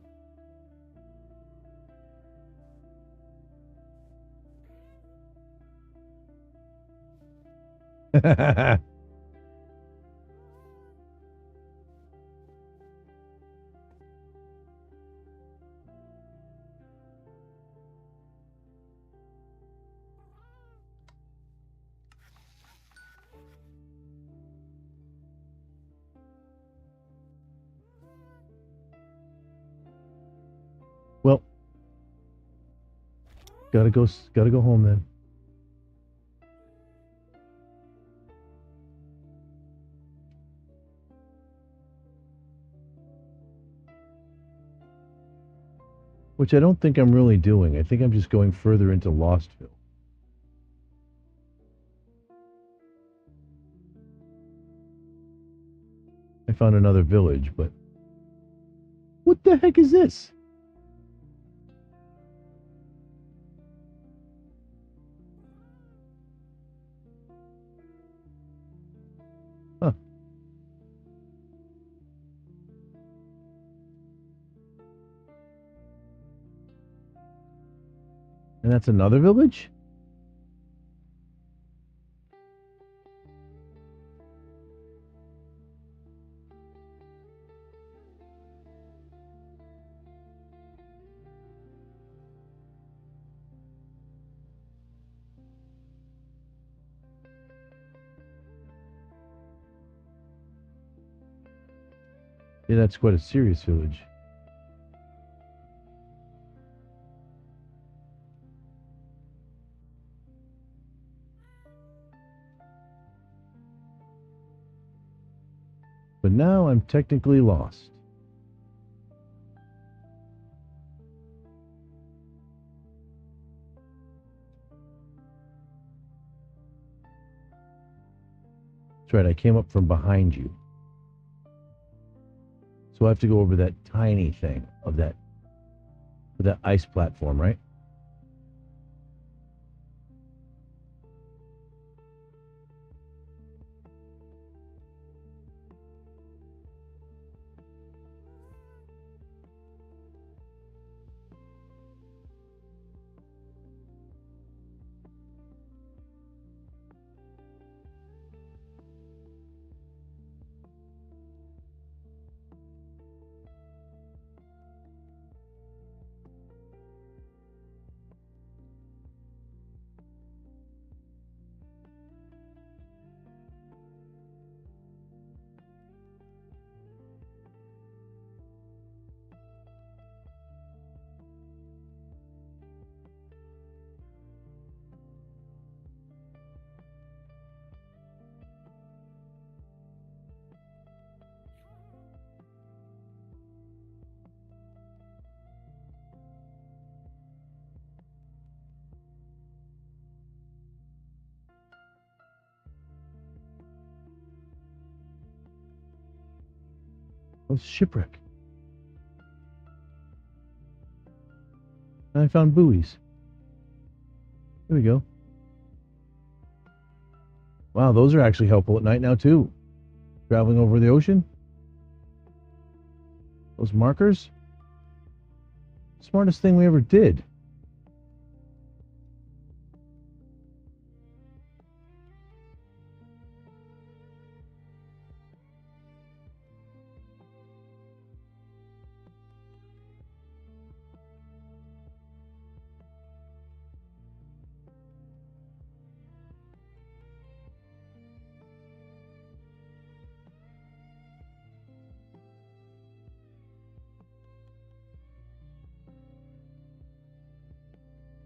Well, gotta go home then. Which I don't think I'm really doing. I think I'm just going further into Lostville. I found another village, but what the heck is this? Huh. And that's another village? Yeah, that's quite a serious village. But now I'm technically lost. That's right, I came up from behind you. So I have to go over that tiny thing of that ice platform, right? Oh, shipwreck. And I found buoys. There we go. Wow, those are actually helpful at night now too. Traveling over the ocean. Those markers. Smartest thing we ever did.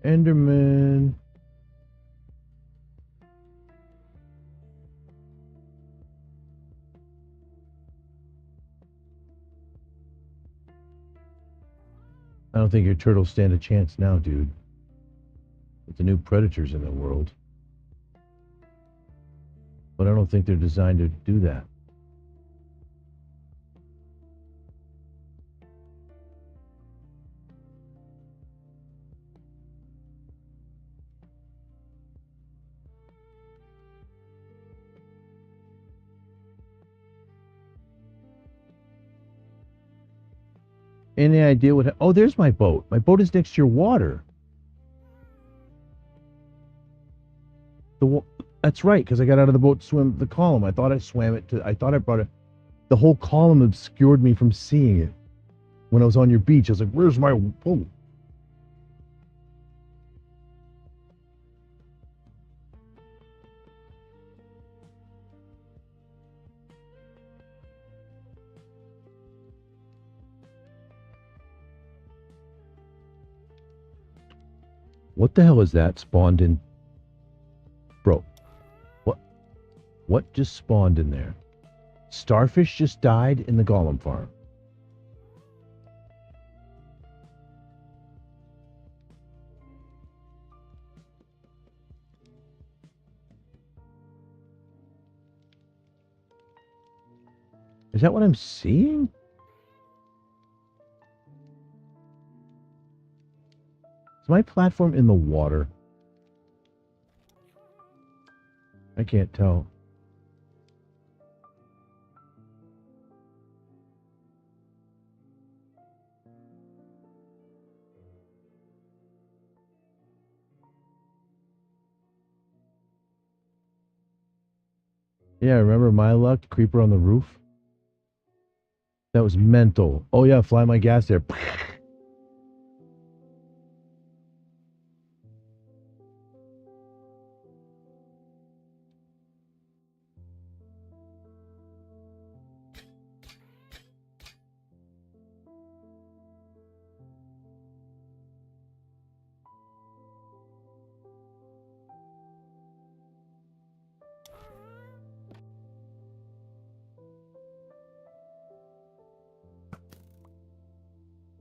Enderman. I don't think your turtles stand a chance now, dude. With the new predators in the world. But I don't think they're designed to do that. Any idea what... Oh, there's my boat. My boat is next to your water. That's right, because I got out of the boat to swim the column. I thought I swam it to... I thought I brought it... The whole column obscured me from seeing it. When I was on your beach, I was like, where's my boat? What the hell is that spawned in? Bro, what just spawned in there? Starfish just died in the golem farm. Is that what I'm seeing? Is my platform in the water? I can't tell. Yeah, remember my luck? Creeper on the roof? That was mental. Oh yeah, fly my gas there.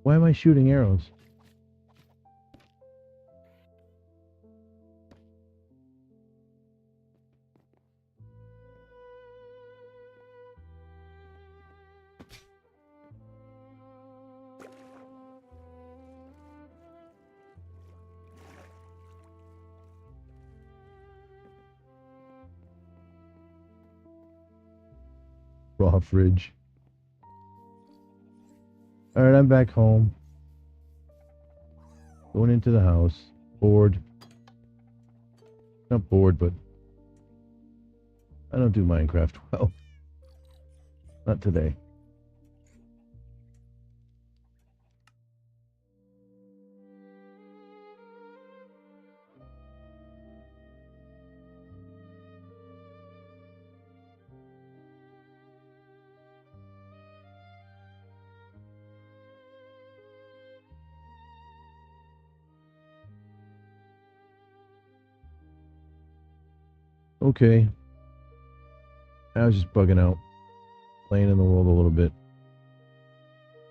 Why am I shooting arrows? Raw fridge. Alright, I'm back home. Going into the house. Bored. Not bored, but I don't do Minecraft well. Not today. Okay. I was just bugging out. Playing in the world a little bit.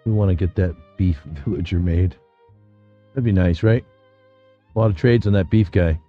We want to get that beef villager made. That'd be nice, right? A lot of trades on that beef guy.